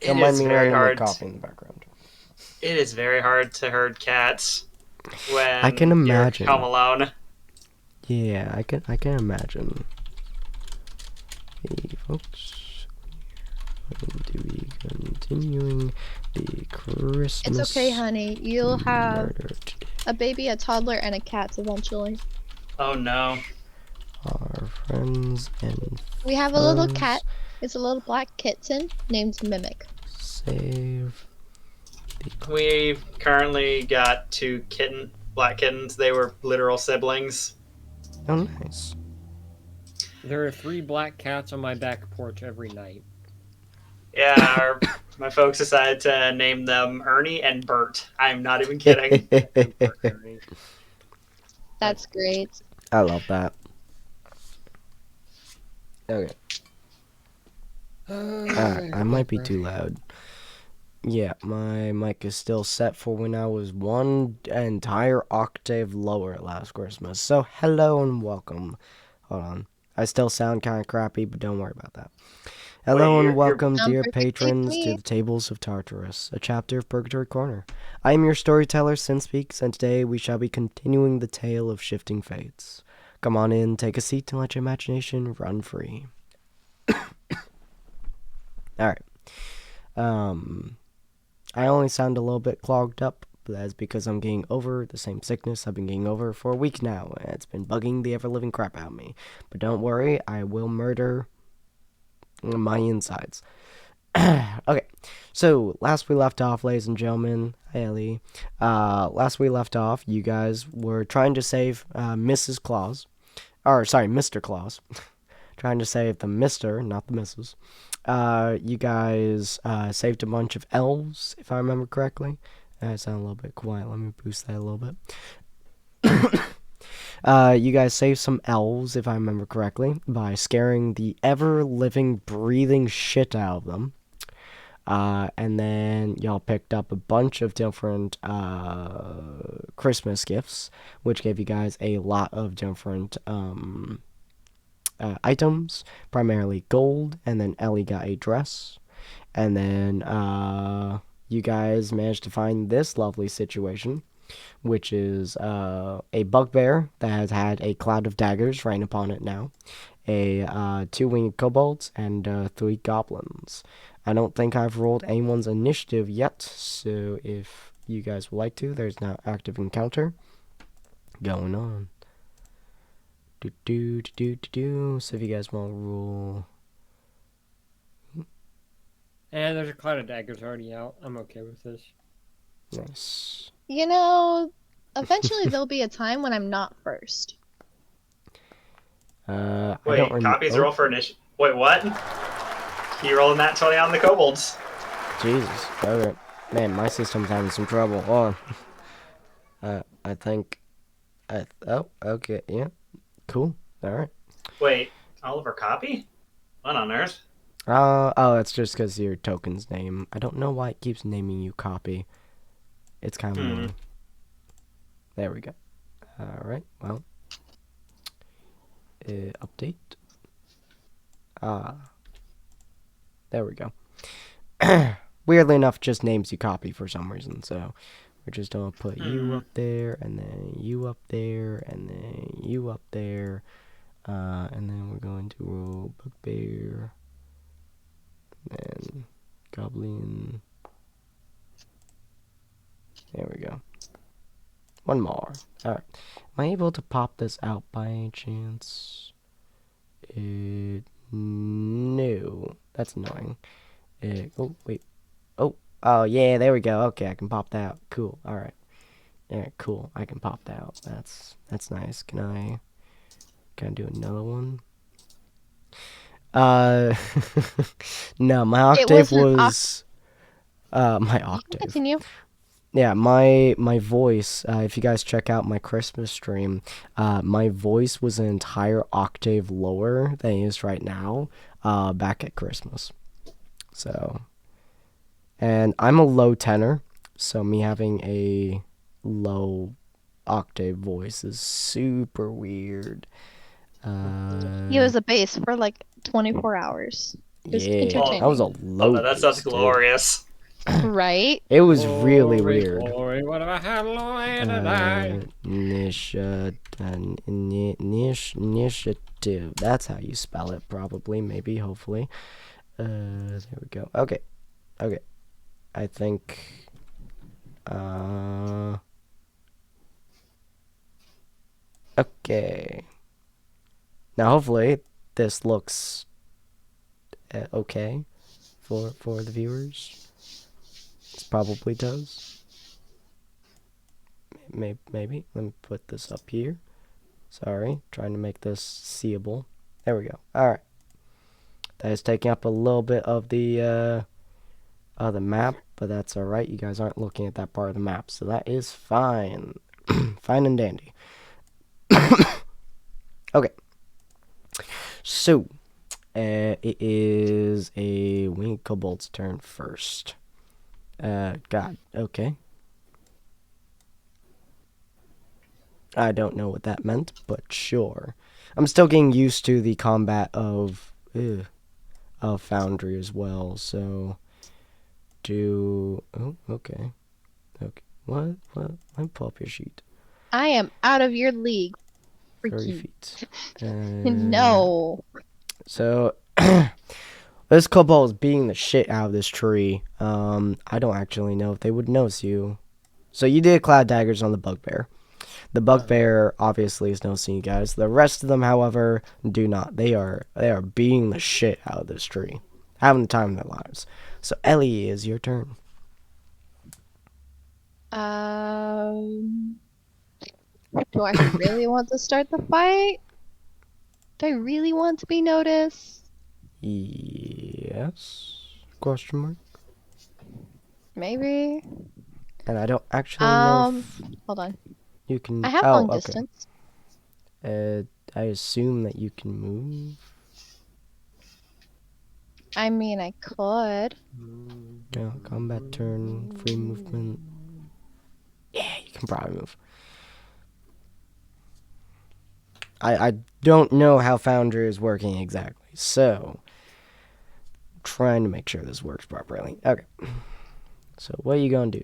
Don't It mind is me very randomly hard. coughing in the background. It is very hard to herd cats I can when you're home imagine. alone. Yeah, I can imagine. Hey, folks. Going to be continuing the It's okay, Christmas honey. You'll have murder today. a baby, a toddler, and a cat eventually. Oh no. Our friends and We have a little cat. foes It's a little black kitten named Mimic. save the We've currently got two black kittens. They were literal siblings. Oh, nice. There are 3 black cats on my back porch every night. Yeah, my folks decided to name them Ernie and Bert. I'm not even kidding. That's great. I love that. Okay. I might be too loud. Yeah, my mic is still set for when I was one entire octave lower last Christmas. So, hello and welcome. Hold on. I still sound kind of crappy, but don't worry about that. Hello Wait, and you're welcome, Sound dear perfectly to patrons, to me. the Tables of Tartarus, a chapter of Purgatory Corner. I am your storyteller, Sinspeaks, and today we shall be continuing the tale of shifting fates. Come on in, take a seat, and let your imagination run free. Alright. I only sound a little bit clogged up, but that's because I'm getting over the same sickness I've been getting over for a week now, and it's been bugging the ever-living crap out of me. But don't worry, I will murder my insides. Okay, so last we left off, ladies and gentlemen, hey Ellie, last we left off, you guys were trying to save Mrs. Claus, or sorry, Mr. Claus, trying to save the Mr., not the Mrs. You guys saved a bunch of elves, if I remember correctly. I sound a little bit quiet. Let me boost that a little bit. You guys saved some elves, if I remember correctly, by scaring the ever-living, breathing shit out of them. And then y'all picked up a bunch of different Christmas gifts, which gave you guys a lot of different items, primarily gold, and then Ellie got a dress, and then you guys managed to find this lovely situation, which is a bugbear that has had a cloud of daggers rain upon it now, a 2 winged kobolds, and 3 goblins. I don't think I've rolled anyone's initiative yet, so if you guys would like to, there's now active encounter going on. So if you guys want to rule, And there's a cloud of daggers already out. I'm okay with this. nice. You know, eventually there'll be a time when I'm not first. I Wait, don't remember. copies roll for initiative. Wait, what? You rolling that 20 on the kobolds? Jesus. Okay. Man, my system's having some trouble. Hold on. I think. Oh, okay. Yeah. Cool. All right. Wait, Oliver copy? What on earth? Oh, it's just because your token's name. I don't know why it keeps naming you copy. It's kind of annoying. There we go. All right. Well. Update. There we go. Weirdly enough, just names you copy for some reason, so we're just gonna put you up there, and then you up there, and then you up there, and then we're going to roll bugbear, and goblin. There we go. One more. Alright. Am I able to pop this out by any chance? No. That's annoying. Oh, wait. Oh, yeah, there we go. Okay, I can pop that out. Cool. Alright. Yeah, cool. I can pop that out. That's nice. Can I do another one? No, my octave was my octave. Continue. Yeah, my voice, if you guys check out my Christmas stream, my voice was an entire octave lower than it is right now, back at Christmas. So, and I'm a low tenor, so me having a low octave voice is super weird. He was a bass for like 24 hours. Just Yeah, entertaining. that was a Oh low no, that sounds boost, dude. glorious. Right? It was really Glory, weird. glory, what have I had tonight? Initiative. That's how you spell it, probably, maybe, hopefully. There we go. Okay. I think. Okay. Now, hopefully, this looks okay for the viewers. This probably does. Maybe. Let me put this up here. Sorry, trying to make this seeable. There we go. All right. That is taking up a little bit of the map, but that's all right. You guys aren't looking at that part of the map, so that is fine. Fine and dandy. Okay. So, it is a winged kobold's turn first. God. Okay. I don't know what that meant, but sure. I'm still getting used to the combat of Foundry as well, so oh, okay. What? Let me pull up your sheet. I am out of your league. 30 Freaky. feet. No. So, this kobold is beating the shit out of this tree. I don't actually know if they would notice you. So you did cloud daggers on the bugbear. The bugbear obviously is noticing you guys. The rest of them, however, do not. They are beating the shit out of this tree, having the time of their lives. So Ellie, is your turn. Do I really want to start the fight? Do I really want to be noticed? Yes? Question mark. Maybe. And I don't actually know if Hold on. you can. I have oh, long okay. distance. I assume that you can move. I mean, I could. Yeah, combat turn, free movement. Yeah, you can probably move. I don't know how Foundry is working exactly, so I'm trying to make sure this works properly. Okay. So what are you gonna do?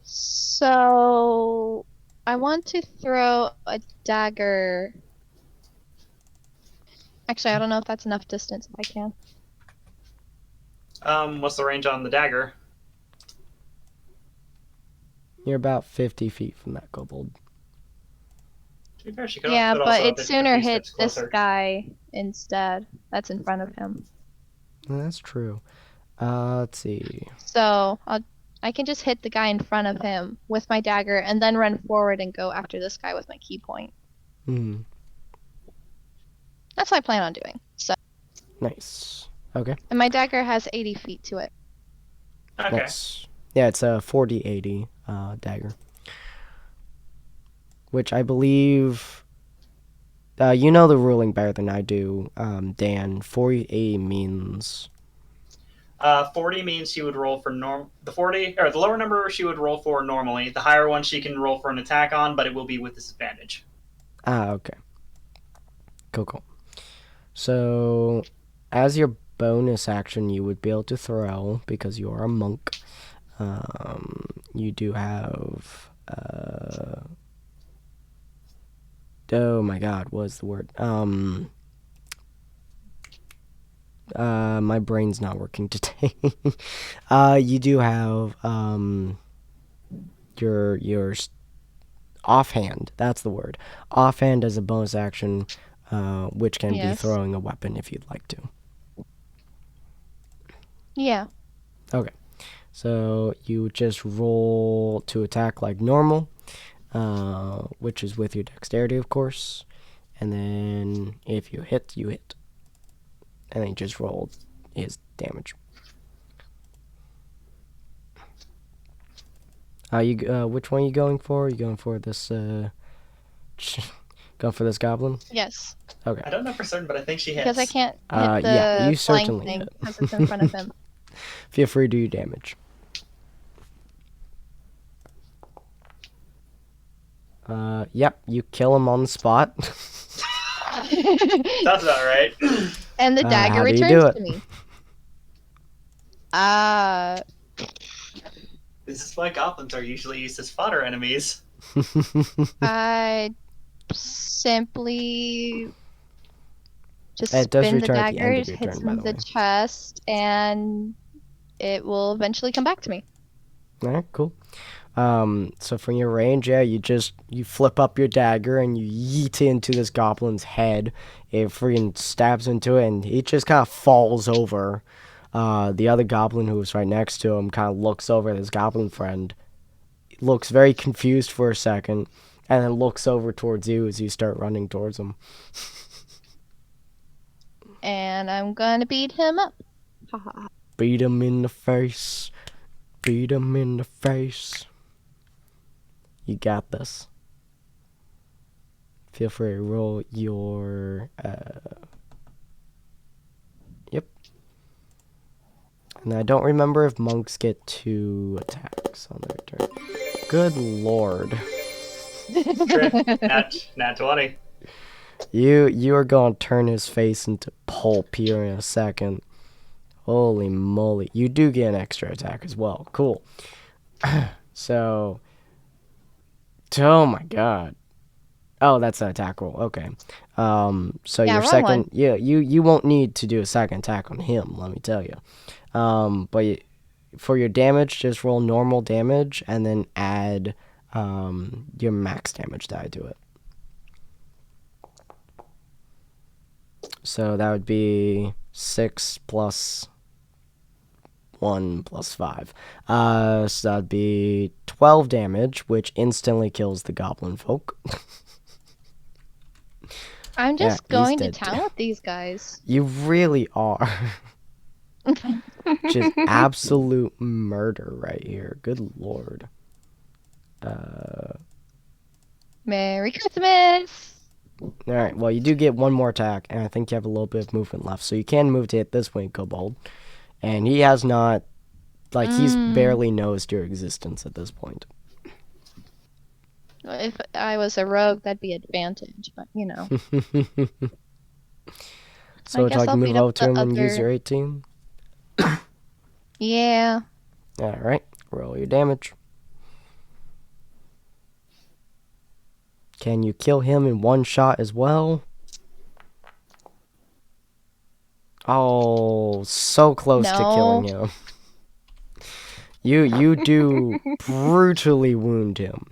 So, I want to throw a dagger. Actually, I don't know if that's enough distance if I can. What's the range on the dagger? You're about 50 feet from that kobold. To be fair, she could Yeah, could but also it have been sooner 50 hit steps this closer. guy instead. That's in front of him. Well, that's true. Let's see. So, I can just hit the guy in front of him with my dagger and then run forward and go after this guy with my key point. Hmm. That's what I plan on doing. So, Nice. Okay. and my dagger has 80 feet to it. Okay. Nice. Yeah, it's a 40-80 dagger. Which I believe... you know the ruling better than I do, Dan. 40-80 means... 40 means she would roll for the 40 or the lower number she would roll for normally. The higher one she can roll for an attack on, but it will be with disadvantage. Okay. Cool. So, as your bonus action, you would be able to throw, because you are a monk. You do have... oh my god, what is the word? My brain's not working today. You do have, your offhand, that's the word. Offhand as a bonus action, which can be Yes. throwing a weapon if you'd like to. Yeah. Okay. So you just roll to attack like normal, which is with your dexterity, of course. And then if you hit, you hit. And then you just roll his damage. Which one are you going for? Are you going for this, going for this goblin? Yes. Okay. I don't know for certain, but I think she hits. Because I can't hit the yeah, you flying certainly thing hit. because it's in front of him. Feel free to do your damage. Yep, you kill him on the spot. Sounds about right. And the dagger how do you do returns it? to me. This is why goblins are usually used as fodder enemies. I simply just It does spin the return at the end dagger, of your hits turn, by him the the way. chest, and it will eventually come back to me. Alright, cool. So from your range, yeah, you flip up your dagger and you yeet it into this goblin's head. It freaking stabs into it and he just kind of falls over. The other goblin who was right next to him kind of looks over at his goblin friend, looks very confused for a second, and then looks over towards you as you start running towards him. And I'm gonna beat him up. Ha ha ha. Beat him in the face. Beat him in the face. You got this. Feel free to roll your... Yep. And I don't remember if monks get 2 attacks on their turn. Good lord. Nat 20. You are going to turn his face into pulp here in a second. Holy moly. You do get an extra attack as well. Cool. So... Oh my god. Oh, that's an attack roll. Okay. So Yeah, your wrong second, one. yeah, you won't need to do a second attack on him, let me tell you. But for your damage, just roll normal damage and then add your max damage die to it. So that would be 6 plus 1 plus 5. So that'd be 12 damage, which instantly kills the goblin folk. I'm just Yeah, he's going to dead town too. with these guys. You really are. Just absolute murder right here. Good lord. Merry Christmas! Alright, well, you do get one more attack, and I think you have a little bit of movement left. So you can move to hit this way, Kobold. And he has not... Like, he's barely noticed your existence at this point. If I was a rogue, that'd be advantage, but you know. So I would you guess like to I'll move beat over up to the him and use other- your 18? Yeah. Alright, roll your damage. Can you kill him in one shot as well? Oh, so close to killing him. You do brutally wound him.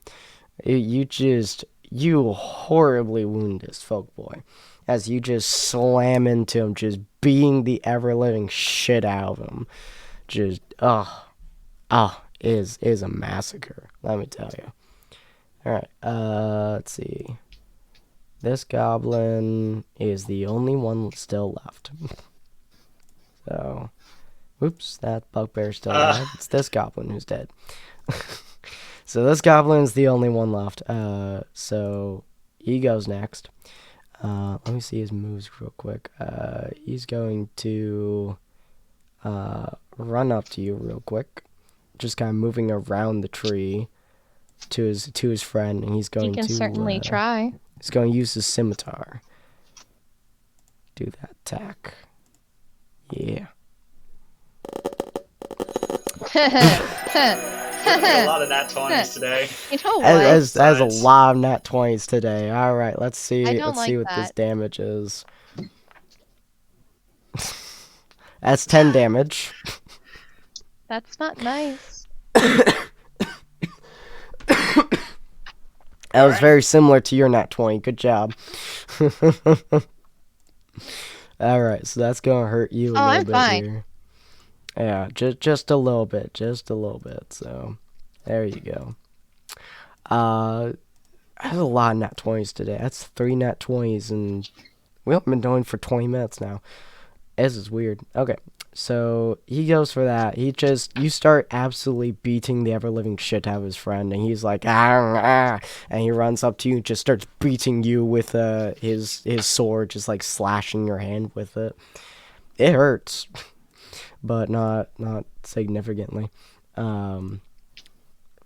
You horribly wound this folk boy. As you just slam into him, just beating the ever-living shit out of him. Just, is a massacre, let me tell you. Alright, let's see. This goblin is the only one still left. So, whoops, that bugbear's still alive. It's this goblin who's dead. So this goblin's the only one left. So he goes next. Let me see his moves real quick. He's going to run up to you real quick, just kind of moving around the tree to his friend, and he's going You can to certainly try. He's going to use his scimitar. Do that attack. Yeah. A lot of nat 20s today. You know what? As a Science. lot of nat 20s today. All right, let's see. I don't Let's like see what this that. damage is. That's 10 damage. That's not nice. That was very similar to your nat 20. Good job. All right, so that's gonna hurt you a little I'm bit fine. here. Yeah, just a little bit, So, there you go. That's a lot of nat 20s today. That's 3 nat 20s, and we haven't been doing for 20 minutes now. This is weird. Okay, so he goes for that. You start absolutely beating the ever-living shit out of his friend, and he's like, and he runs up to you and just starts beating you with his sword, just like slashing your hand with it. It hurts, but not significantly.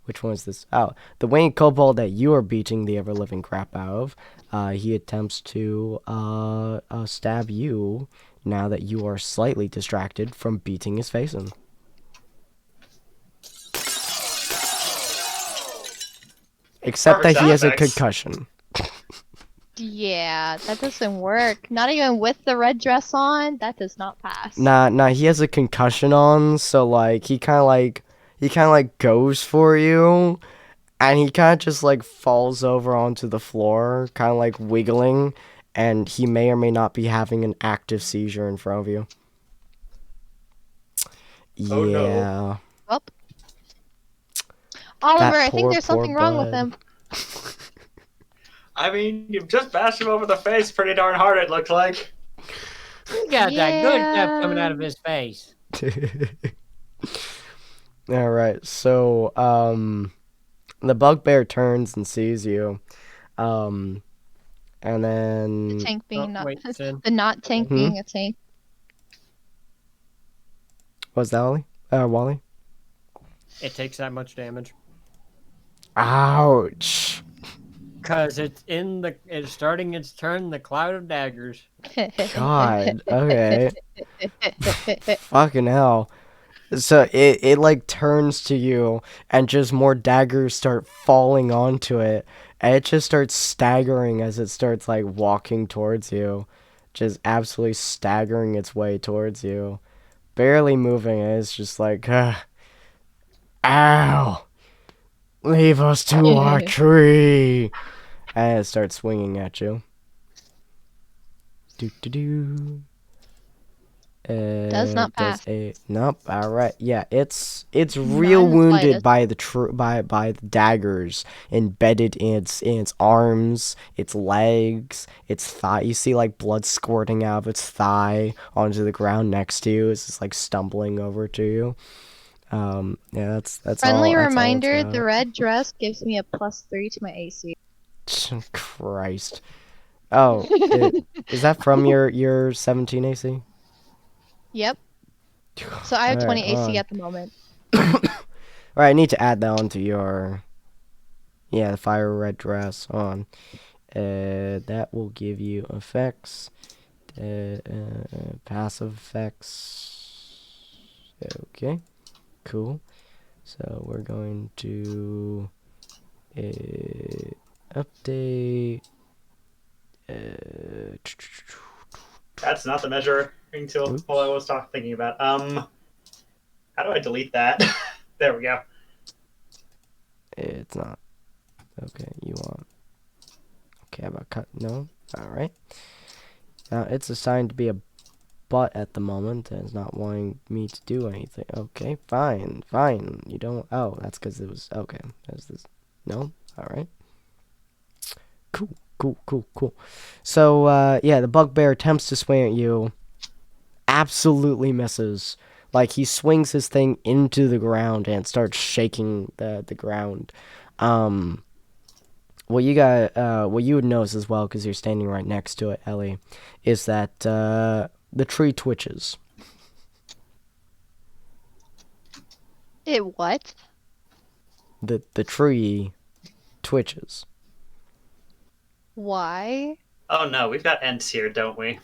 which one is this? Oh, the winged kobold that you are beating the ever living crap out of. He attempts to stab you now that you are slightly distracted from beating his face in. Except Perfect that he has a sound effects. concussion. Yeah, that doesn't work. Not even with the red dress on, that does not pass. Nah, he has a concussion on, so like he kind of like goes for you, and he kind of just like falls over onto the floor, kind of like wiggling, and he may or may not be having an active seizure in front of you. Oh, no. Yeah. Well, Oliver, I think poor, there's poor something wrong with bud. him. I mean, you've just bashed him over the face pretty darn hard, it looked like. He got that good stuff coming out of Yeah. his face. All right, so the bugbear turns and sees you, and then The tank being not Wait, Sin. the not tank Hmm? being a tank. what's that, Ollie? Wally? It takes that much damage. Ouch. Because it's starting its turn, the cloud of daggers. God. Okay. Fucking hell. So it like turns to you, and just more daggers start falling onto it, and it just starts staggering as it starts like walking towards you, just absolutely staggering its way towards you, barely moving. It's just like, ow, leave us to our tree, and it starts swinging at you. Do do do. Does not pass. Nope. All right. Yeah, it's Not real in the wounded slightest. by the daggers embedded in its arms, its legs, its thigh. You see like blood squirting out of its thigh onto the ground next to you. It's just like stumbling over to you. Yeah, that's Friendly all. reminder: That's the all red dress gives me a +3 to my AC. it's got. Christ. Oh, is that from your 17 AC? Yep. So I have All 20 right, hold AC on. at the moment. Alright, I need to add that onto your... Yeah, the fire red dress on. That will give you effects. Passive effects. Okay, cool. So we're going to... update... That's not the measuring tool Oops. I was thinking about. How do I delete that? There we go. It's not. Okay, you want... Okay, how about cut? No? Alright. Now, it's assigned to be a butt at the moment, and it's not wanting me to do anything. Okay, fine. You don't... Oh, that's because it was... Okay, there's this... No? Alright. Cool. So, yeah, the bugbear attempts to swing at you. Absolutely misses. Like, he swings his thing into the ground and starts shaking the ground. What you would notice as well, because you're standing right next to it, Ellie, is that the tree twitches. It what? The tree twitches. Why? Oh no, we've got ents here, don't we?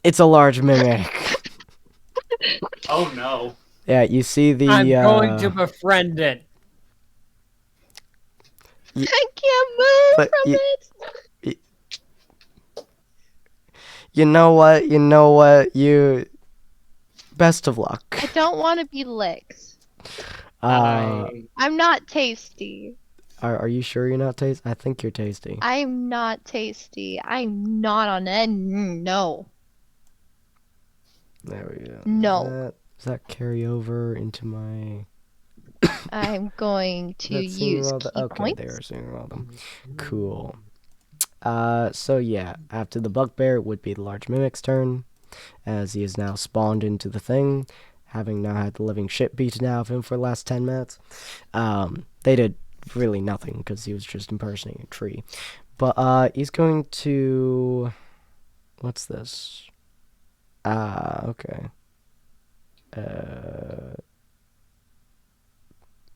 It's a large mimic. Oh no. Yeah, you see the. I'm going to befriend it. I can't move But from it. You know what? You. Best of luck. I don't want to be licked. I'm not tasty. Are you sure you're not tasty? I think you're tasty. I'm not tasty. I'm not on it. No. There we go. No. Does that carry over into my... I'm going to Let's see use all key the... Okay, points. they are seeing all them. Cool. So yeah, after the bugbear, it would be the large mimic's turn, as he is now spawned into the thing, having now had the living shit beaten out of him for the last 10 minutes. They did really nothing, because he was just impersonating a tree. But, he's going to... What's this? Okay.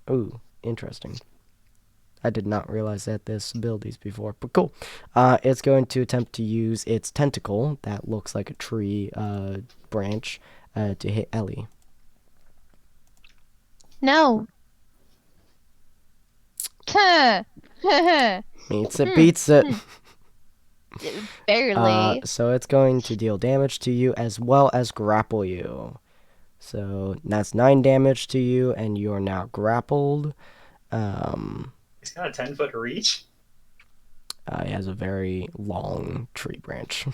Ooh, interesting. I did not realize that there's abilities before, but cool. It's going to attempt to use its tentacle that looks like a tree branch to hit Ellie. No. Meets it, beats it. Barely. So it's going to deal damage to you as well as grapple you. So that's 9 damage to you, and you are now grappled. He's got a 10-foot reach. He has a very long tree branch.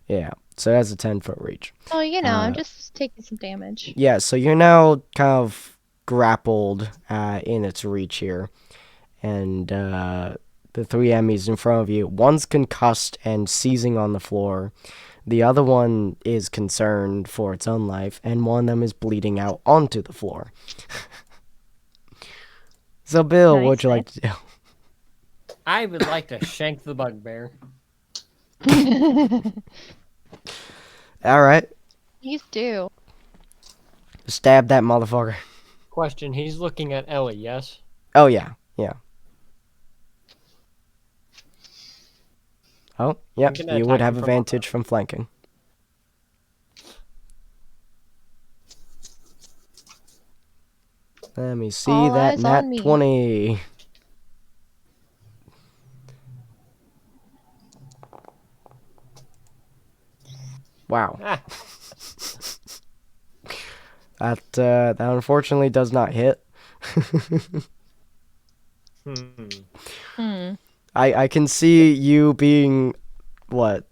Yeah, so it has a 10-foot reach. Oh, I'm just taking some damage. Yeah, so you're now kind of grappled in its reach here. And the 3 enemies in front of you, one's concussed and seizing on the floor. The other one is concerned for its own life, and one of them is bleeding out onto the floor. So, Bill, Nice, what'd you like to do? I would like to shank the bugbear. All right, Please do. stab that motherfucker. Question, he's looking at Ellie, yes? Oh, yeah, yeah. Oh, yep, gonna you would attack have him from advantage from flanking. Let me see All that eyes nat on me. 20. Wow. Ah, That unfortunately does not hit. Hmm. I can see you being, what?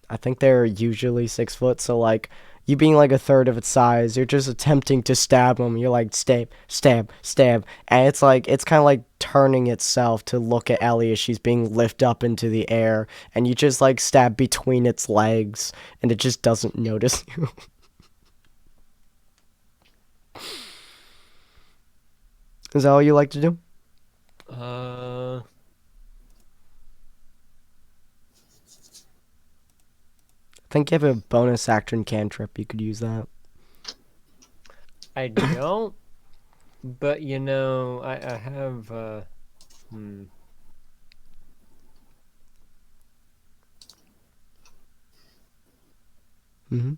I think they're usually 6 foot, so like you being like a third of its size, you're just attempting to stab them. You're like stab, stab, stab, and it's kind of like turning itself to look at Ellie as she's being lifted up into the air, and you just like stab between its legs, and it just doesn't notice you. Is that all you like to do? I think you have a bonus action cantrip. You could use that. I don't, but I have, Mm-hmm.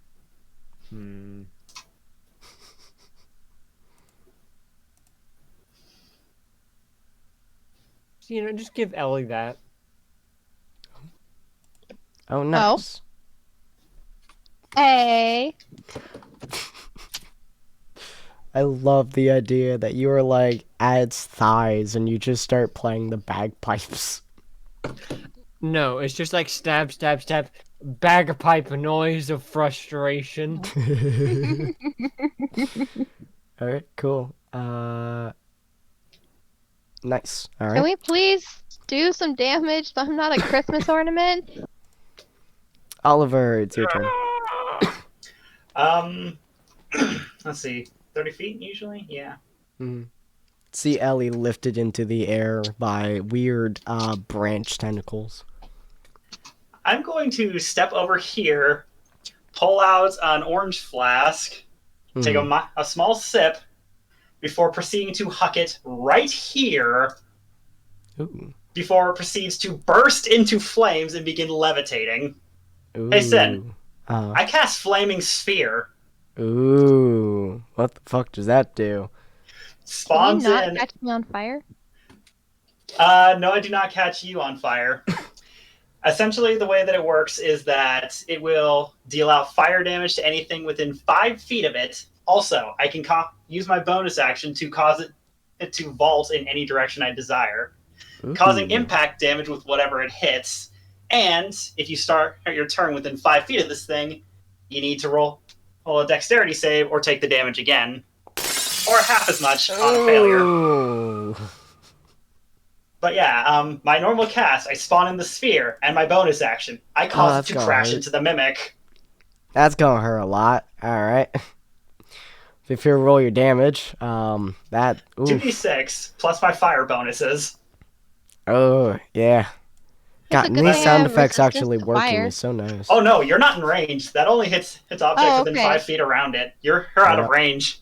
Just give Ellie that. Oh, nice. Hey. I love the idea that you are like at its thighs and you just start playing the bagpipes. No, it's just like stab, stab, stab, bagpipe noise of frustration. All right, cool. Nice. All Can right. we please do some damage? I'm not a Christmas ornament. Oliver, it's your turn. Let's see. 30 feet usually? Yeah. Mm-hmm. See Ellie lifted into the air by weird branch tentacles. I'm going to step over here, pull out an orange flask, take a small sip, before proceeding to huck it right here, Ooh. before it proceeds to burst into flames and begin levitating. Ooh. Hey, Sin, I cast Flaming Sphere. Ooh. What the fuck does that do? Can Spawns you not in. catch me on fire? No, I do not catch you on fire. Essentially, the way that it works is that it will deal out fire damage to anything within 5 feet of it. Also, I can use my bonus action to cause it to vault in any direction I desire, causing impact damage with whatever it hits. And if you start your turn within 5 feet of this thing, you need to roll a dexterity save or take the damage again, or half as much on a failure. But yeah, my normal cast, I spawn in the sphere, and my bonus action, I cause it to crash into the mimic. That's gonna hurt a lot. All right. If you roll your damage, that 2d6 plus my fire bonuses. Oh yeah. It's a God, good these thing I sound have effects resistance actually to working fire. is so nice. Oh no, you're not in range. That only hits objects within okay. 5 feet around it. You're out of range.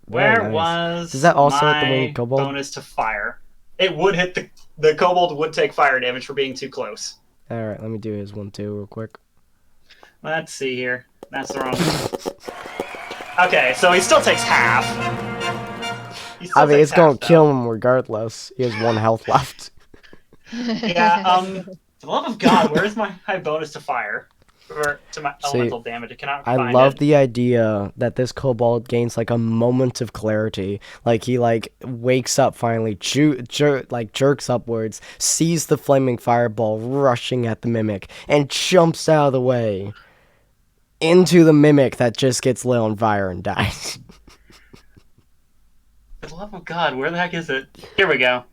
Very Where nice. was Does that also hit the my winged kobold? bonus to fire? It would hit the kobold would take fire damage for being too close. Alright, let me do his one too real quick. Let's see here. That's the wrong. Okay, so he still takes half. I mean, it's gonna kill him regardless. He has 1 health left. Yeah. For the love of God, where's my high bonus to fire? Or to my elemental damage? I cannot find I love it. the idea that this kobold gains like a moment of clarity. Like he like wakes up finally, jerks upwards, sees the flaming fireball rushing at the mimic, and jumps out of the way into the mimic that just gets lit on fire and dies. For the love of God, where the heck is it? Here we go.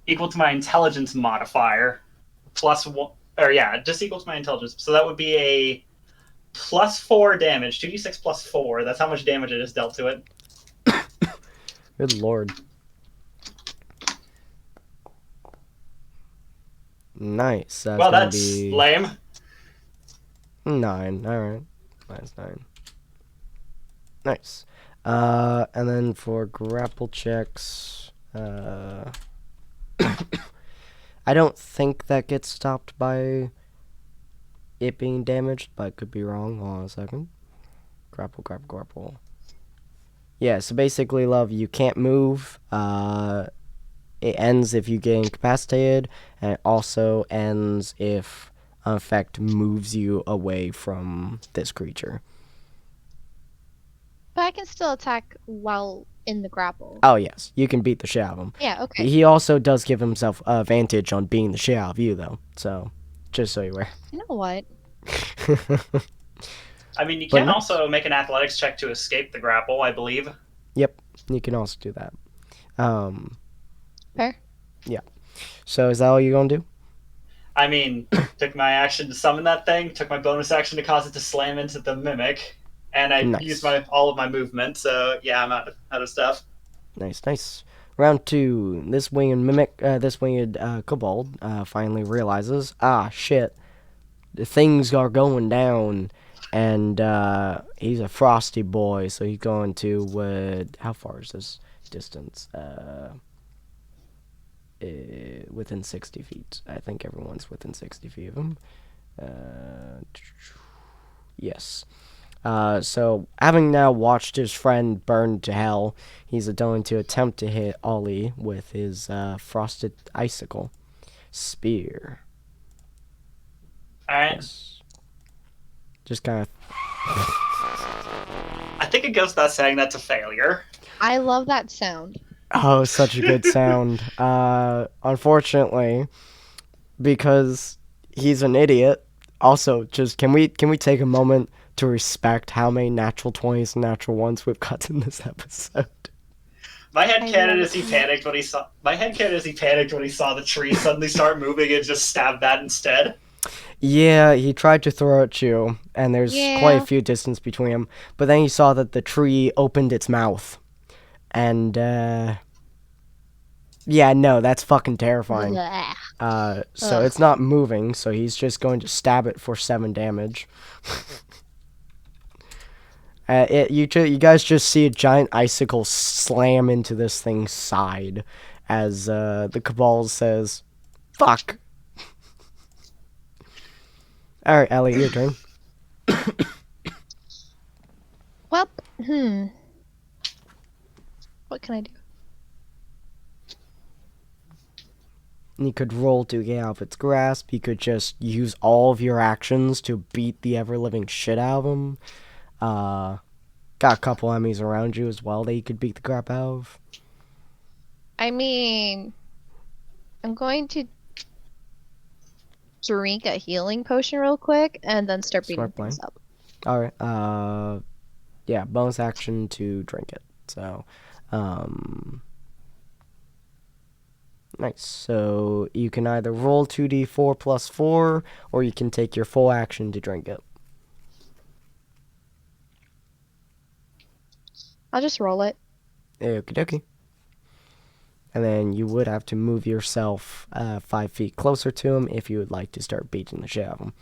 Equal to my intelligence modifier. +1, or yeah, just equal to my intelligence. So that would be a +4 damage. 2d6 +4. That's how much damage it is dealt to it. Good lord. Nice. Well, that's lame. 9. Alright. -9. Nice. And then for grapple checks, I don't think that gets stopped by it being damaged, but I could be wrong. Hold on a second. Grapple. Yeah, so basically, love, you can't move. It ends if you get incapacitated, and it also ends if an effect moves you away from this creature. But I can still attack while in the grapple. Oh, yes. You can beat the shit out of him. Yeah, okay. He also does give himself advantage on beating the shit out of you, though. So, just so you're aware. You know what? I mean, you can also make an athletics check to escape the grapple, I believe. Yep, you can also do that. Fair. Yeah. So, is that all you're going to do? I mean, took my action to summon that thing, took my bonus action to cause it to slam into the mimic, and I used all of my movement, so yeah, I'm out of stuff. Nice. Round 2. This winged kobold finally realizes, shit, the things are going down, and he's a frosty boy, so he's going to, how far is this distance? Within 60 feet. I think everyone's within 60 feet of him. Yes. So, having now watched his friend burn to hell, he's going to attempt to hit Ollie with his frosted icicle spear. Alright. Yes. Just kind of... I think it goes without saying that's a failure. I love that sound. Oh, such a good sound. Unfortunately, because he's an idiot. Also, just can we take a moment to respect how many natural 20s and natural 1s we've got in this episode? My headcanon is he panicked when he saw the tree suddenly start moving and just stabbed that instead. Yeah, he tried to throw at you, and there's quite a few distance between them. But then he saw that the tree opened its mouth. And, yeah, no, that's fucking terrifying. So it's not moving, so he's just going to stab it for 7 damage. You guys just see a giant icicle slam into this thing's side as the Cabal says, "Fuck." All right, Ellie, your turn. Well, what can I do? You could roll to get out of its grasp. You could just use all of your actions to beat the ever-living shit out of him. Got a couple enemies around you as well that you could beat the crap out of. I mean, I'm going to drink a healing potion real quick and then start beating things up. Alright, yeah, bonus action to drink it. So, nice. So, you can either roll 2d4 plus 4, or you can take your full action to drink it. I'll just roll it. Okie dokie. And then you would have to move yourself 5 feet closer to him if you would like to start beating the shit out of him.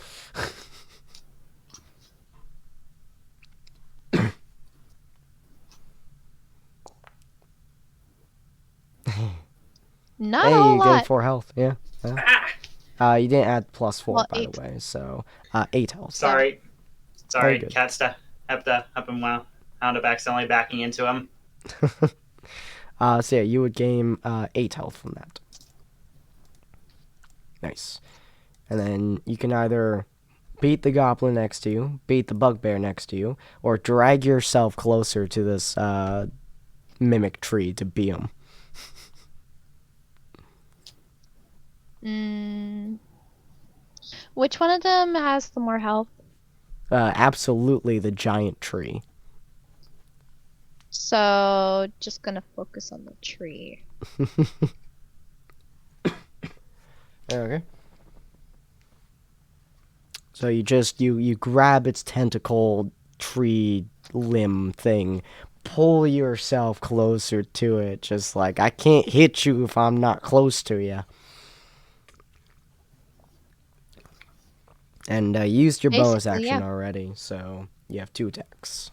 Not Hey, a whole you gain lot. 4 health. Yeah. You didn't add +4, Well, by 8. the way. So 8 health. Sorry. Very Sorry, good. Cat up and wound up accidentally backing into him. So yeah, you would gain 8 health from that. Nice. And then you can either beat the goblin next to you, beat the bugbear next to you, or drag yourself closer to this mimic tree to beat him. Which one of them has the more health? Absolutely the giant tree. So, just gonna focus on the tree. Okay. So you grab its tentacle tree limb thing, pull yourself closer to it, just like, I can't hit you if I'm not close to you. And you used your bonus Basically, action yeah. already, so you have 2 attacks.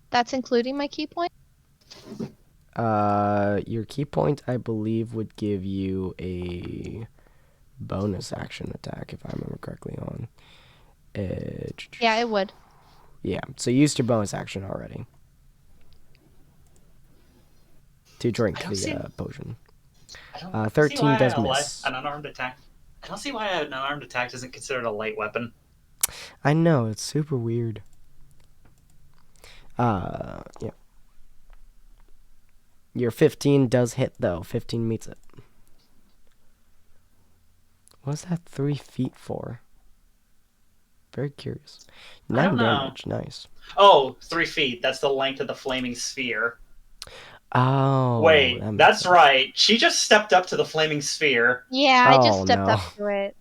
That's including my key point? Your key point, I believe, would give you a bonus action attack, if I remember correctly on. Yeah, it would. Yeah, so you used your bonus action already. To drink the potion. I don't 13 see why does miss. an unarmed attack. I don't see why an unarmed attack isn't considered a light weapon. I know, it's super weird. Yeah. Your 15 does hit, though. 15 meets it. What's that 3 feet for? Very curious. I don't 9 know. damage, nice. Oh, 3 feet. That's the length of the flaming sphere. Oh. Wait, that makes that's sense. right. She just stepped up to the flaming sphere. Yeah, I just Oh, stepped no. up to it.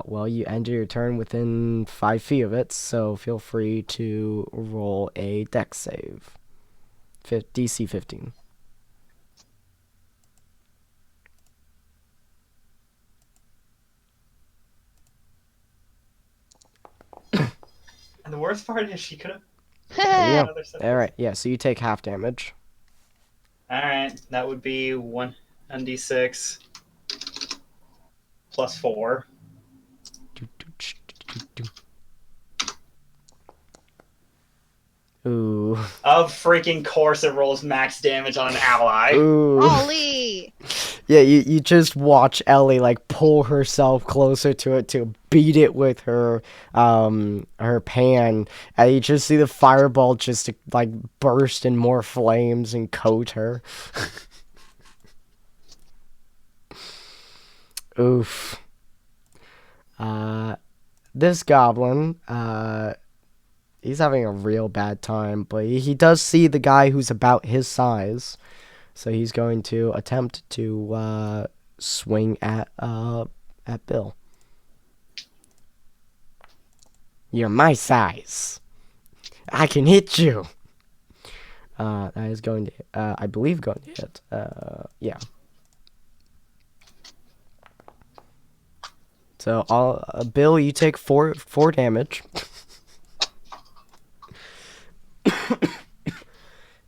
Well, you end your turn within 5 feet of it, so feel free to roll a dex save. DC 15. And the worst part is she could have. There you go. Alright, yeah, so you take half damage. Alright, that would be 1d6 plus 4. Ooh. Of freaking course it rolls max damage on an ally. Ooh. Ollie! Yeah, you just watch Ellie like pull herself closer to it to beat it with her pan, and you just see the fireball just like burst in more flames and coat her. Oof. This goblin, he's having a real bad time, but he does see the guy who's about his size. So he's going to attempt to swing at Bill. You're my size. I can hit you. That is going to, I believe, going to hit. Yeah. So, Bill, you take four damage.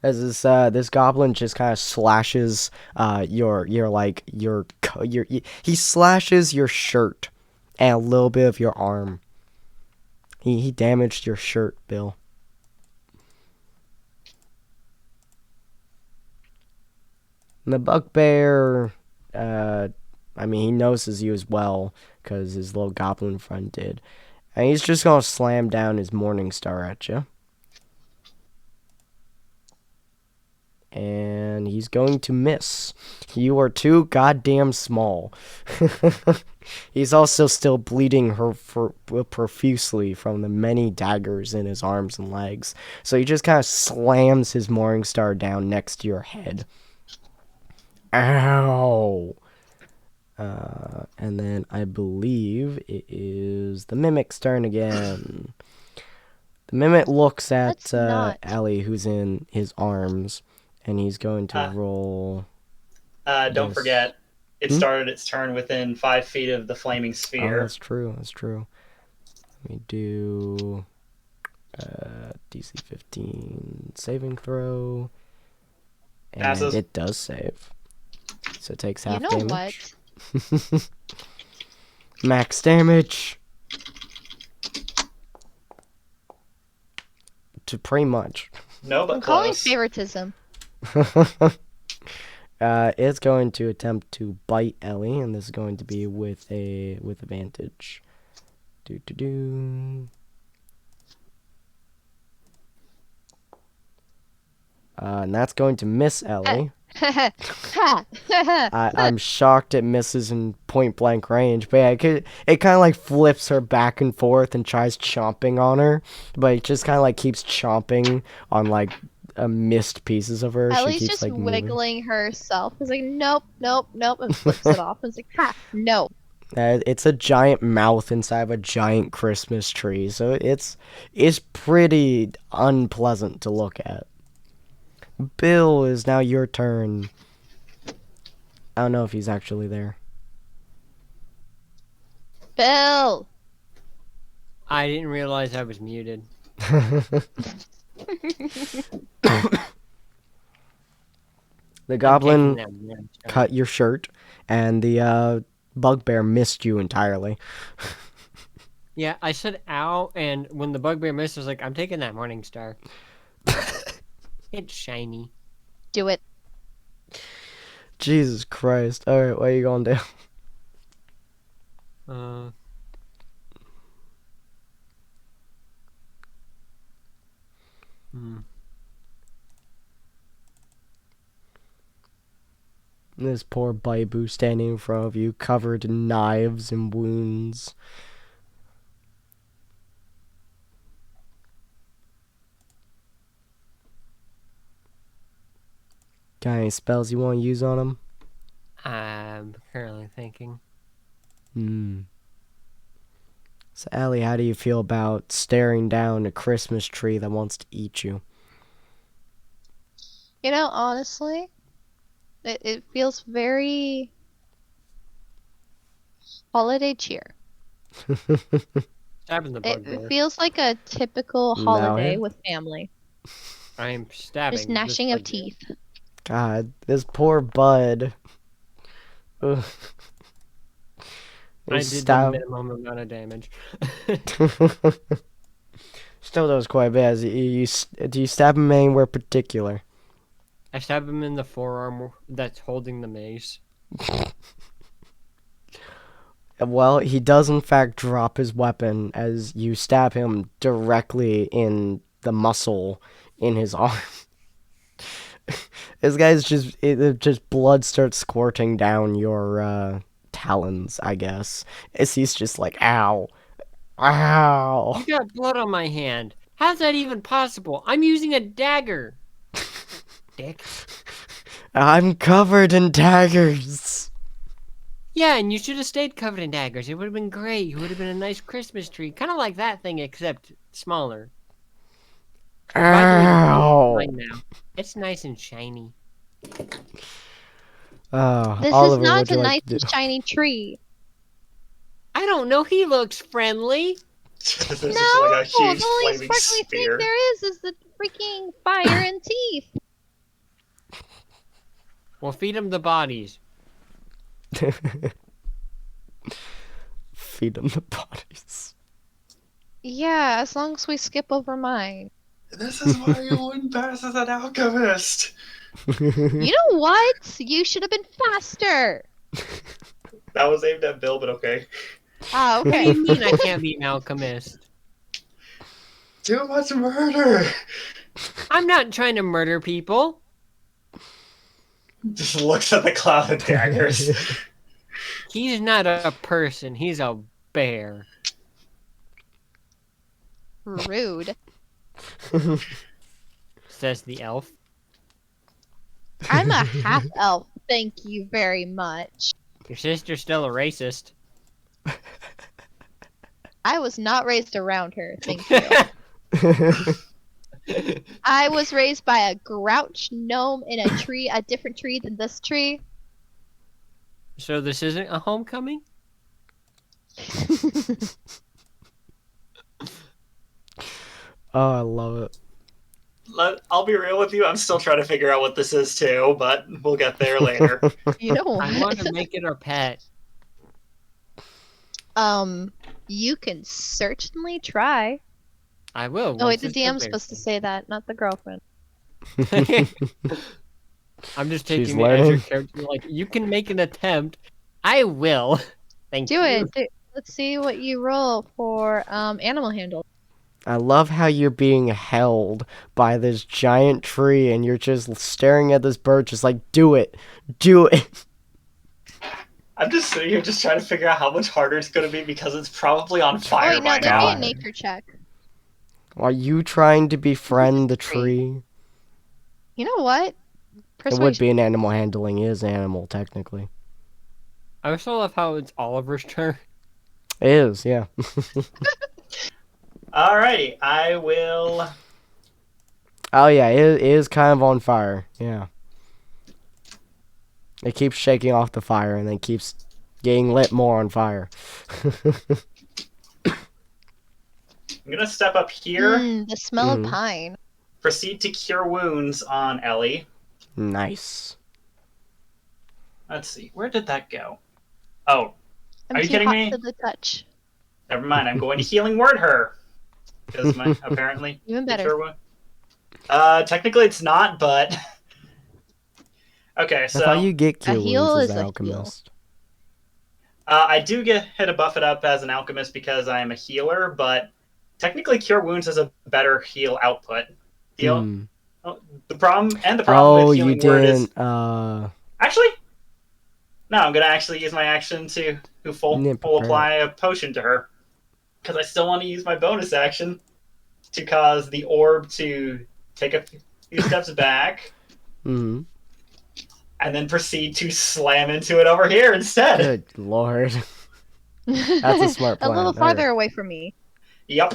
As this goblin just kind of slashes he slashes your shirt and a little bit of your arm. He damaged your shirt, Bill. And the bugbear, I mean, he notices you as well because his little goblin friend did, and he's just gonna slam down his morning star at you. And he's going to miss. You are too goddamn small. He's also still bleeding profusely from the many daggers in his arms and legs. So he just kind of slams his morning star down next to your head. Ow! And then I believe it is the Mimic's turn again. The Mimic looks at Ellie, who's in his arms. And he's going to roll. Don't forget, it started its turn within 5 feet of the flaming sphere. Oh, that's true. Let me do. DC 15 saving throw. And Passes. it does save. So it takes You half know damage. what? Max damage. To pretty much. No, but I'm calling close. favoritism. It's going to attempt to bite Ellie, and this is going to be with advantage. And that's going to miss Ellie. I'm shocked it misses in point blank range, but yeah, it kind of like flips her back and forth and tries chomping on her, but it just kind of like keeps chomping on like missed pieces of her. She Ellie's keeps just like moving. wiggling herself. It's like, nope, nope, nope, and flips it off. It's like, ha, no. It's a giant mouth inside of a giant Christmas tree, so it's pretty unpleasant to look at. Bill, is now your turn. I don't know if he's actually there. Bill! I didn't realize I was muted. The goblin I'm taking that one. cut your shirt, and the bugbear missed you entirely. Yeah, I said ow, and when the bugbear missed, I was like, I'm taking that morning star. It's shiny. Do it. Jesus Christ. Alright, what are you going to do? This poor Baibu standing in front of you, covered in knives and wounds. Got any spells you want to use on him? I'm currently thinking. So, Ellie, how do you feel about staring down a Christmas tree that wants to eat you? You know, honestly, it feels very holiday cheer. Stabbing the It bugbear. feels like a typical No, holiday yeah. with family. I'm stabbing. Just this gnashing of bugbear. teeth. God, this poor bud. Ugh. I His did stab- the minimum amount of damage. Still does quite bad. Do you stab him anywhere particular? I stabbed him in the forearm that's holding the mace. Well, he does in fact drop his weapon as you stab him directly in the muscle in his arm. This guy's just blood starts squirting down your talons, I guess. As he's just like, ow. Ow. You got blood on my hand. How's that even possible? I'm using a dagger. Dick. I'm covered in daggers. Yeah, and you should have stayed covered in daggers. It would have been great. You would have been a nice Christmas tree. Kind of like that thing, except smaller. By the way, Ow. mine now. It's nice and shiny. This Oliver, is not what'd you a like nice to do? and shiny tree. I don't know. He looks friendly. This is No, like a huge the only flaming sparkly spear. thing there is the freaking fire and teeth. We'll feed him the bodies. Feed them the bodies. Yeah, as long as we skip over mine. This is why you wouldn't pass as an alchemist. You know what? You should have been faster. That was aimed at Bill, but okay. Ah, What do okay. you mean I can't be an alchemist? Too much murder. I'm not trying to murder people. Just looks at the cloud of daggers. He's not a person. He's a bear. Rude. Says the elf. I'm a half elf. Thank you very much. Your sister's still a racist. I was not raised around her. Thank you. I was raised by a grouch gnome in a tree, a different tree than this tree. So this isn't a homecoming? Oh, I love it. I'll be real with you. I'm still trying to figure out what this is too, but we'll get there later. You know I want to what? make it our pet. You can certainly try. I will. Oh wait, once the this DM's prepares supposed to me. say that, not the girlfriend. I'm just She's taking it as your learning. character. Like, you can make an attempt. I will. Thank Do you. it. Let's see what you roll for animal handle. I love how you're being held by this giant tree and you're just staring at this bird just like, do it. Do it. I'm just sitting here just trying to figure out how much harder it's going to be because it's probably on Oh fire wait, no, by that'd now. be a God. nature check. Are you trying to befriend the tree. tree? You know what? It would Persuasion. be an animal handling. It is animal, technically. I also love how it's Oliver's turn. It is, yeah. Alrighty, I will. Oh, yeah, it is kind of on fire. Yeah. It keeps shaking off the fire and then keeps getting lit more on fire. I'm gonna step up here. The smell Mhm. of pine. Proceed to cure wounds on Ellie. Nice. Let's see, where did that go? Oh, I'm Are you too kidding hot me? to the touch. never mind. I'm going to healing word her because my apparently Even the better. cure wound. Technically it's not, but okay. I So thought you get cure heal wounds as is an a heal. alchemist. I do get to buff it up as an alchemist because I am a healer, but technically cure wounds has a better heal output. Hmm. The problem Oh, with you healing word is didn't. actually no. I'm gonna actually use my action to full Didn't apply a potion to her because I still want to use my bonus action to cause the orb to take a few steps back Mm-hmm. and then proceed to slam into it over here instead. Good lord. That's a smart A little plan. farther Okay. away from me. Yep.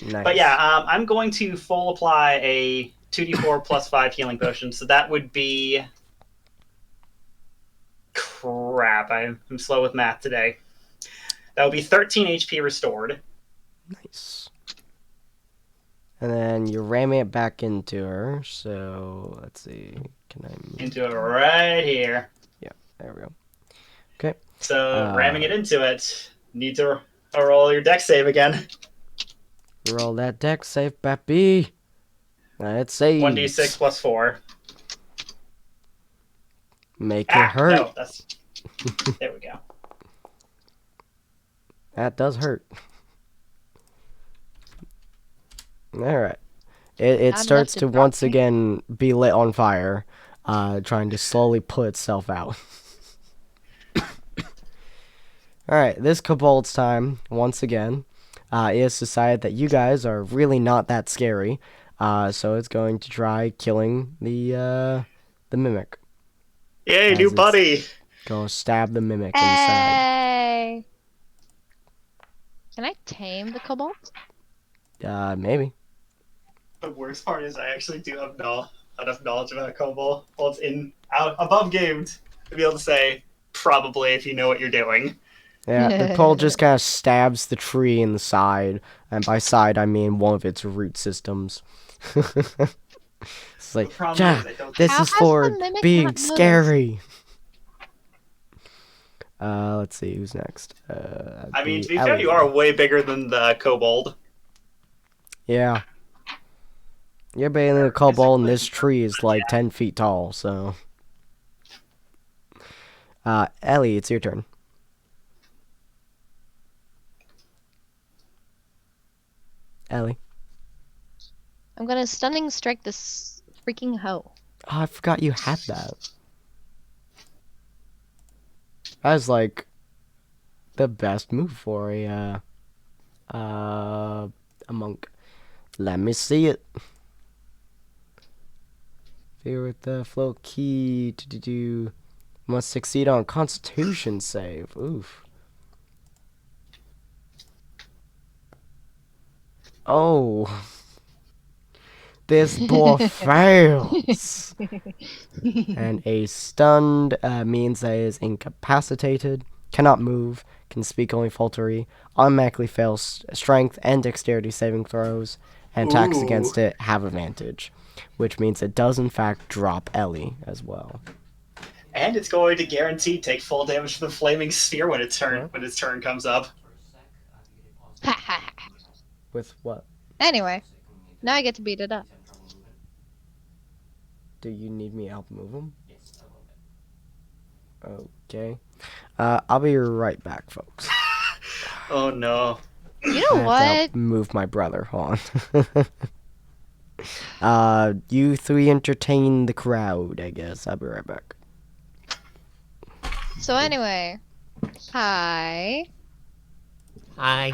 Nice. But yeah, I'm going to full apply a 2d4 plus 5 healing potion. So that would be. Crap, I'm slow with math today. That would be 13 HP restored. Nice. And then you're ramming it back into her. So let's see. Can I move? Into it right here. There we go. Okay. So ramming it into it. Need to roll your dex save again. Roll that deck save, Bappy. Let's say 1d6 plus 4. Make it hurt. No, that's. There we go. That does hurt. Alright. It Not starts enough to to drop once me. again be lit on fire, trying to slowly put itself out. Alright, this kobold's time, once again. It has decided that you guys are really not that scary, so it's going to try killing the mimic. Yay, As new it's- buddy! Go stab the mimic inside. Hey! Can I tame the kobold? Maybe. The worst part is I actually do have enough knowledge about Kobold. Well, it's out above game to be able to say probably if you know what you're doing. Yeah, the pole just kind of stabs the tree in the side, and by side I mean one of its root systems. It's like, The problem yeah, is I don't. this How is has for the mimic being not noticed? scary. Let's see who's next. I mean, to be Ellie. fair, you are way bigger than the Kobold. Yeah. You're bigger than a kobold, and this tree is like 10 feet tall. So, Ellie, it's your turn. Ellie. I'm gonna stunning strike this freaking hoe. Oh, I forgot you had that. That was like the best move for a monk. Let me see it. Fear with the flow key to do must succeed on Constitution save. Oof. Oh. This boy fails. And a stunned means that it is incapacitated, cannot move, can speak only faltery, automatically fails strength and dexterity saving throws, and attacks Ooh. against it have advantage, which means it does in fact drop Ellie as well. And it's going to guarantee take full damage from the flaming sphere when its turn comes up. With what? Anyway, now I get to beat it up. Do you need me to help move him? Okay. I'll be right back, folks. Oh no. You I know have to what? help move my brother. Hold on. You three entertain the crowd, I guess. I'll be right back. So anyway, hi. Hi.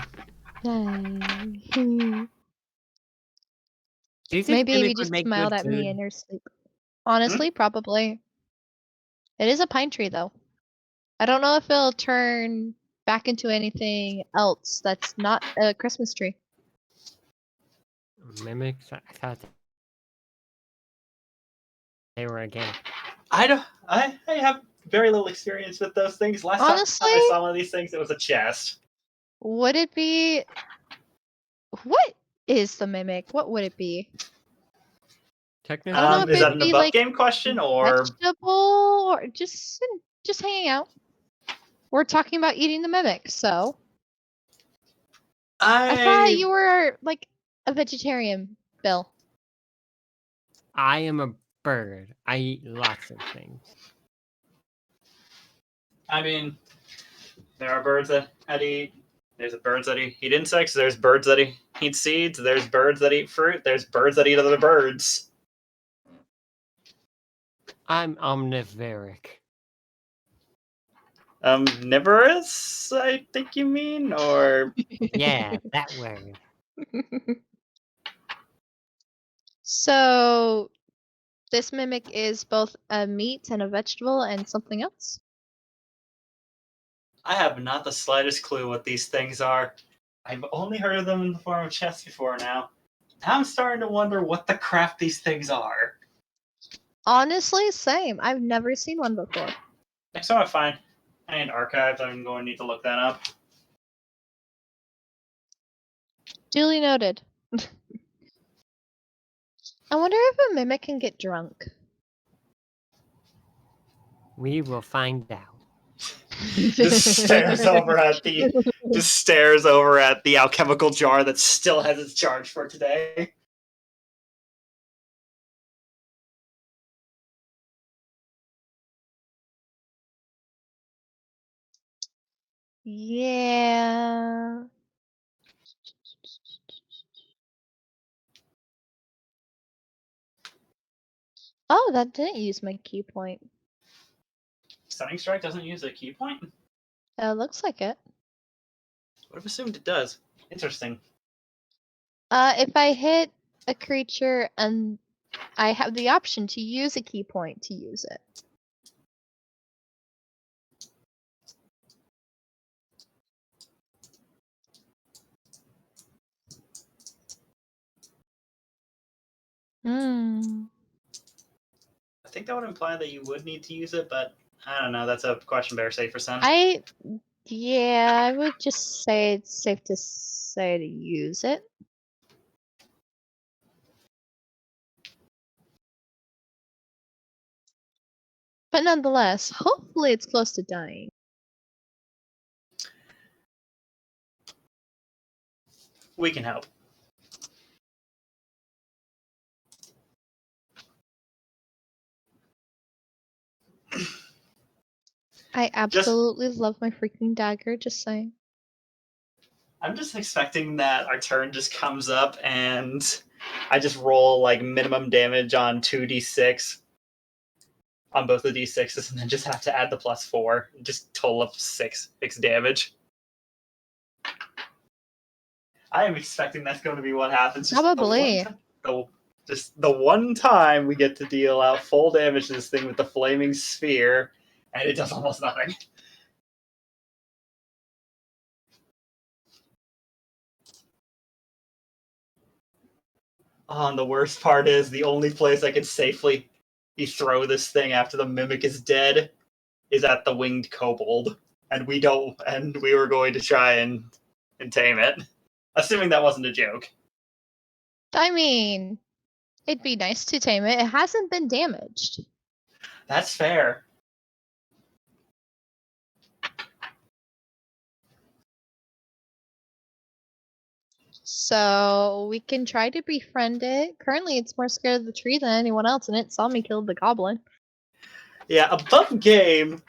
Hi. Do you think Maybe you Mimic would just make smiled good at me food? in your sleep. Honestly, probably. It is a pine tree, though. I don't know if it'll turn back into anything else that's not a Christmas tree. Mimics? I thought they were organic. I have very little experience with those things. Last time Honestly, I saw one of these things, it was a chest. would it be... What is the mimic? What would it be? Technically, I don't know if Is that it'd an be above like game question or vegetable or just hanging out. We're talking about eating the mimic, so I thought you were like a vegetarian, Bill. I am a bird. I eat lots of things. I mean, there are birds that eat. There's birds that eat insects. There's birds that eat seeds. There's birds that eat fruit. There's birds that eat other birds. I'm omnivoric. Omnivorous, I think you mean, or Yeah, that word. So this mimic is both a meat and a vegetable and something else. I have not the slightest clue what these things are. I've only heard of them in the form of chests before now. Now I'm starting to wonder what the crap these things are. Honestly, same. I've never seen one before. Next time I find any archives, I'm going to need to look that up. Duly noted. I wonder if a mimic can get drunk. We will find out. Just stares over at the alchemical jar that still has its charge for today. Yeah. Oh, that didn't use my key point. Stunning Strike doesn't use a key point? Looks like it. Would have assumed it does. Interesting. If I hit a creature and I have the option to use a key point to use it. Hmm. I think that would imply that you would need to use it, but I don't know. That's a question better safe for Sen. Yeah, I would just say it's safe to say to use it. But nonetheless, hopefully it's close to dying. We can help. I absolutely love my freaking dagger, just saying. I'm just expecting that our turn just comes up and I just roll like minimum damage on 2d6 on both the d6s and then just have to add the +4. Just total of 6 damage. I am expecting that's going to be what happens. Probably. Just the one time we get to deal out full damage to this thing with the flaming sphere, and it does almost nothing. Oh, and the worst part is the only place I can safely throw this thing after the mimic is dead is at the winged kobold, and we were going to try and tame it, assuming that wasn't a joke. I mean, it'd be nice to tame it. It hasn't been damaged. That's fair. So we can try to befriend it. Currently, it's more scared of the tree than anyone else, and it saw me kill the goblin. Yeah, above game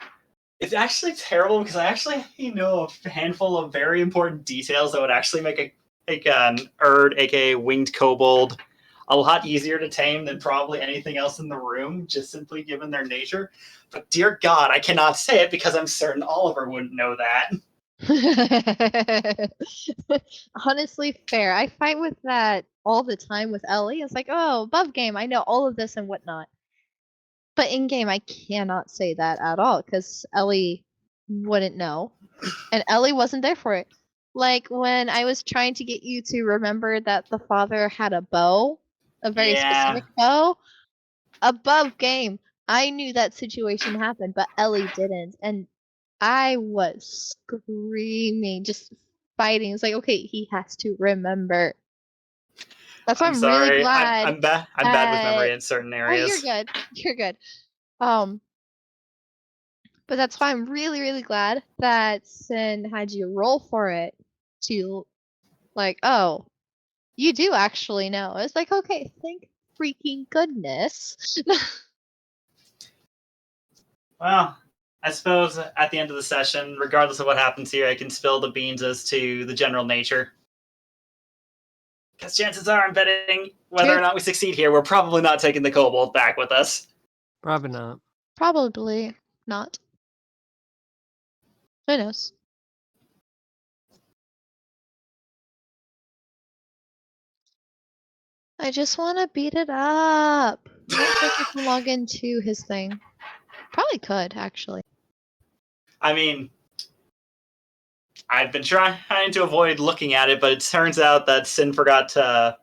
is actually terrible because I actually know a handful of very important details that would actually make an Erd, aka winged kobold, a lot easier to tame than probably anything else in the room, just simply given their nature. But dear God, I cannot say it because I'm certain Oliver wouldn't know that. Honestly, fair. I fight with that all the time with Ellie. It's like, oh, above game, I know all of this and whatnot. But in game, I cannot say that at all because Ellie wouldn't know. And Ellie wasn't there for it. Like when I was trying to get you to remember that the father had a bow, a very specific bow, above game, I knew that situation happened, but Ellie didn't. And I was screaming, just fighting. It's like, okay, he has to remember. That's why I'm I'm really sorry. glad. I'm bad with memory in certain Oh, you're areas. good. You're good. But that's why I'm really, really glad that Sin had you roll for it to, like, oh, you do actually know. It's like, okay, thank freaking goodness. Well, I suppose at the end of the session, regardless of what happens here, I can spill the beans as to the general nature. Because chances are, I'm betting whether or not we succeed here, we're probably not taking the kobold back with us. Probably not. Probably not. Who knows? I just want to beat it up. I'm not sure if I can log into his thing. Probably could, actually. I mean, I've been trying to avoid looking at it, but it turns out that Sin forgot to...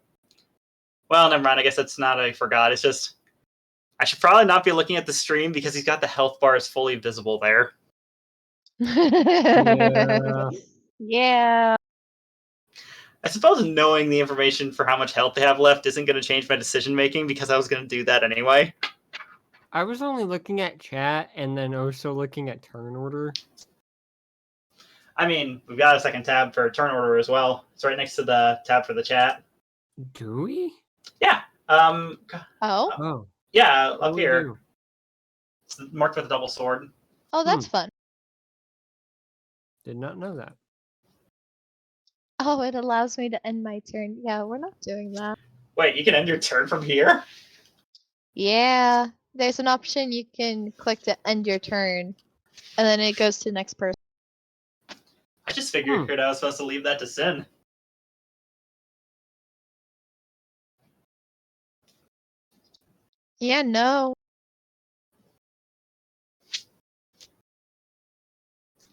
Well, never mind. I guess that's not I forgot. It's just... I should probably not be looking at the stream because he's got the health bars fully visible there. Yeah. Yeah. I suppose knowing the information for how much health they have left isn't going to change my decision making because I was going to do that anyway. I was only looking at chat and then also looking at turn order. I mean, we've got a second tab for turn order as well. It's right next to the tab for the chat. Do we? Yeah. Oh? Oh. Yeah, What up do we here. do? It's marked with a double sword. Oh, that's fun. Did not know that. Oh, it allows me to end my turn. Yeah, we're not doing that. Wait, you can end your turn from here? Yeah. There's an option you can click to end your turn, and then it goes to the next person. I just figured I was supposed to leave that to Sin. Yeah, no.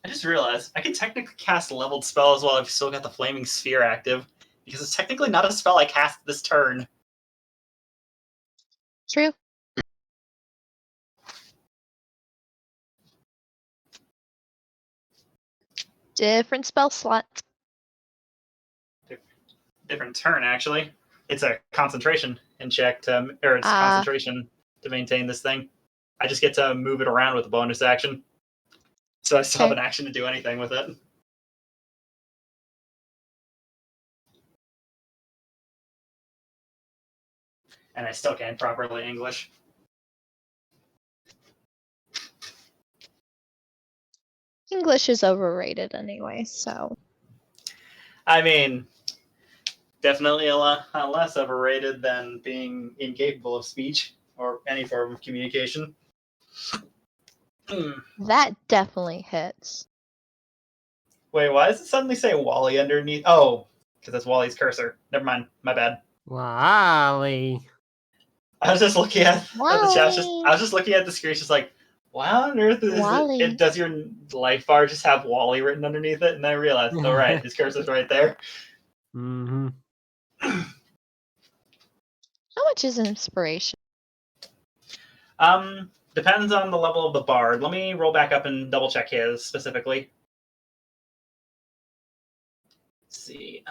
I just realized I can technically cast leveled spells while I've still got the Flaming Sphere active, because it's technically not a spell I cast this turn. True. Different spell slot. Different turn, actually. It's a concentration in check to, or it's concentration to maintain this thing. I just get to move it around with a bonus action. So I still have an action to do anything with it. And I still can't properly English. English is overrated anyway, so. I mean, definitely a lot less overrated than being incapable of speech or any form of communication. That definitely hits. Wait, why does it suddenly say Wally underneath? Oh, because that's Wally's cursor. Never mind. My bad. Wally. I was just looking at the chat. I was just looking at the screen, just like, why on earth is it? Does your life bar just have Wally written underneath it? And I realized, oh right, his cursor's right there. Mm-hmm. How much is inspiration? Depends on the level of the bard. Let me roll back up and double check his specifically. Let's see.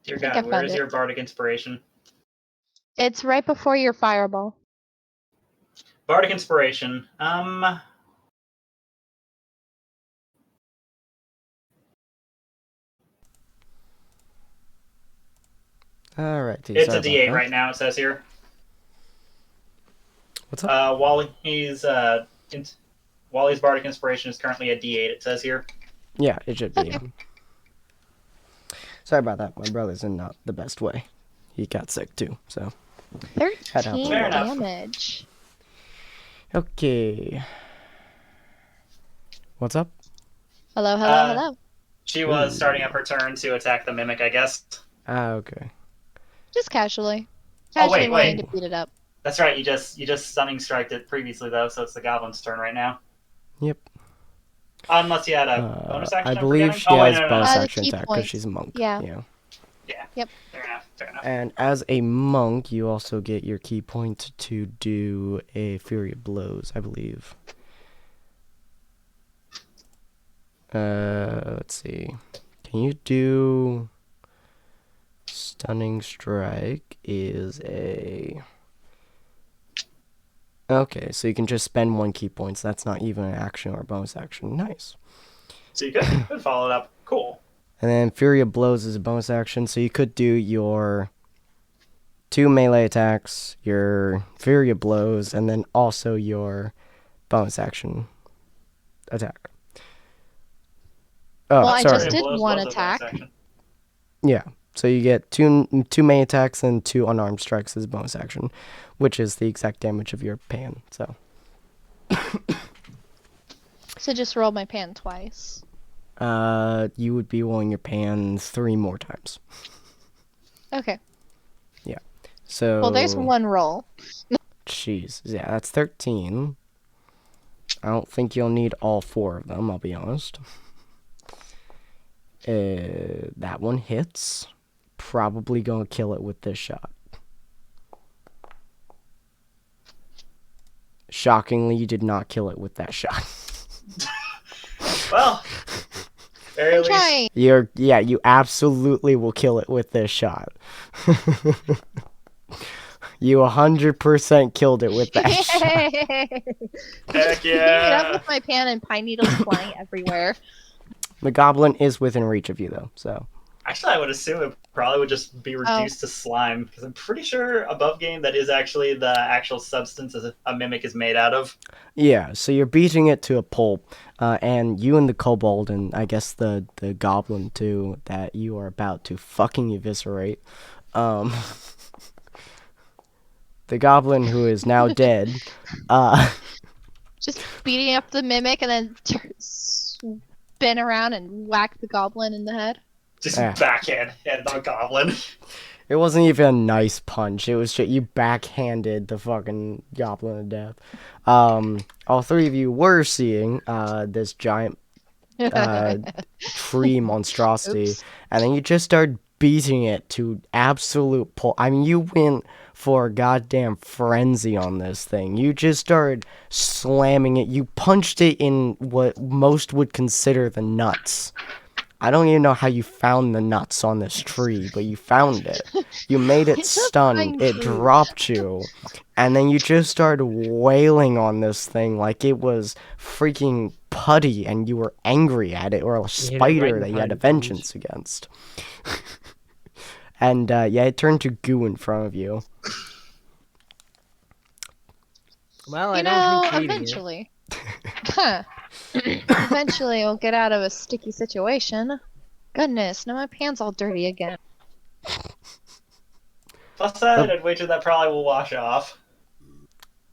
Dear I think God, I where found is it. your bardic inspiration? It's right before your fireball. Bardic inspiration. Alright, It's sorry a about D8 that. right now. It says here. What's up? Wally's bardic inspiration is currently a D8. It says here. Yeah, it should be. Okay. Sorry about that. My brother's in not the best way. He got sick too, so. Had to help 13 Fair him out. enough. damage. Okay. What's up? Hello, hello, Uh, hello. She was Ooh. starting up her turn to attack the mimic, I guess. Okay. Just casually. Oh, Casually wait. wanting to beat it up. That's right. You just stunning striked it previously though, so it's the goblin's turn right now. Yep. Unless you had a bonus action. I I'm believe forgetting? she has no. bonus The action key attack because points. she's a monk. Yeah. Yeah. Yep. Fair enough. And as a monk, you also get your key point to do a Fury of Blows, I believe. Let's see. Can you do Stunning Strike is a... Okay, so you can just spend 1 key points. That's not even an action or a bonus action. Nice. So you could follow it up. Cool. And then Fury of Blows is a bonus action, so you could do your 2 melee attacks, your Fury of Blows, and then also your bonus action attack. Oh, Well, I sorry. just did Blows one was a bonus attack. action. Yeah, so you get two melee attacks and 2 unarmed strikes as a bonus action, which is the exact damage of your pan. So So just roll my pan twice. you would be rolling your pan 3 more times. Okay. So Well, there's one roll. Jeez, yeah, that's 13. I don't think you'll need all 4 of them, I'll be honest. That one hits. Probably gonna kill it with this shot. Shockingly, you did not kill it with that shot. Well, very I'm least. trying. You absolutely will kill it with this shot. You 100% killed it with that shot. Yay! Heck Picking it up yeah. with my pan and pine needles flying everywhere. The goblin is within reach of you, though, so. Actually, I would assume it probably would just be reduced to slime because I'm pretty sure above game that is actually the actual substance a mimic is made out of. Yeah, so you're beating it to a pulp, and you and the kobold, and I guess the goblin too, that you are about to fucking eviscerate. The goblin who is now dead, Just beating up the mimic and then spin around and whack the goblin in the head. Just Yeah. backhand and the goblin. it wasn't even a nice punch. It was just, you backhanded the fucking goblin to death. All 3 of you were seeing this giant tree monstrosity, Oops. and then you just started beating it to absolute pull. I mean, you went for a goddamn frenzy on this thing. You just started slamming it. You punched it in what most would consider the nuts. I don't even know how you found the nuts on this tree, but you found it. You made it It's a stunned. pine It tree. dropped you. And then you just started wailing on this thing like it was freaking putty and you were angry at it, or a hit it spider right that in you had a front of vengeance against. And yeah, it turned to goo in front of you. Well, You I don't know, think eating it. eventually. Huh. Eventually we'll get out of a sticky situation. Goodness, now my pan's all dirty again. Plus that, I'd wager that probably will wash off.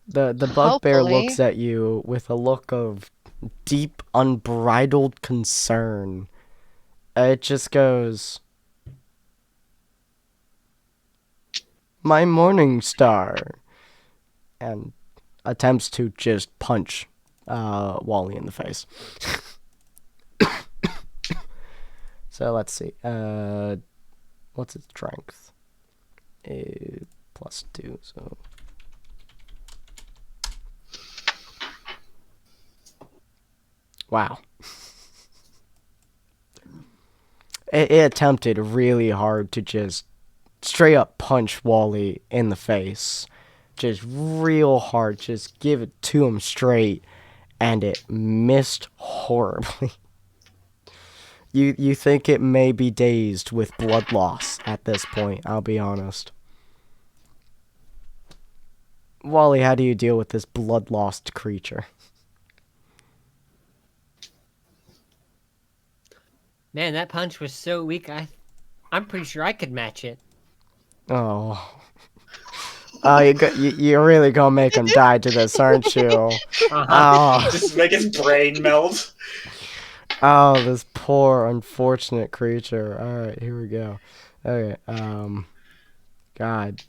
The bugbear Hopefully. looks at you with a look of deep, unbridled concern. It just goes, "My morning star," and attempts to just punch Wally in the face. So let's see. What's its strength? +2, so. Wow. it attempted really hard to just straight up punch Wally in the face. Just real hard. Just give it to him straight. And it missed horribly. You think it may be dazed with blood loss at this point, I'll be honest. Wally, how do you deal with this blood-lost creature? Man, that punch was so weak. I'm pretty sure I could match it. Oh. Oh, you're really gonna make him die to this, aren't you? Uh-huh. Oh. Just make his brain melt. Oh, this poor, unfortunate creature. Alright, here we go. Okay, God.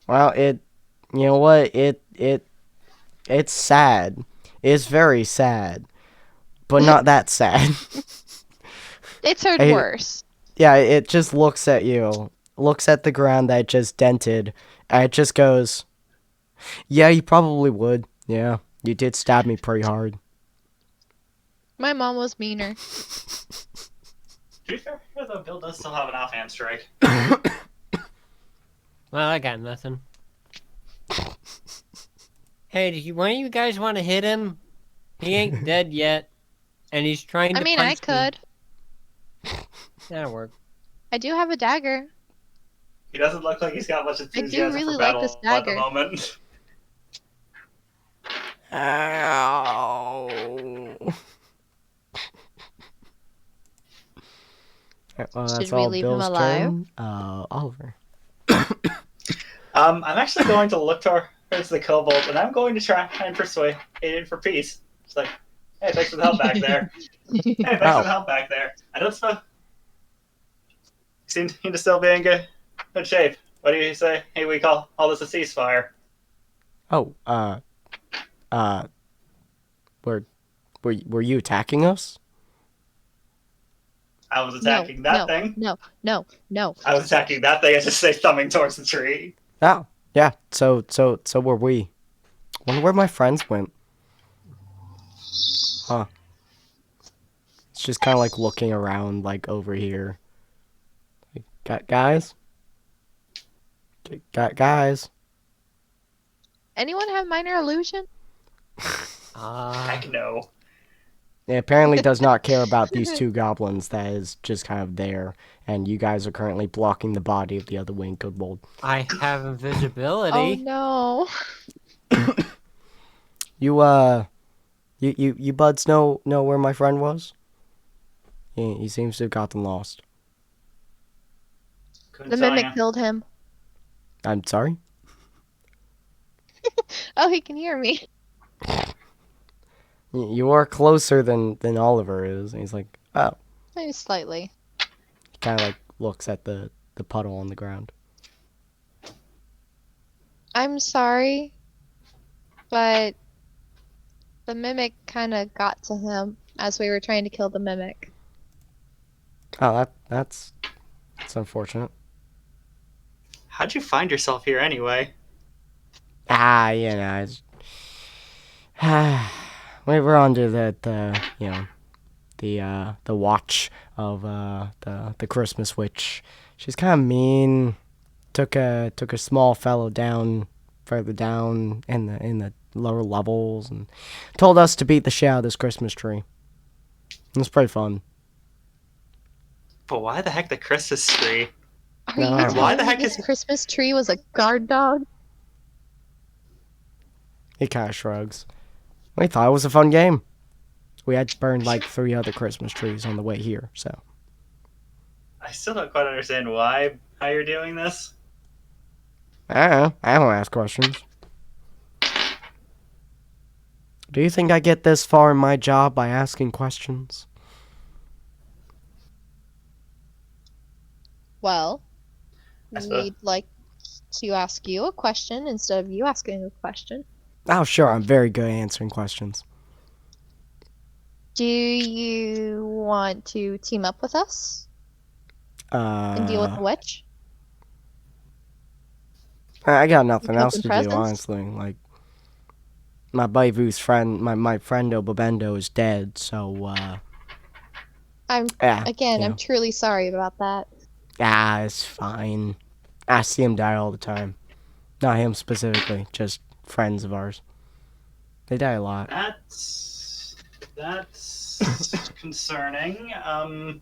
Well, you know what? It's sad. It's very sad. But not that sad. It's heard Hey, worse. Yeah, it just looks at you, looks at the ground that it just dented, and it just goes, yeah, you probably would. Yeah, you did stab me pretty hard. My mom was meaner. To be fair, though, Bill does still have an offhand strike. Well, I got nothing. Hey, one of you guys want to hit him? He ain't dead yet, and he's trying to I mean, punch I me. could. That'll work. I do have a dagger. He doesn't look like he's got much enthusiasm really for like battle this at the dagger. moment. Ow. Well, that's Should we all leave him Bill's alive? turn. Oliver. I'm actually going to look towards the kobold, and I'm going to try and persuade it for peace. It's like, hey, thanks for the help back there. Hey, thanks for the help back there. I don't suppose seem to still be in good shape. What do you say? Hey, we call all this a ceasefire. Oh, were you attacking us? I was attacking that thing. No. I was attacking that thing. I just say thumbing towards the tree. Oh, yeah. So were we. Wonder where my friends went. Huh. It's just kind of like looking around, like over here. Guys? Guys? Anyone have minor illusion? Heck no. It apparently does not care about these two goblins that is just kind of there, and you guys are currently blocking the body of the other winged kobold. I have invisibility. Oh no. You buds know where my friend was? He seems to have gotten lost. Couldn't The tell mimic ya. killed him. I'm sorry? Oh, he can hear me. You are closer than Oliver is. And he's like, oh. Maybe slightly. He kind of like looks at the puddle on the ground. I'm sorry, but the mimic kind of got to him as we were trying to kill the mimic. Oh, that's unfortunate. How'd you find yourself here anyway? It's, we were under the watch of the Christmas witch. She's kind of mean. Took a small fellow down further down in the lower levels and told us to beat the shit out of this Christmas tree. It was pretty fun. But why the heck the Christmas tree? Are No. you Why telling the me heck this is- Christmas tree was a guard dog? He kind of shrugs. We thought it was a fun game. We had burned like 3 other Christmas trees on the way here, so. I still don't quite understand how you're doing this. I don't know. I don't ask questions. Do you think I get this far in my job by asking questions? Well, I suppose. we'd like to ask you a question instead of you asking a question. Oh, sure. I'm very good at answering questions. Do you want to team up with us and deal with the witch? I got nothing Like else to open do, presents? honestly. Like, my Baivu's friend, my friendo Babendo is dead, so, I'm yeah. I'm truly sorry about that. It's fine. I see him die all the time. Not him specifically, just friends of ours. They die a lot. That's concerning. I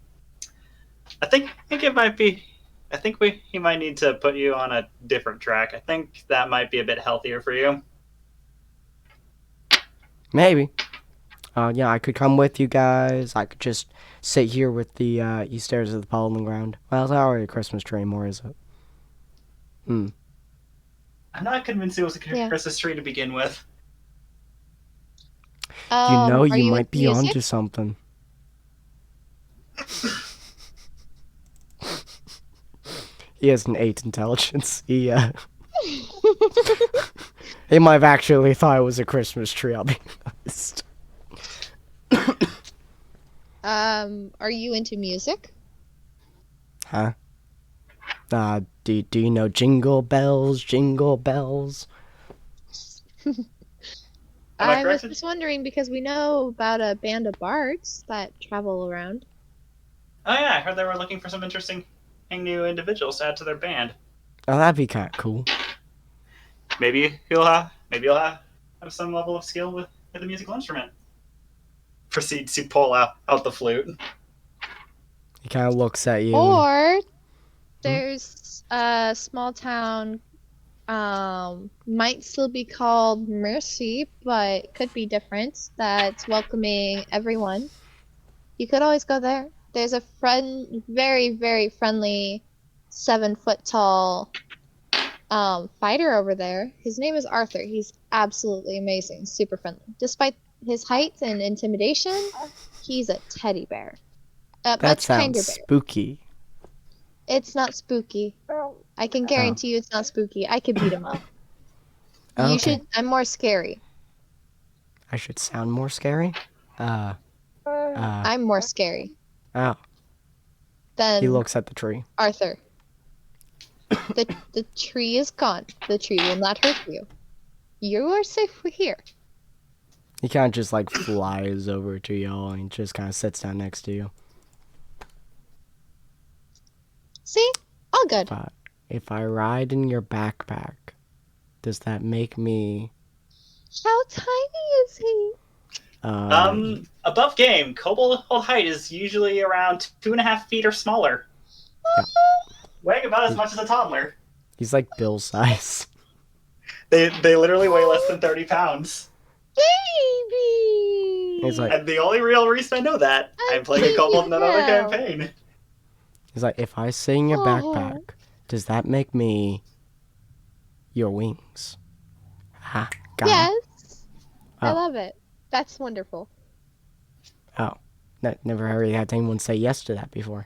think it might be. I think he might need to put you on a different track. I think that might be a bit healthier for you. Maybe. Yeah, I could come with you guys. I could just sit here with the, you stairs of the pollen ground. Well, it's not already a Christmas tree anymore, is it? I'm not convinced it was a Yeah. Christmas tree to begin with. You Are you might into be music? onto something. He has an 8 intelligence. He might have actually thought it was a Christmas tree, I'll be honest. Are you into music? Huh? Do you know Jingle Bells, Jingle Bells? Am I I was corrected? just wondering because we know about a band of bards that travel around. Oh yeah, I heard they were looking for some interesting new individuals to add to their band. Oh, that'd be kind of cool. Maybe you'll have some level of skill with a musical instrument. Proceeds to pull out the flute. He kind of looks at you. Or there's a small town, might still be called Mercy, but could be different, that's welcoming everyone. You could always go there. There's a very, very friendly 7-foot tall fighter over there. His name is Arthur. He's absolutely amazing, super friendly. Despite his height and intimidation, he's a teddy bear. That Much sounds kinder bear. spooky. It's not spooky. I can guarantee you it's not spooky. I could beat him up. Okay. You should. I'm more scary. I should sound more scary? I'm more scary Oh. than He looks at the tree. Arthur. The tree is gone. The tree will not hurt you. You are safe here. He kind of just like flies over to y'all and just kind of sits down next to you. See? All good. But if I ride in your backpack, does that make me... How tiny is he? Above game, kobold height is usually around 2.5 feet or smaller. Yeah. Weighing about as much as a toddler. He's like Bill's size. They literally weigh less than 30 pounds. Baby! He's like, And the only real reason I know that, I'm playing a kobold in another Hell. campaign. if I sit in your backpack, does that make me your wings? Ha, got it. Yes. I Oh. love it. That's wonderful. Oh, never heard had anyone say yes to that before.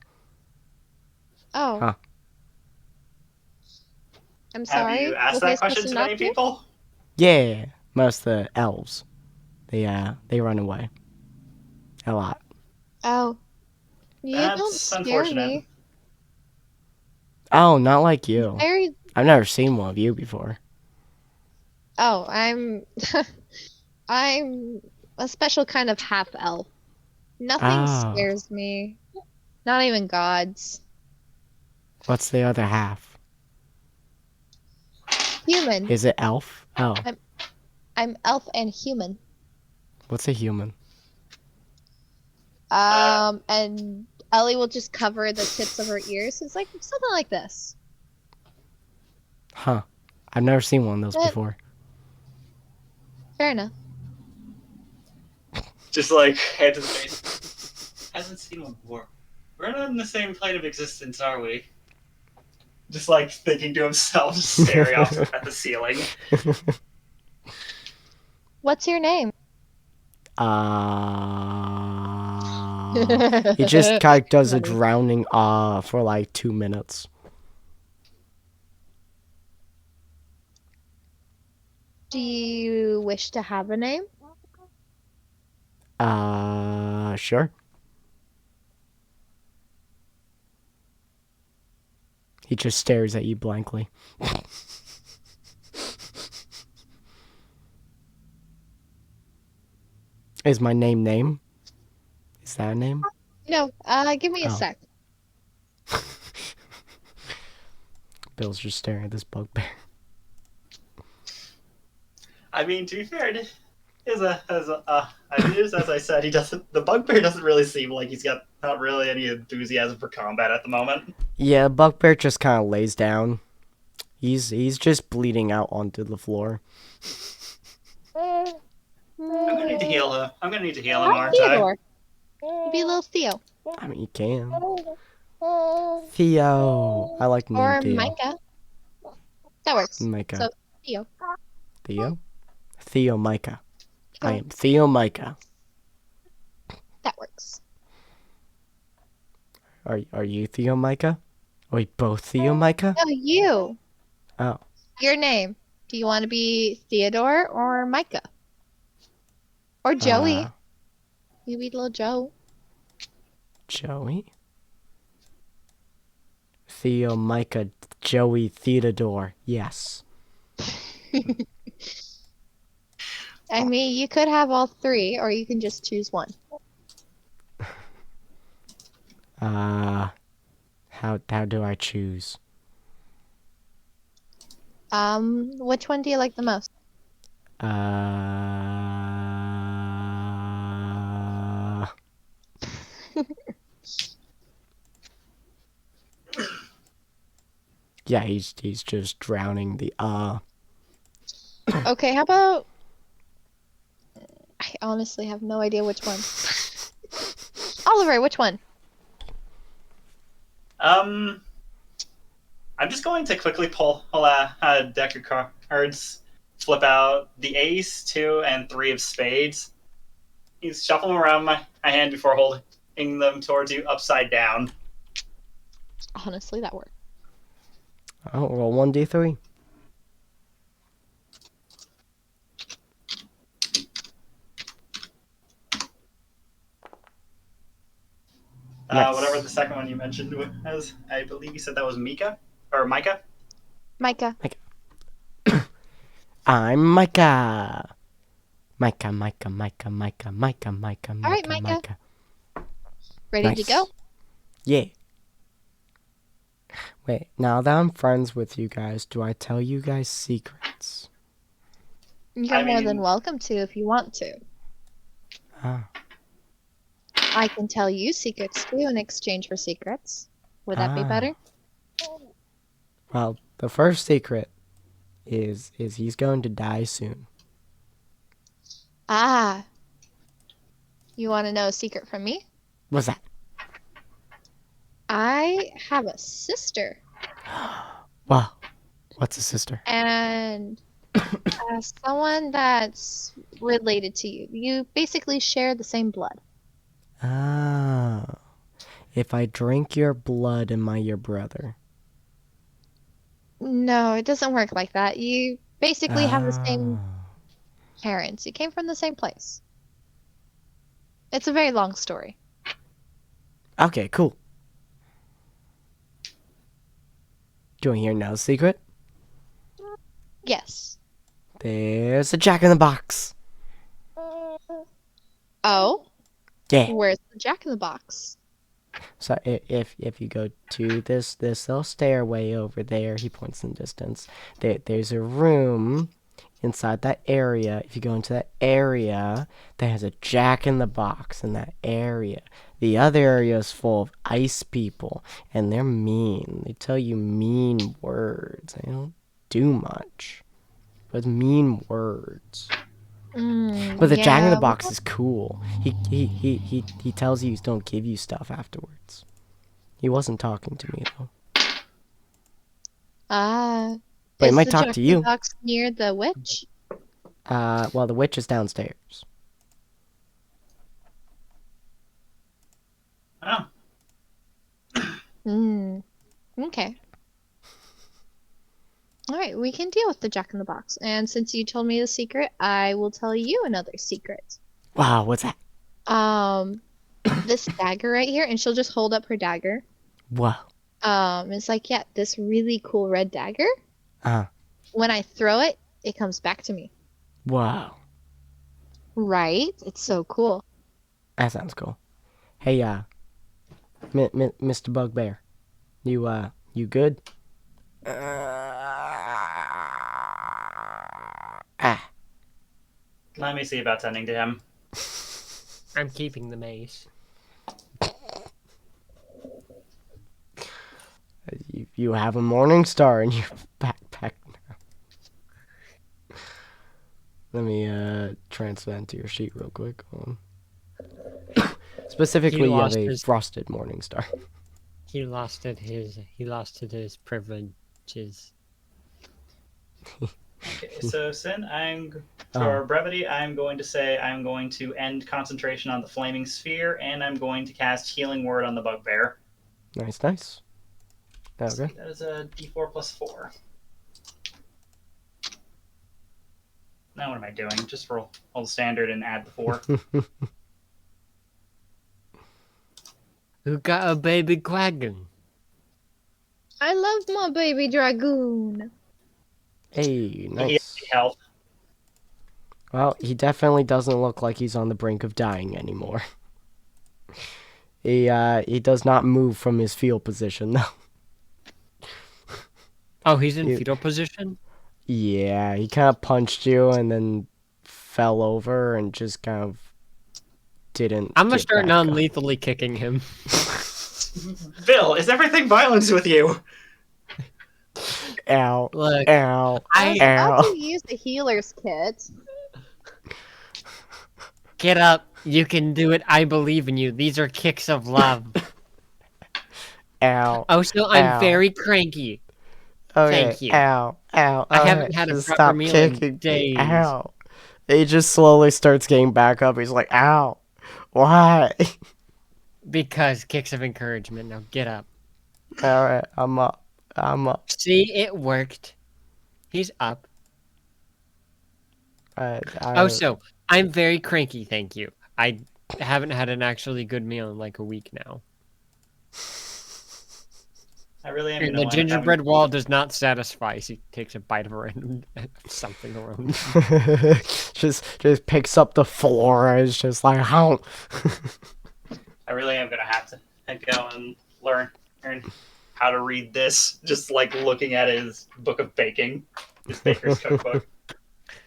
Oh. Huh. I'm sorry. Have you asked was I that question supposed to not many people? Yeah, most of the elves, they run away. A lot. Oh. You That's don't scare unfortunate. me. Oh, not like you. Very. I've never seen one of you before. Oh, I'm. I'm a special kind of half elf. Nothing Oh. scares me. Not even gods. What's the other half? Human. Is it elf? Oh, I'm elf and human. what's a human? And Ellie will just cover the tips of her ears. It's like something like this. Huh. I've never seen one of those That- before. Fair enough. Just like, head to the face. Hasn't seen one before. We're not in the same plane of existence, are we? Just like thinking to himself, staring off at the ceiling. What's your name? He just kind of does a Funny. drowning for like 2 minutes. Do you wish to have a name? Sure. He just stares at you blankly. Is my name? Is that a name? No, give me a Oh. sec. Bill's just staring at this bugbear. I mean, to be fair, it is as I said, he doesn't. The bugbear doesn't really seem like he's got not really any enthusiasm for combat at the moment. Yeah, bugbear just kind of lays down. He's just bleeding out onto the floor. I'm gonna need to heal him. I'm gonna need to heal him, Hi, aren't I? Theodore. You be a little Theo. I mean, you can. Theo. I like the name Or Theo. Micah. That works. Micah. So, Theo. Theo? Theo Micah. I am Theo Micah. That works. Are you Theo Micah? Are we both Theo Micah? No, you. Oh. Your name. Do you want to be Theodore or Micah? Or Joey? You be little Joe. Joey? Theo Micah Joey Theodore. Yes. I mean, you could have all three, or you can just choose one. How do I choose? Which one do you like the most? Yeah, he's just drowning the Okay, how about... I honestly have no idea which one. Oliver, which one? I'm just going to quickly pull a deck of cards, flip out the ace, 2, and 3 of spades. He's shuffling around my hand before holding them towards you upside down. Honestly, that worked. Oh, roll 1d3. Nice. Whatever the second one you mentioned was, I believe you said that was Micah? Or Micah? Micah. I'm Micah. Micah. All right, Micah. Micah. Ready Nice. to go? Yeah. Wait, now that I'm friends with you guys, do I tell you guys secrets? You're more than welcome to if you want to. Ah. I can tell you secrets too in exchange for secrets. Would that be better? Well, the first secret is he's going to die soon. Ah. You want to know a secret from me? What's that? I have a sister. Wow. What's a sister? And someone that's related to you. You basically share the same blood. Ah. If I drink your blood, am I your brother? No, it doesn't work like that. You basically have the same parents. You came from the same place. It's a very long story. Okay, cool. Do you want to hear another secret? Yes. There's a jack-in-the-box. Oh? Yeah. Where's the jack-in-the-box? So if you go to this little stairway over there, he points in the distance. There's a room inside that area. If you go into that area, that has a jack-in-the-box in that area. The other area is full of ice people, and they're mean. They tell you mean words. They don't do much, but mean words. But the jack-in-the-box is cool. He tells you don't give you stuff afterwards. He wasn't talking to me though. But he might talk to you. Is the jack-in-the-box near the witch? Well, the witch is downstairs. Oh. Okay. Alright, we can deal with the jack-in-the-box. And since you told me the secret, I will tell you another secret. Wow, what's that? This dagger right here, and she'll just hold up her dagger. Wow. It's like, yeah, this really cool red dagger. Uh-huh. When I throw it, it comes back to me. Wow. Right? It's so cool. That sounds cool. Hey, Mr. Bugbear, you good? Ah. Let me see about tending to him. I'm keeping the mace. You have a morning star in your backpack now. Let me transfer that to your sheet real quick. Specifically, you have a frosted morning star. He lost his privileges. Okay, so Sin, Oh. for brevity, I'm going to say I'm going to end concentration on the flaming sphere, and I'm going to cast Healing Word on the bugbear. Nice. Okay. That is a D4 plus 4. Now what am I doing? Just roll the standard and add the 4. Who got a baby dragon? I love my baby dragoon. Hey, He nice. has health. Well, he definitely doesn't look like he's on the brink of dying anymore. He does not move from his field position though. Oh, he's in fetal position? Yeah, he kind of punched you and then fell over and just kind of didn't. I'm gonna get start back up. non-lethally kicking him. Bill, is everything violence with you? Ow. Look, Ow. I was Ow. about to use the healer's kit. get up. You can do it. I believe in you. These are kicks of love. Ow. Oh, so I'm Ow. very cranky. Okay. Thank you. Ow. Ow. I haven't had a just proper stop meal in kicking me. days. Ow. He just slowly starts getting back up. He's like, ow. Why? Because kicks of encouragement. Now get up. Alright, I'm up. See, it worked. He's up. Oh, so I'm very cranky, thank you. I haven't had an actually good meal in like a week now. I really am And going the to gingerbread wall does not satisfy, so he takes a bite of something around. just picks up the floor and is just like, how? I really am going to have to go and learn how to read this. Just like looking at his book of baking, his baker's cookbook.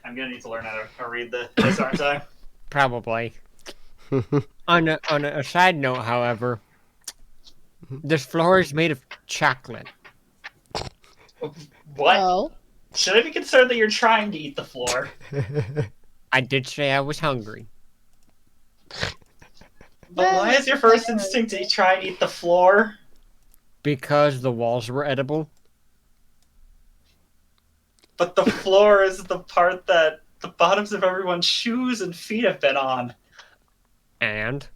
I'm going to need to learn how to read this, aren't I? Probably. On a side note, however, this floor is made of chocolate. What? Oh. Should I be concerned that you're trying to eat the floor? I did say I was hungry. But why is your first instinct to try and eat the floor? Because the walls were edible. But the floor is the part that the bottoms of everyone's shoes and feet have been on. And?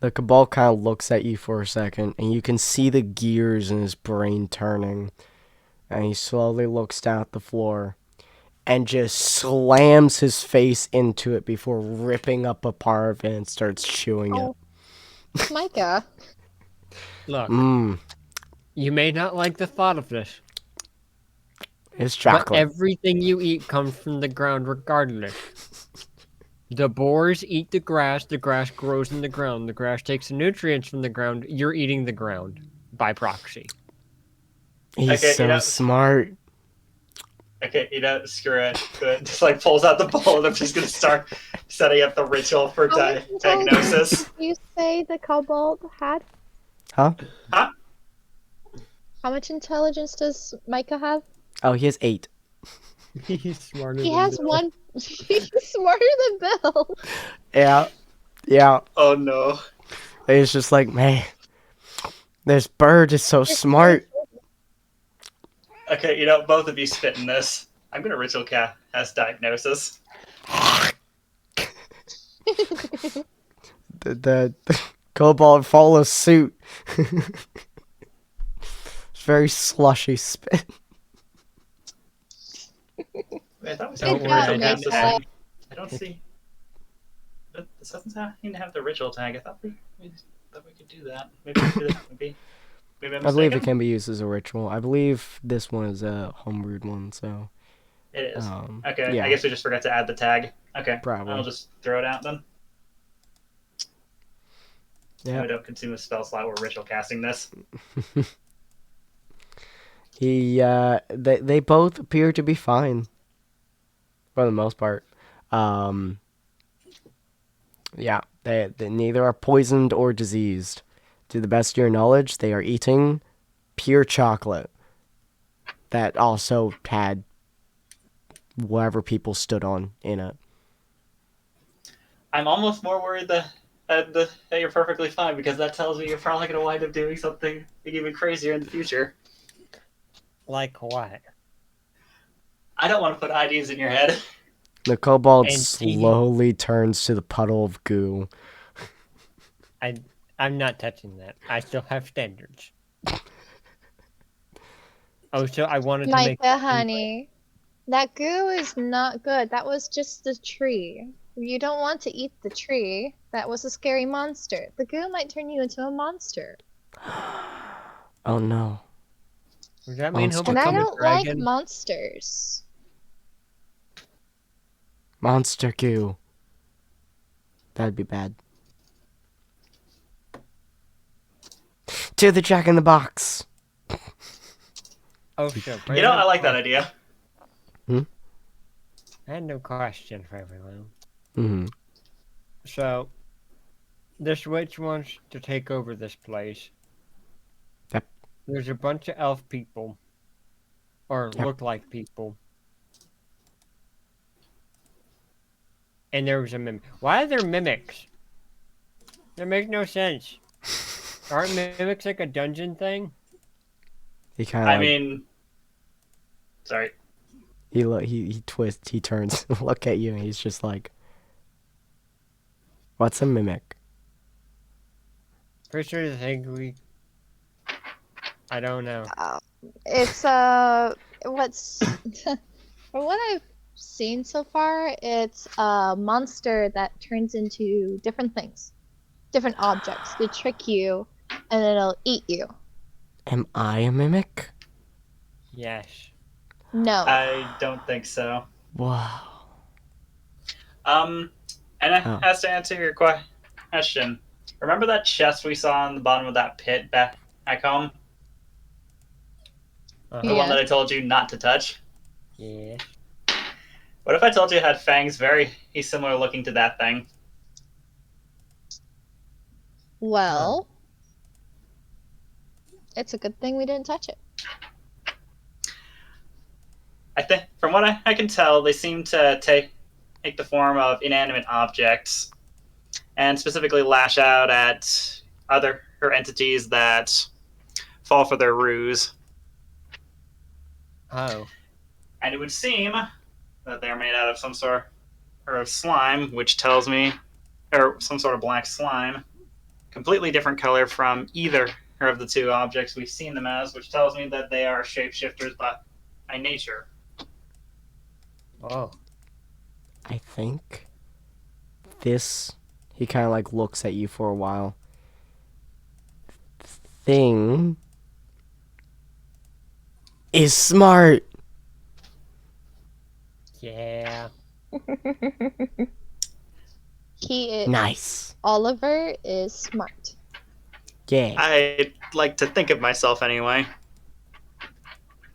The Cabal kind of looks at you for a second, and you can see the gears in his brain turning. And he slowly looks down at the floor and just slams his face into it before ripping up a part of it and starts chewing it. Micah. Look, Mmm, you may not like the thought of this, it's but chocolate. everything you eat comes from the ground regardless. The boars eat the grass grows in the grass takes the nutrients from the ground, you're eating the ground by proxy. He's Okay, so smart. Okay, screw it. Just like pulls out the bowl and I'm just gonna start setting up the ritual for diagnosis. You say the kobold had? Huh? Huh? How much intelligence does Micah have? Oh, he has 8. He's smarter He than has Bill. one. He's smarter than Bill. Yeah. Oh no. It's just like, man, this bird is so smart. Okay, both of you spit in this. I'm gonna ritual cast diagnosis. The kobold follows suit. It's very slushy spit. Wait, I thought we Don't said worry, I diagnosis. didn't- I don't see. But this doesn't even have the ritual tag. I thought we could do that. Maybe we could do that. Maybe I'm I believe it mistaken? can be used as a ritual. I believe this one is a homebrewed one, so It is. Okay, Yeah, I guess we just forgot to add the tag. Okay, probably. I'll just throw it out then. Yeah. We don't consume a spell slot. We're ritual casting this. They both appear to be fine for the most part. Yeah, they neither are poisoned or diseased. To the best of your knowledge, they are eating pure chocolate that also had whatever people stood on in it. I'm almost more worried that you're perfectly fine, because that tells me you're probably going to wind up doing something even crazier in the future. Like what? I don't want to put ideas in your head. The kobold And slowly turns to the puddle of goo. I'm not touching that. I still have standards. Oh, so I wanted to make Micah, honey, that goo is not good. That was just the tree. You don't want to eat the tree. That was a scary monster. The goo might turn you into a monster. Oh no. Does that mean he'll Monster And I become a don't like dragon? monsters. Monster goo. That'd be bad. To the Jack in the Box. Oh, sure. You know, I like that idea. I had no question for everyone. Mm-hmm. So, this witch wants to take over this place. Yep. There's a bunch of elf people. Or Yep. look like people. And there was a mimic. Why are there mimics? That makes no sense. Aren't mimics like a dungeon thing? He kind of I mean, sorry. he twists, he turns, look at you, and he's just like, "What's a mimic?" Pretty sure the thing I don't know. It's what's from what I've seen so far, it's a monster that turns into different things, different objects to trick you, and then it'll eat you. Am I a mimic? Yes. No. I don't think so. Wow. And Oh. as to answer your question, remember that chest we saw on the bottom of that pit back home? The one that I told you not to touch? Yeah. What if I told you it had fangs very similar looking to that thing? Well, it's a good thing we didn't touch it. I think, from what I can tell, they seem to take the form of inanimate objects, and specifically lash out at other entities that fall for their ruse. Oh. And it would seem that they're made out of some sort of slime, which tells me, or some sort of black slime, completely different color from either of the two objects we've seen them as, which tells me that they are shapeshifters by nature. Oh. I think this, he kind of like looks at you for a while. Thing is smart. Yeah. He is, Nice. Oliver is smart. Yeah. I like to think of myself anyway.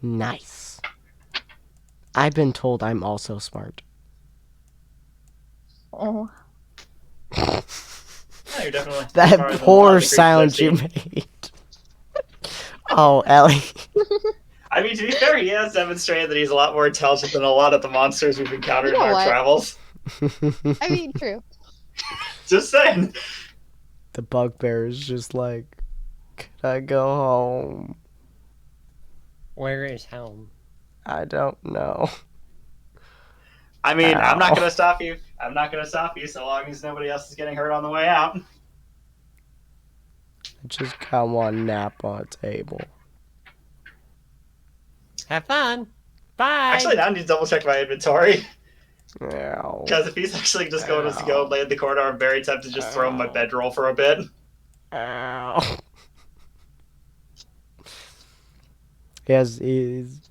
Nice. I've been told I'm also smart. Oh, Yeah, you're definitely That smarter than a lot of poor the creatures sound I've you seen. made. Oh, Ellie. I mean, to be fair, he has demonstrated that he's a lot more intelligent than a lot of the monsters we've encountered You know in our what? travels. I mean, true. Just saying. The bugbear is just like, can I go home? Where is home? I don't know. I mean, I'm not Ow. going to stop you. I'm not going to stop you so long as nobody else is getting hurt on the way out. I just got one nap on a table. Have fun. Bye. Actually, now I need to double check my inventory. Ow. Because if he's actually just going to go lay in the corner, I'm very tempted to just throw him my bedroll for a bit. Ow. He has, he's,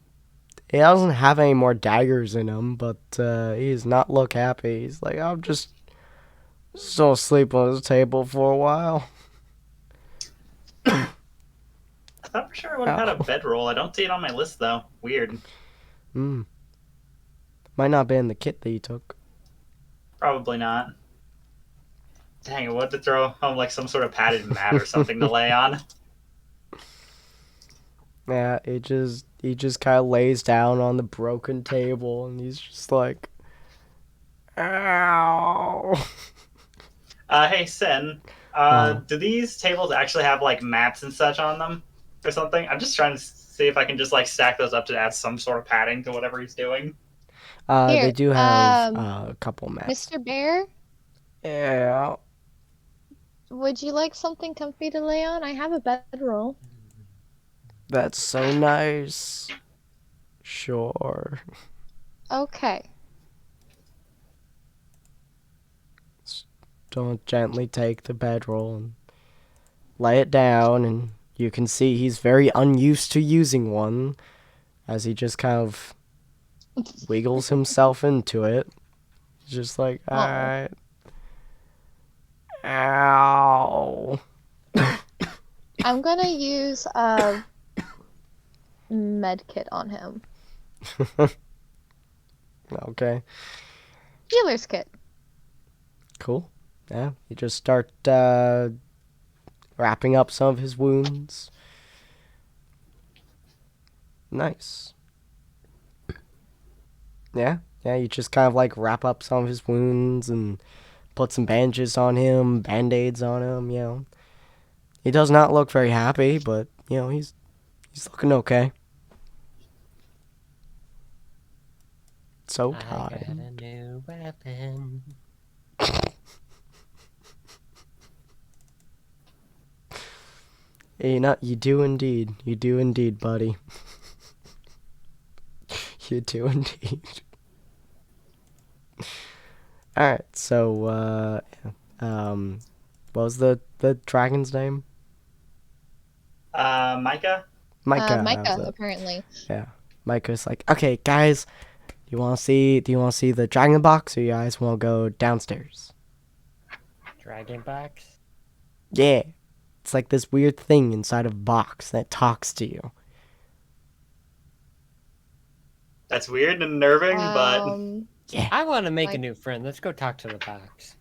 he doesn't have any more daggers in him, but he does not look happy. He's like, I'm just still asleep on this table for a while. I thought for sure I would have had a Ow. bedroll. I don't see it on my list though. Weird. Hmm. Might not be in the kit that you took. Probably not. Dang, I wanted to throw home like some sort of padded mat or something to lay on. Yeah, he just kind of lays down on the broken table, and he's just like, ow. Hey, Sin. Oh. Do these tables actually have like mats and such on them or something? I'm just trying to see if I can just like stack those up to add some sort of padding to whatever he's doing. They Here, do have a couple mats. Mr. Bear, Yeah, would you like something comfy to lay on? I have a bedroll. that's so nice. Sure. Okay. Don't gently take the bedroll and lay it down, and you can see he's very unused to using one, as he just kind of wiggles himself into it. Just like, Aw. alright. Ow. I'm gonna use a med kit on him. Okay, Healer's kit. cool. Yeah, you just start wrapping up some of his wounds. Nice. Yeah, you just kind of like wrap up some of his wounds and put some bandages on him, band-aids on him, you know. He does not look very happy, but, you know, he's looking okay. So I got a tired. new weapon. You do indeed. You do indeed, buddy. You do indeed. Alright, so, what was the dragon's name? Micah? Micah. that was Micah, it. apparently. Yeah. Micah's like, okay, guys, do you want to see the dragon box, or you guys want to go downstairs? Dragon box? Yeah. It's like this weird thing inside of a box that talks to you. That's weird and unnerving, but Yeah. I want to make a Like- new friend. Let's go talk to the box.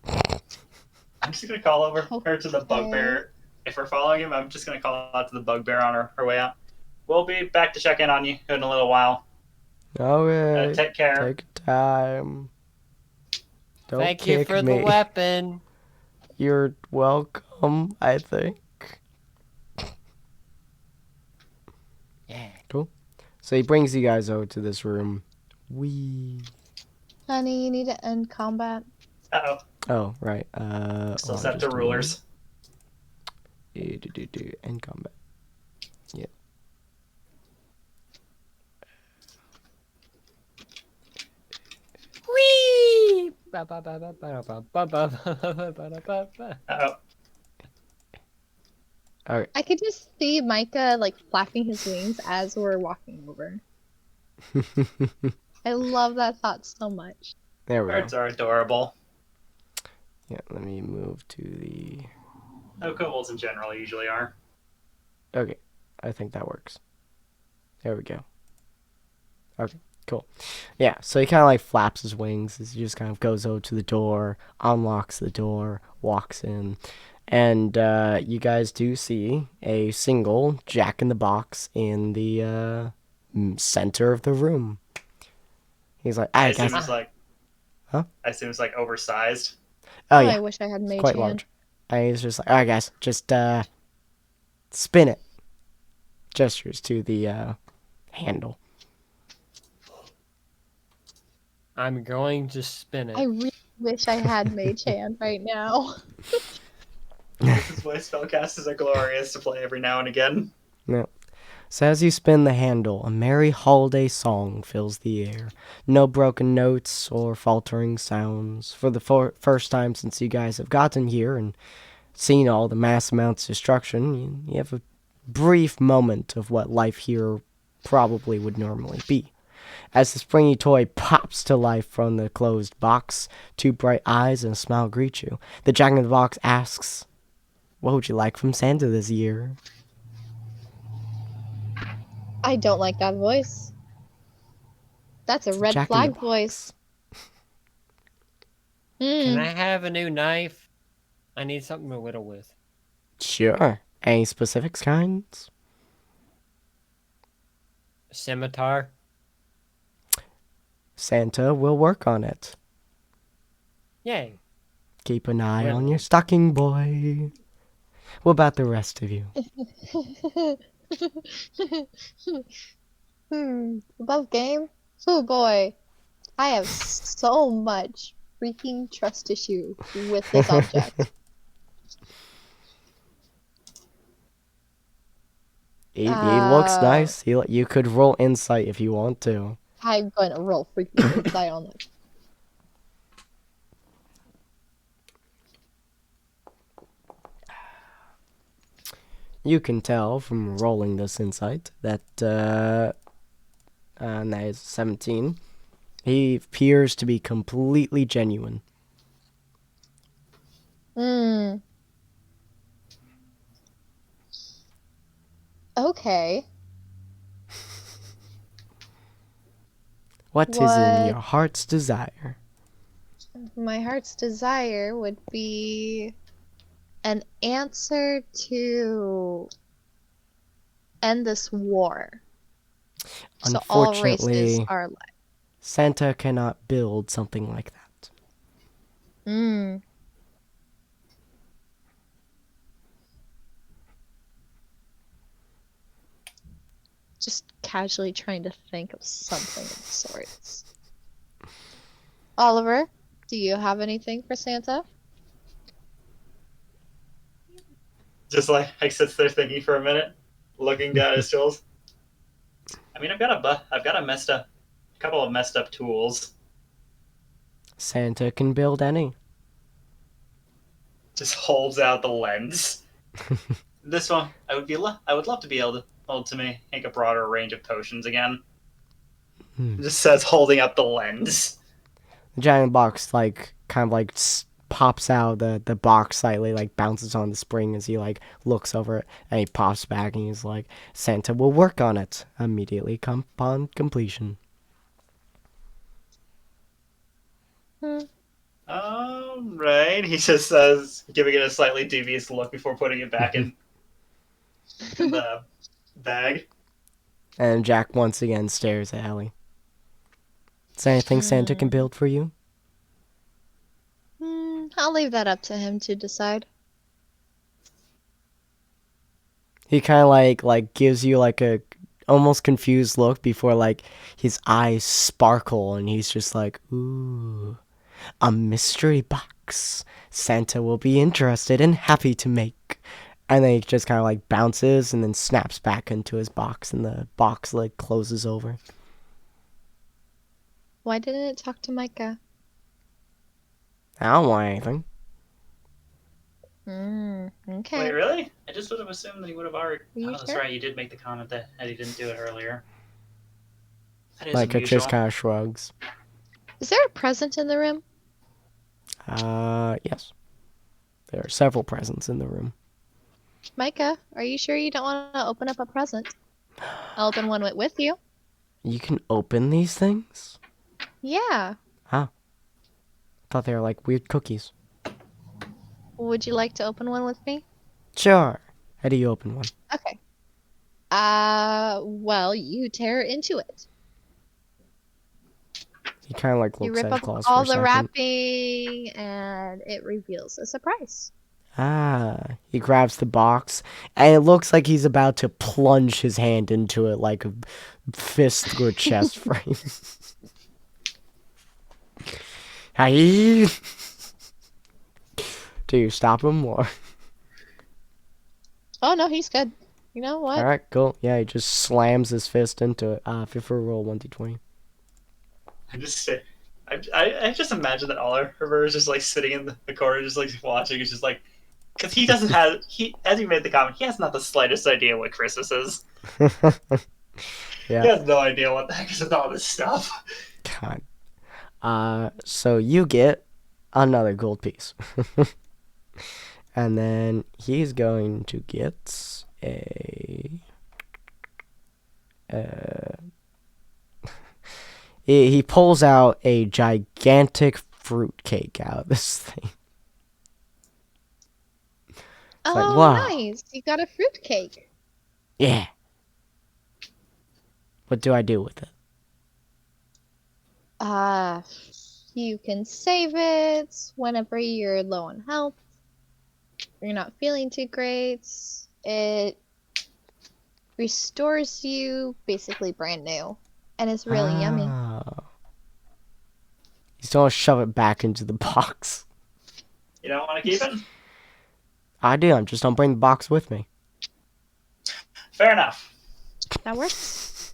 I'm just gonna call over her to the Okay. bugbear. If we're following him, I'm just gonna call out to the bugbear on her way out. We'll be back to check in on you in a little while. Okay. Take care. Take your time. Don't Thank you kick for me. the weapon. You're welcome, I think. Yeah. So he brings you guys over to this room. Wee. Honey, you need to end combat. Uh-oh. Oh, right. Still hold on set to just a rulers. moment. End combat. Yeah. Whee! Uh-oh. I could just see Micah like flapping his wings as we're walking over. I love that thought so much. There we go. Birds are adorable. Yeah, let me move to the... Oh, kobolds in general usually are. Okay, I think that works. There we go. Okay, cool. Yeah, so he kind of like flaps his wings as he just kind of goes over to the door, unlocks the door, walks in, and you guys do see a single Jack-in-the-Box in the center of the room. He's like, I I assume guess... it's like... Huh? I assume it's like oversized. Oh, I yeah, wish I had it's mage quite hand. large. And he's just like, alright guys, just spin it. Gestures to the handle. I'm going to spin it. I really wish I had mage hand right now. This is why spellcasters are glorious to play every now and again. No. So as you spin the handle, a merry holiday song fills the air. No broken notes or faltering sounds. For the first time since you guys have gotten here and seen all the mass amounts of destruction, you have a brief moment of what life here probably would normally be. As the springy toy pops to life from the closed box, two bright eyes and a smile greet you. The Jack in the Box asks, "What would you like from Santa this year?" I don't like that voice. That's a It's the red Jack in the flag voice. Box. Can Hmm. I have a new knife? I need something to whittle with. Sure. Any specifics kinds? Scimitar? Santa will work on it. Yay. Keep an eye on Well. your stocking, boy. What about the rest of you? Above game? Oh boy. I have so much freaking trust issue with this object. He looks nice. You could roll insight if you want to. I'm going to roll freaking insight on this. You can tell from rolling this insight that and that is 17. He appears to be completely genuine. Hmm. Okay. What is in your heart's desire? My heart's desire would be an answer to end this war. So all races Unfortunately, are alive. Santa cannot build something like that. Hmm. Just casually trying to think of something of the sorts. Oliver, do you have anything for Santa? Just like sits there thinking for a minute, looking down at his tools. I mean, I've got a couple of messed up tools. Santa can build any. Just holds out the lens. This one, I would love to be able to make a broader range of potions again. It just says holding up the lens. The giant box kind of pops out the box slightly, like bounces on the spring as he looks over it, and he pops back and he's like, "Santa will work on it immediately upon completion." Right. He just says, giving it a slightly dubious look before putting it back in the bag. And Jack once again stares at Ellie. Is there anything Santa can build for you? I'll leave that up to him to decide. He kind of like gives you a almost confused look before his eyes sparkle and he's just like, "Ooh, a mystery box. Santa will be interested and happy to make." And then he just kind of bounces and then snaps back into his box and the box lid closes over. Why didn't it talk to Micah? I don't want anything. Okay. Wait, really? I just would have assumed that he would have already. You That's sure? right. You did make the comment that he didn't do it earlier. That is Micah unusual. just kind of shrugs. Is there a present in the room? Yes. There are several presents in the room. Micah, are you sure you don't want to open up a present? I'll open one with you. You can open these things? Yeah. Huh. Thought they were like weird cookies. Would you like to open one with me? Sure. How do you open one? Okay. Well, you tear into it. He kind of You looks rip at up Claus all for a the second. wrapping, and it reveals a surprise. He grabs the box, and it looks like he's about to plunge his hand into it like a fist through a chest frame. Hi. Do you stop him or? Oh no, he's good. You know what? All right, cool. Yeah, he just slams his fist into it. For roll 1d20. I just imagine that Oliver is just sitting in the corner, just watching. It's just because he doesn't have as you made the comment, he has not the slightest idea what Christmas is. Yeah. He has no idea what the heck is with all this stuff. God. So you get another gold piece. And then he's going to get a... he pulls out a gigantic fruit cake out of this thing. Oh, like, wow. nice! You got a fruitcake. Yeah. What do I do with it? You can save it whenever you're low on health. You're not feeling too great. It restores you basically brand new, and it's really yummy. He's gonna shove it back into the box. You don't want to keep it? I do. I'm just gonna bring the box with me. Fair enough. That works.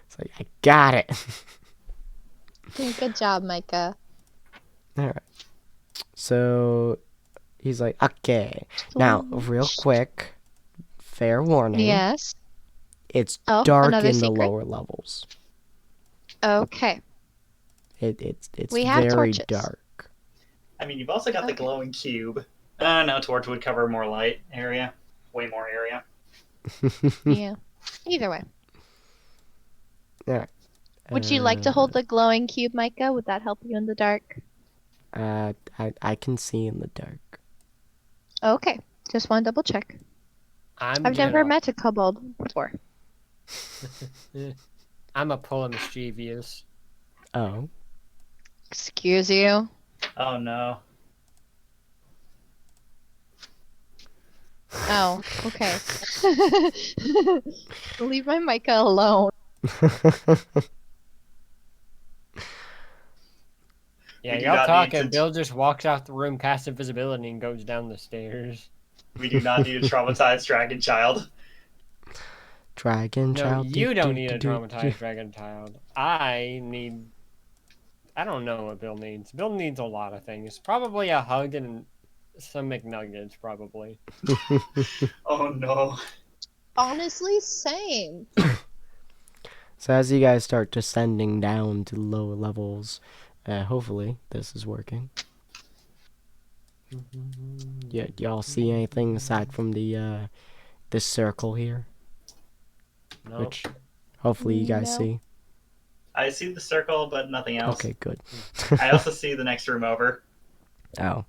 It's like, I got it. Good job, Micah. All right. So he's like, okay. Now, real quick, fair warning. Yes. It's Oh, dark another in the secret? lower levels. Okay. It's We have very torches. dark. I mean, you've also got the Okay. glowing cube. No, torch would cover more light area. Way more area. Yeah. Either way. All right. Would you like to hold the glowing cube, Micah? Would that help you in the dark? I can see in the dark. Okay. Just want to double check. I'm I've never gonna- met a kobold before. I'm a pull mischievous. Oh. Excuse you. Oh no. Oh, okay. Leave my Micah alone. Yeah, We do y'all not talk, need and to- Bill just walks out the room, casts invisibility, and goes down the stairs. We do not need a traumatized dragon child. Dragon No, child. you don't need a do. traumatized dragon child. I don't know what Bill needs. Bill needs a lot of things. Probably a hug and some McNuggets, probably. Oh no. Honestly, same. So as you guys start descending down to the lower levels, hopefully this is working. Yeah, y'all see anything aside from the this circle here? Nope. Which hopefully you guys No. see. I see the circle, but nothing else. Okay, good. I also see the next room over. Oh.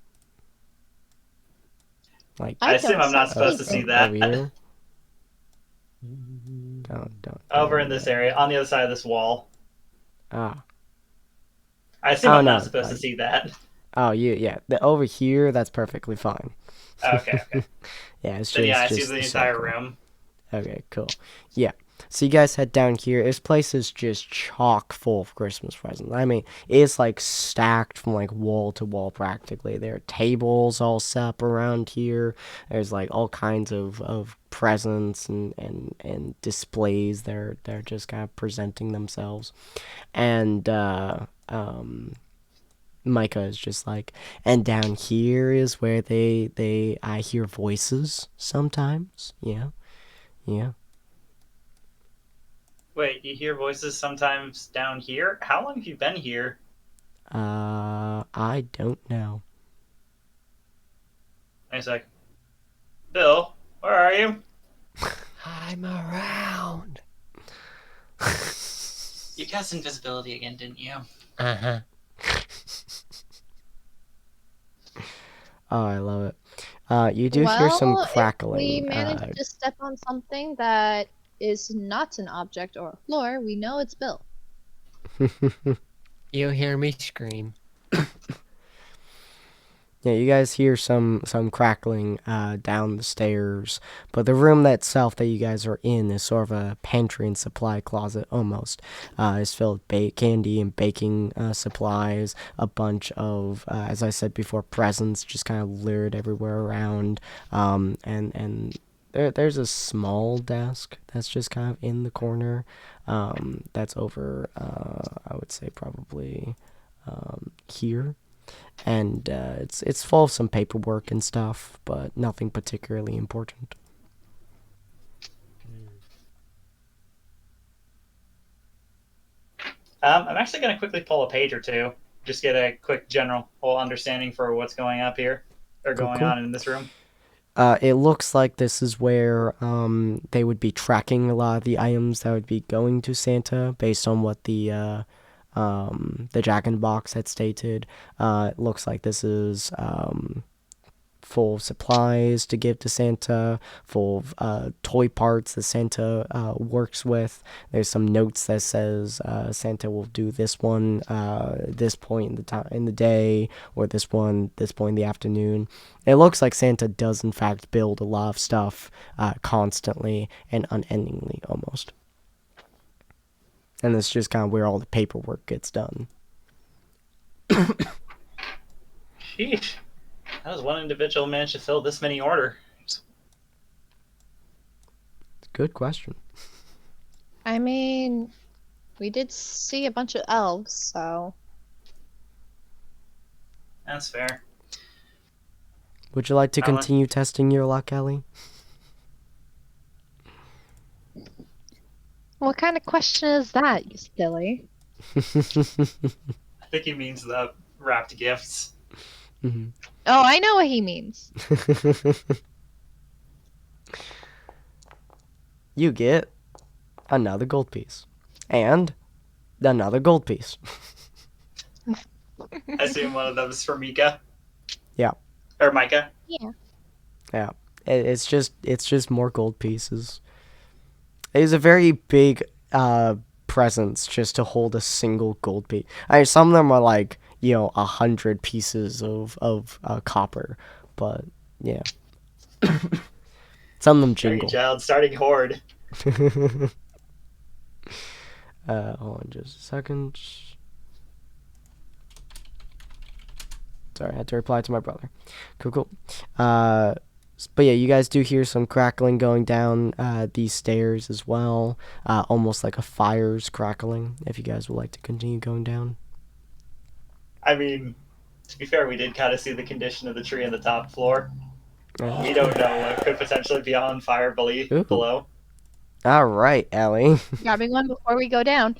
Like I assume don't I'm not see supposed to see anything. that. over here. Don't. Over in this area, on the other side of this wall. Ah. I assume Oh, I'm no, not supposed to like- see that. Oh, yeah. The over here, that's perfectly fine. Okay. Yeah, it's Then just yeah, I see just the entire circle. room. Okay, cool. Yeah. So you guys head down here. This place is just chock full of Christmas presents. I mean, it's like stacked from like wall to wall practically. There are tables all set up around here. There's like all kinds of presents and displays. They're just kind of presenting themselves. And Micah is just like, and down here is where I hear voices sometimes. Yeah. Wait, you hear voices sometimes down here? How long have you been here? I don't know. And he's like, Bill, where are you? I'm around. You cast invisibility again, didn't you? Uh-huh. Oh, I love it. You do hear some Well, crackling. If we manage to step on something that is not an object or a floor, we know it's Bill. You hear me scream. Yeah, you guys hear some crackling down the stairs, but the room itself that you guys are in is sort of a pantry and supply closet almost. It's filled with candy and baking supplies, a bunch of, as I said before, presents just kind of littered everywhere around, and there's a small desk that's just kind of in the corner, that's over, I would say probably here. And it's full of some paperwork and stuff, but nothing particularly important. I'm actually going to quickly pull a page or two, just get a quick general whole understanding for what's going up here, or Cool, going cool. on in this room. It looks like this is where they would be tracking a lot of the items that would be going to Santa based on what the Jack in the Box had stated. It looks like this is full of supplies to give to Santa, full of toy parts that Santa works with. There's some notes that says Santa will do this one this point in the time in the day, or this point in the afternoon. It looks like Santa does in fact build a lot of stuff constantly and unendingly almost. And that's just kind of where all the paperwork gets done. Sheesh. How does one individual manage to fill this many orders? Good question. I mean, we did see a bunch of elves, so That's fair. Would you like to Alan? continue testing your luck, Ellie? what kind of question is that, you silly? I think he means the wrapped gifts. Mhm. Oh, I know what he means. You get another gold piece. And another gold piece. I assume one of them is for Mika. Yeah. Or Micah. Yeah. Yeah. It's just more gold pieces. It's a very big presence just to hold a single gold piece. I mean, some of them are like, 100 pieces of copper, but yeah. Some of them Dirty jingle. child starting horde. Hold on just a second. Sorry, I had to reply to my brother. Cool. But yeah, you guys do hear some crackling going down these stairs as well. Almost like a fire's crackling, if you guys would like to continue going down. I mean, to be fair, we did kind of see the condition of the tree on the top floor. Uh, We don't know what could potentially be on fire Ooh. below. All right, Ellie. Grabbing one before we go down.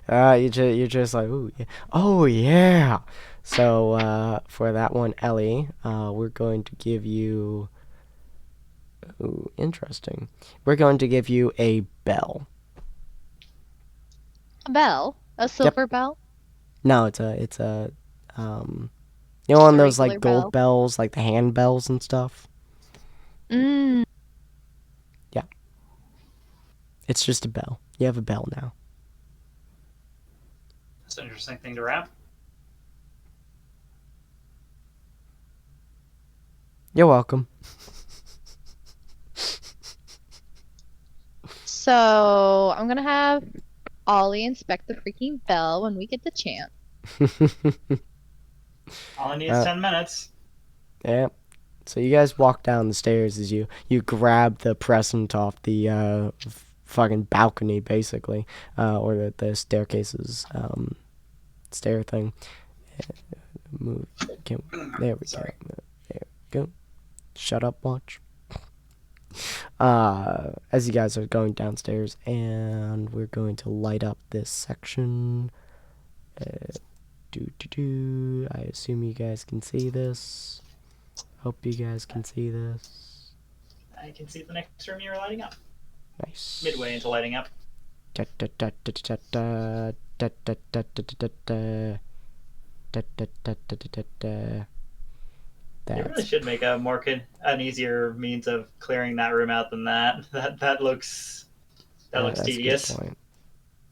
You're just like, ooh, yeah. Oh yeah. So for that one, Ellie, we're going to give you. Ooh, interesting. We're going to give you a bell. A bell? A silver bell? No, it's a one of a those like regular gold bell. bells, like the hand bells and stuff. Mmm. It's just a bell. You have a bell now. That's an interesting thing to wrap. You're welcome. So I'm gonna have Ollie inspect the freaking bell when we get the chance. All I need is 10 minutes. Yeah. So you guys walk down the stairs as you grab the present off the fucking balcony, basically, or the staircases stair thing. Move. There we Sorry. go. There we go. Shut up, watch. As you guys are going downstairs, and we're going to light up this section. I assume you guys can see this. Hope you guys can see this. I can see the next room you're lighting up. Nice. Midway into lighting up. Da, da, da, da, da, da, da, da, da, da, da, da. Da, da, da, da, da, da. They really That's should make an easier means of clearing that room out than that. That looks that's tedious. a good point.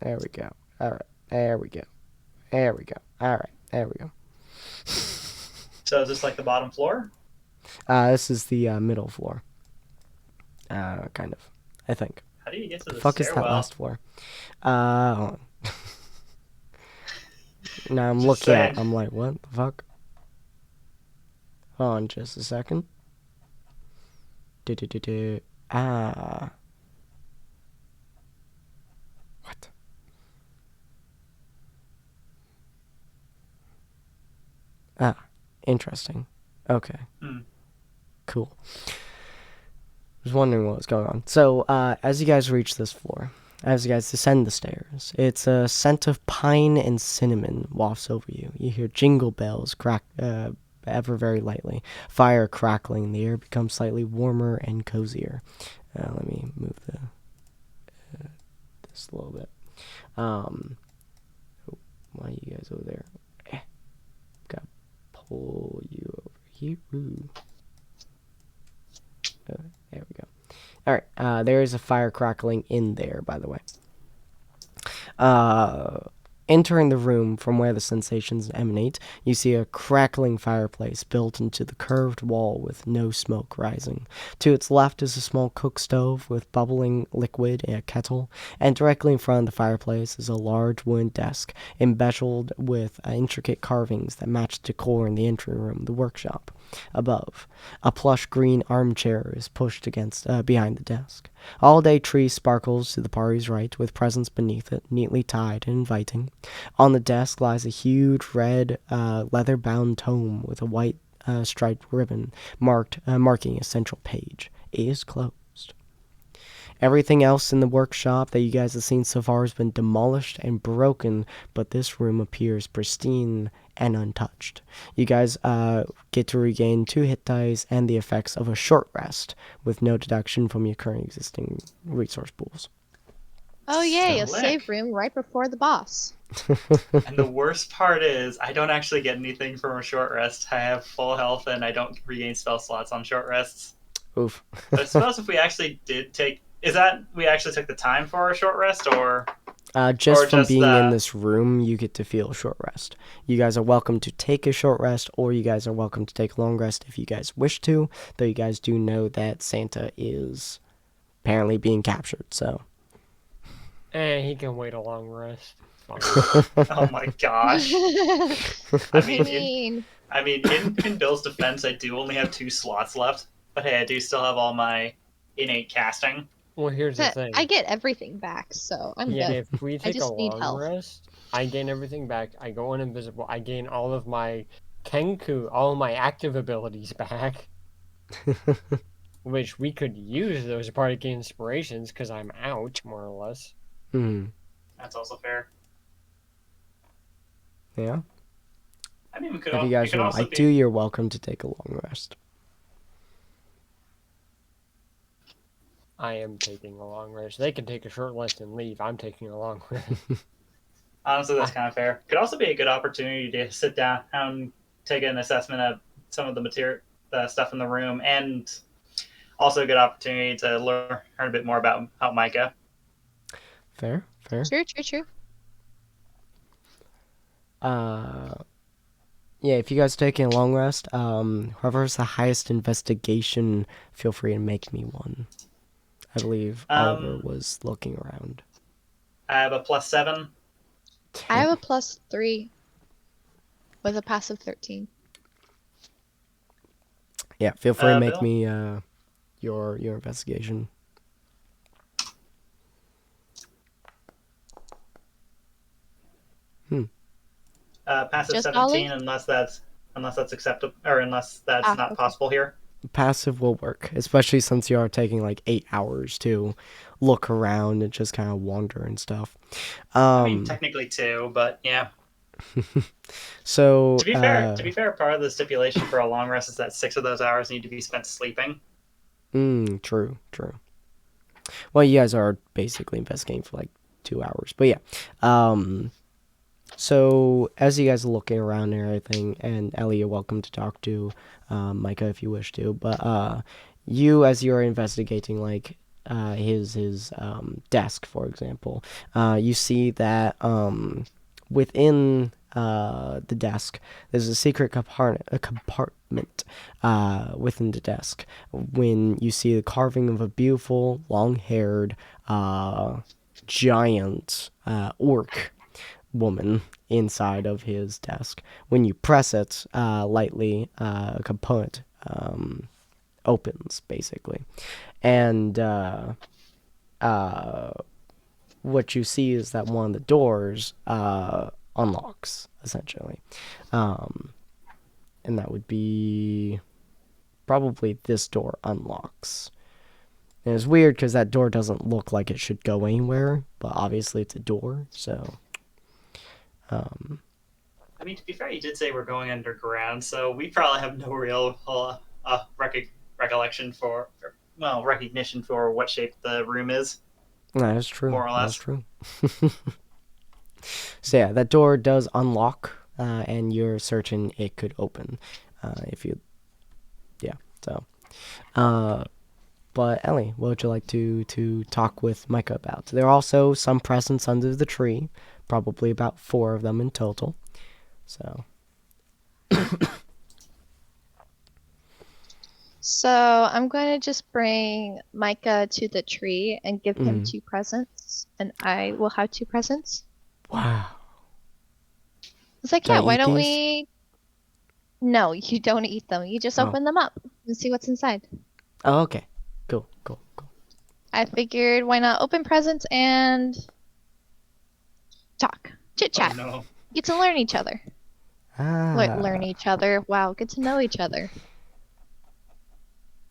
There we go. All right. There we go. There we go. All right. There we go. So is this like the bottom floor? This is the middle floor. Kind of. I think. How do you get to The the fuck is that stairwell? last floor? Hold on. Now I'm Just looking at. saying. I'm like, what the fuck? Hold on, just a second. Ah. What? Ah, interesting. Okay. Hmm. Cool. Was wondering what was going on. So, as you guys reach this floor, as you guys descend the stairs, it's a scent of pine and cinnamon wafts over you. You hear jingle bells crack ever very lightly. Fire crackling. The air becomes slightly warmer and cozier. Let me move this a little bit. Why are you guys over there? Gotta pull you over here. Ooh. There we go. All right. There is a fire crackling in there, by the way. Entering the room from where the sensations emanate, you see a crackling fireplace built into the curved wall with no smoke rising. To its left is a small cook stove with bubbling liquid in a kettle, and directly in front of the fireplace is a large wooden desk embezzled with intricate carvings that match the decor in the entry room, the workshop. Above, a plush green armchair is pushed against behind the desk. All-day tree sparkles to the party's right, with presents beneath it, neatly tied and inviting. On the desk lies a huge red leather-bound tome with a white striped ribbon marking a central page. It is closed. Everything else in the workshop that you guys have seen so far has been demolished and broken, but this room appears pristine and untouched. You guys get to regain 2 hit dice and the effects of a short rest, with no deduction from your current existing resource pools. Oh yay, a Slick. save room right before the boss. And the worst part is, I don't actually get anything from a short rest. I have full health, and I don't regain spell slots on short rests. Oof. But I suppose if we actually did take... Is that we actually took the time for a short rest, or... Just or from just being the- in this room, you get to feel a short rest. You guys are welcome to take a short rest, or you guys are welcome to take a long rest if you guys wish to, though you guys do know that Santa is apparently being captured, so... He can wait a long rest. Fine. Oh my gosh. I mean, mean, in Bill's defense, I do only have 2 slots left. But hey, I do still have all my innate casting. Well, here's the thing. I get everything back, so I'm Yeah, good. if we take a just need long health. rest, I gain everything back. I go invisible. I gain all of my Kenku, all of my active abilities back. Which we could use those Bardic Inspirations because I'm out, more or less. That's also fair. Yeah. I mean, we could, If you guys it could would also like be... to, you're welcome to take a long rest. I am taking a long rest. They can take a short rest and leave. I'm taking a long rest. Honestly, that's kind of fair. Could also be a good opportunity to sit down and take an assessment of some of the stuff in the room, and also a good opportunity to learn a bit more about Micah. Fair. True. Yeah, if you guys are taking a long rest, whoever has the highest investigation, feel free to make me one. I believe Oliver was looking around. I have a +7. I have a +3 with a passive 13. Yeah, feel free to make Bill? me your investigation. Passive Just 17, Ollie? unless that's acceptable, or unless that's not Okay. possible here. Passive will work, especially since you are taking like 8 hours to look around and just kind of wander and stuff. I mean, technically 2, but yeah. So To be fair, part of the stipulation for a long rest is that 6 of those hours need to be spent sleeping. True. Well, you guys are basically investigating for like 2 hours, but yeah. So as you guys are looking around and everything, and Ellie, you're welcome to talk to Micah if you wish to, but you, as you're investigating like his desk, for example, you see that within the desk there's a secret compartment within the desk. When you see the carving of a beautiful long-haired giant orc woman inside of his desk. When you press it lightly, a component opens, basically. And what you see is that one of the doors unlocks, essentially. And that would be... probably this door unlocks. And it's weird because that door doesn't look like it should go anywhere, but obviously it's a door, so. I mean, to be fair, you did say we're going underground, so we probably have no real recollection for, well, recognition for what shape the room is, That is true. more or That's less. true. So yeah, that door does unlock, and you're certain it could open, if you, yeah. So, but Ellie, what would you like to talk with Micah about? There are also some presents under the tree, probably about 4 of them in total. So. So I'm going to just bring Micah to the tree and give him Mhm. 2 presents, and I will have 2 presents. Wow. It's like, Do I yeah, why eat don't these? we? No, you don't eat them. You just Oh. open them up and see what's inside. Oh, okay. Cool. I figured, why not open presents and talk, chit Oh chat, no. get to learn each other. Learn Ah. each other. Wow, get to know each other.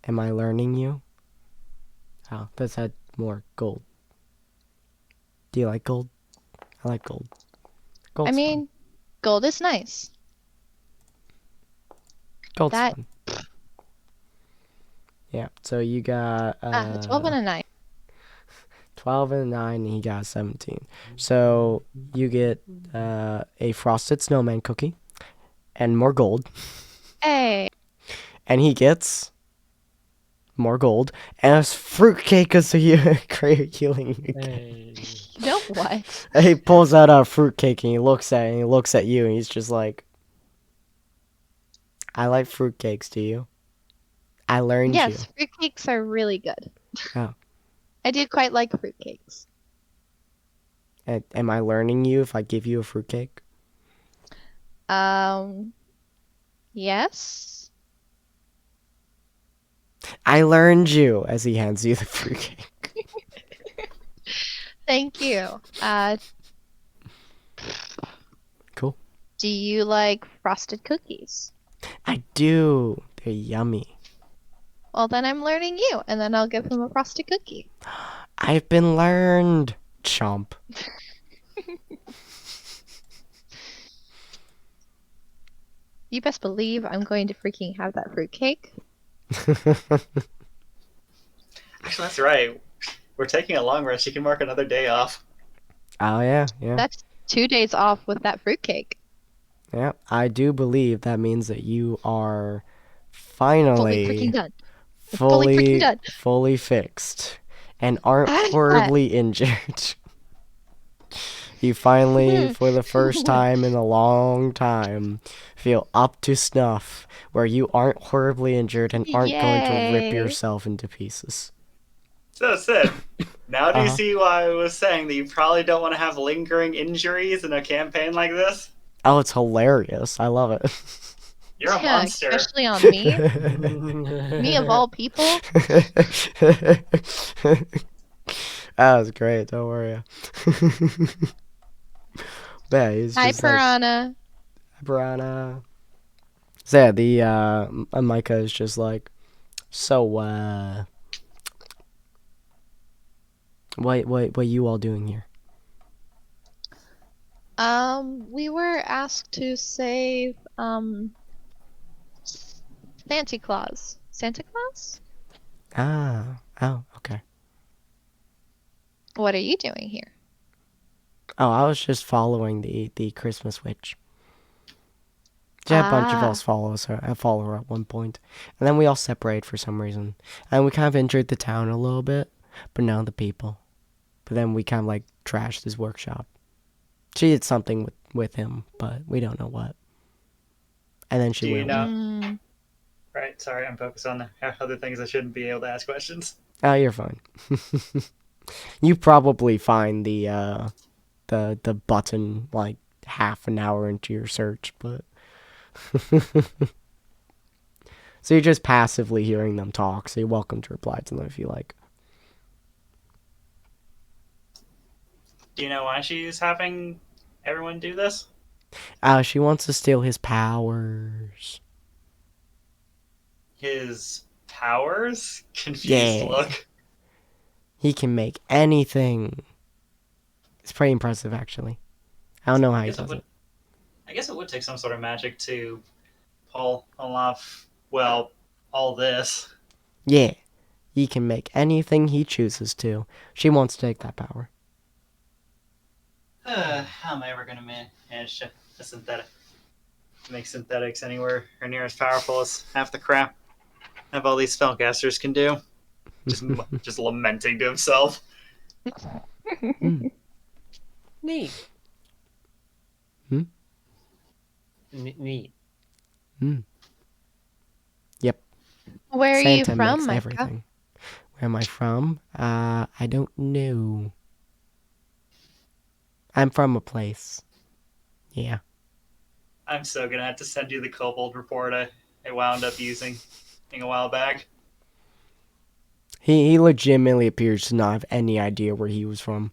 Am I learning you? Oh, let's add more gold. Do you like gold? I like gold. Gold's I fun. mean, gold is nice. Gold's that- fun. Yeah, so you got 12 and a 9. 12 and a 9, and he got 17. So you get a frosted snowman cookie and more gold, Hey, and he gets more gold and a fruitcake as a healing. Hey. you know what? He pulls out a fruitcake and he looks at it and he looks at you and he's just like, I like fruitcakes, do you? I learned Yes, fruitcakes are really good. Oh. I do quite like fruitcakes. you. Am I learning you if I give you a fruitcake? Yes. I learned you as he hands you the fruitcake. Thank you. Cool. Do you like frosted cookies? I do. They're yummy. Well, then I'm learning you, and then I'll give him a frosted cookie. I've been learned. Chomp. You best believe I'm going to freaking have that fruitcake. Actually, that's right. We're taking a long rest. You can mark another day off. Oh, yeah. That's 2 days off with that fruitcake. Yeah, I do believe that means that you are Fully freaking finally done. Fully freaking done. fully fixed and aren't horribly injured. You finally, for the first time in a long time, feel up to snuff where you aren't horribly injured and aren't going to rip Yay. yourself into pieces. So, Sid, now do you Uh-huh. see why I was saying that you probably don't want to have lingering injuries in a campaign like this? Oh, it's hilarious. I love it. You're a Yeah, monster. especially on me. Me of all people. That was great. Don't worry. Yeah, he's Hi, just like, Piranha. Piranha. So yeah, the Micah is just like, so what you all doing here? We were asked to save Santa Claus. Santa Claus? Oh, okay. What are you doing here? Oh, I was just following the Christmas witch. She had a bunch of us follow her at one point, and then we all separated for some reason, and we kind of injured the town a little bit, but none of the people. But then we kind of like trashed his workshop. She did something with him, but we don't know what. And then she Do you went. know? Right, sorry, I'm focused on other things. I shouldn't be able to ask questions. Oh, you're fine. You probably find the button like half an hour into your search, but so you're just passively hearing them talk. So you're welcome to reply to them if you like. Do you know why she's having everyone do this? She wants to steal his powers. His powers? Confused Yeah. look. He can make anything. It's pretty impressive, actually. I don't know how he does it. I guess it would take some sort of magic to pull off, well, all this. Yeah, he can make anything he chooses to. She wants to take that power. How am I ever going to manage a synthetic? Make synthetics anywhere or near as powerful as half the crap that all these spellcasters can do. Just lamenting to himself. Neat. Hmm? Neat. Yep. Where are Santa you from, makes Micah? everything. Where am I from? I don't know. I'm from a place. Yeah. I'm so gonna have to send you the kobold report I wound up using a while back. He legitimately appears to not have any idea where he was from.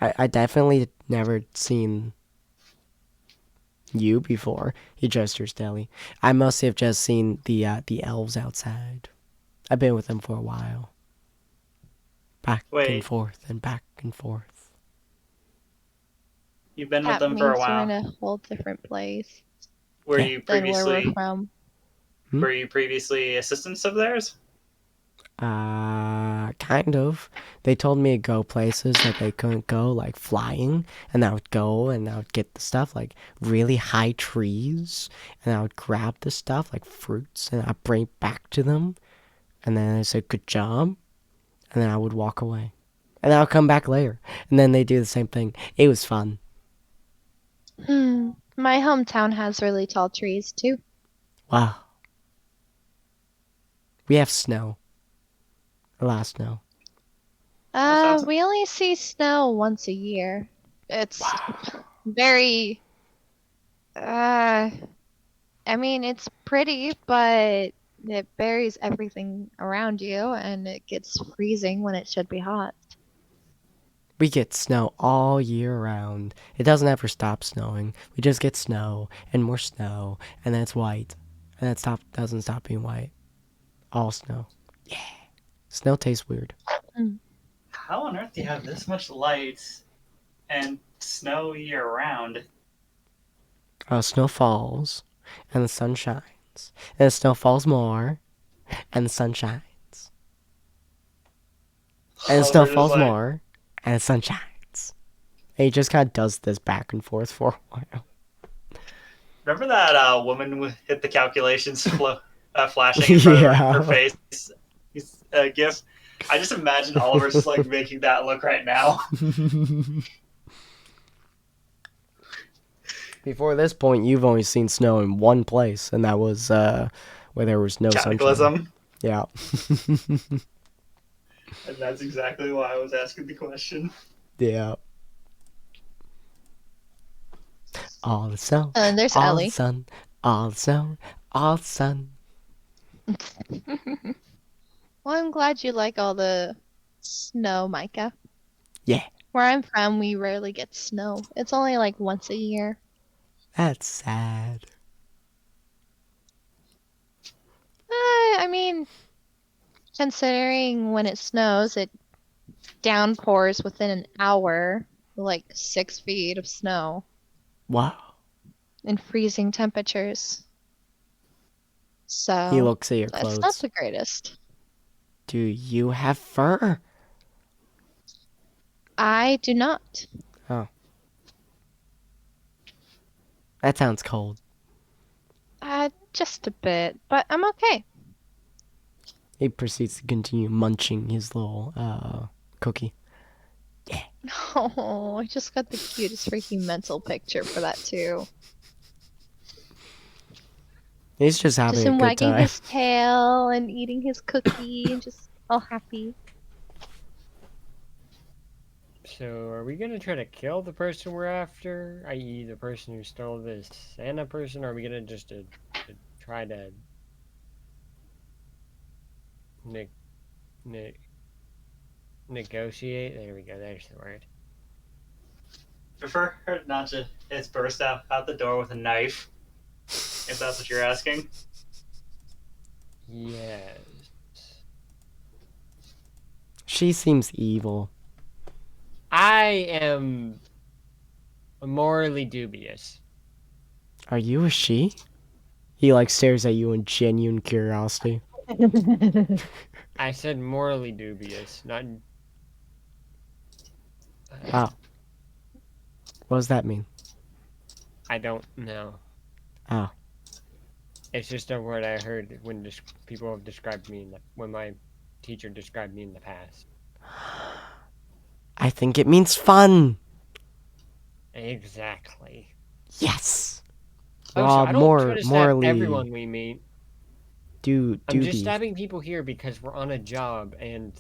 I definitely never seen you before. He gestures to Ellie. I must have just seen the elves outside. I've been with them for a while. Back and Wait. forth and back and forth. You've been with That them for a means we're in while. a whole different place Were Yeah. you than where we're previously from. assistants of theirs? Kind of. They told me to go places that they couldn't go, like flying, and I would go and I would get the stuff, like really high trees, and I would grab the stuff, like fruits, and I'd bring it back to them, and then I said, good job, and then I would walk away. And I'll come back later, and then they do the same thing. It was fun. My hometown has really tall trees too. Wow. We have snow. A lot of snow. sounds- We only see snow once a year. It's very, I mean, it's pretty, but it buries everything around you and it gets freezing when it should be hot. We get snow all year round. It doesn't ever stop snowing. We just get snow and more snow, and then it's white. And that doesn't stop being white. All snow. Yeah. Snow tastes weird. How on earth do you have this much light and snow year round? Snow falls, and the sun shines. And the snow falls more, and the sun shines. And the snow falls more, and the sun shines. And he just kind of does this back and forth for a while. Remember that woman hit the calculations flashing in front of her face gif? I just imagine Oliver's just like making that look right now. Before this point, you've only seen snow in one place, and that was where there was no sunshine. Cataclysm. Yeah. And that's exactly why I was asking the question. Yeah. All the snow. And there's all Ellie. the sun. All the snow. All the sun. Well, I'm glad you like all the snow, Micah. Yeah. Where I'm from, we rarely get snow. It's only like once a year. That's sad. I mean, considering when it snows, it downpours within an hour, like 6 feet of snow Wow. in freezing temperatures. So He looks at your it's not clothes. the greatest. Do you have fur? I do not. Oh. That sounds cold. Just a bit, but I'm okay. He proceeds to continue munching his little cookie. Oh, I just got the cutest freaking mental picture for that too. He's just having Just a him good wagging time. his tail and eating his cookie and just all happy. So, are we gonna try to kill the person we're after, i.e., the person who stole this Santa person, or are we gonna just try to negotiate? There we go. There's the word. Prefer her not to just burst out the door with a knife, if that's what you're asking. Yes. She seems evil. I am morally dubious. Are you a she? He like stares at you in genuine curiosity. I said morally dubious, not. Oh. What does that mean? I don't know. Oh. It's just a word I heard when people have described me when my teacher described me in the past. I think it means fun. Exactly. Yes. Oh, so Raw, I don't try to stab morally everyone we meet. I'm just dubies. stabbing people here because we're on a job, and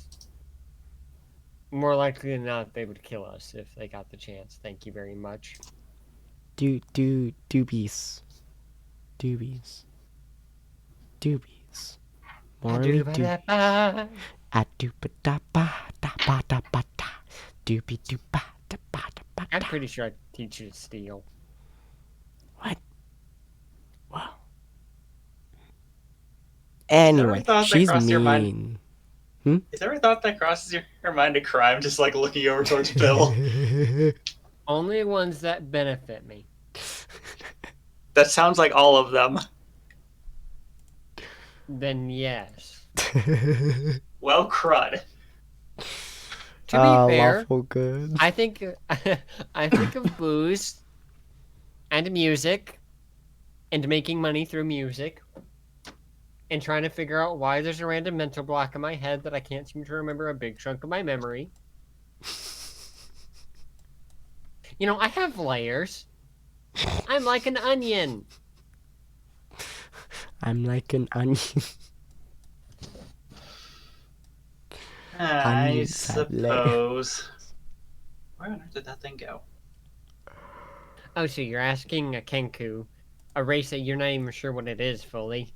more likely than not, they would kill us if they got the chance. Thank you very much. Dubies. Morally do. Ba-do-ba-da-ba. A dooba da ba da ba da ba da. Doobie dooba da ba da ba I'm da. pretty sure I teach you to steal. What? Wow. Has there Anyway, ever thought that she's crossed your mind? mean. Has there ever thought that crosses your mind to crime, just like looking over towards Bill? Only ones that benefit me. That sounds like all of them. Then yes. Well, crud. To be fair, Lawful good. I think of booze and music and making money through music and trying to figure out why there's a random mental block in my head that I can't seem to remember a big chunk of my memory. You know, I have layers. I'm like an onion. I'm like an onion. I Onions have layers. suppose. Where on earth did that thing go? Oh, so you're asking a Kenku, a race that you're not even sure what it is fully,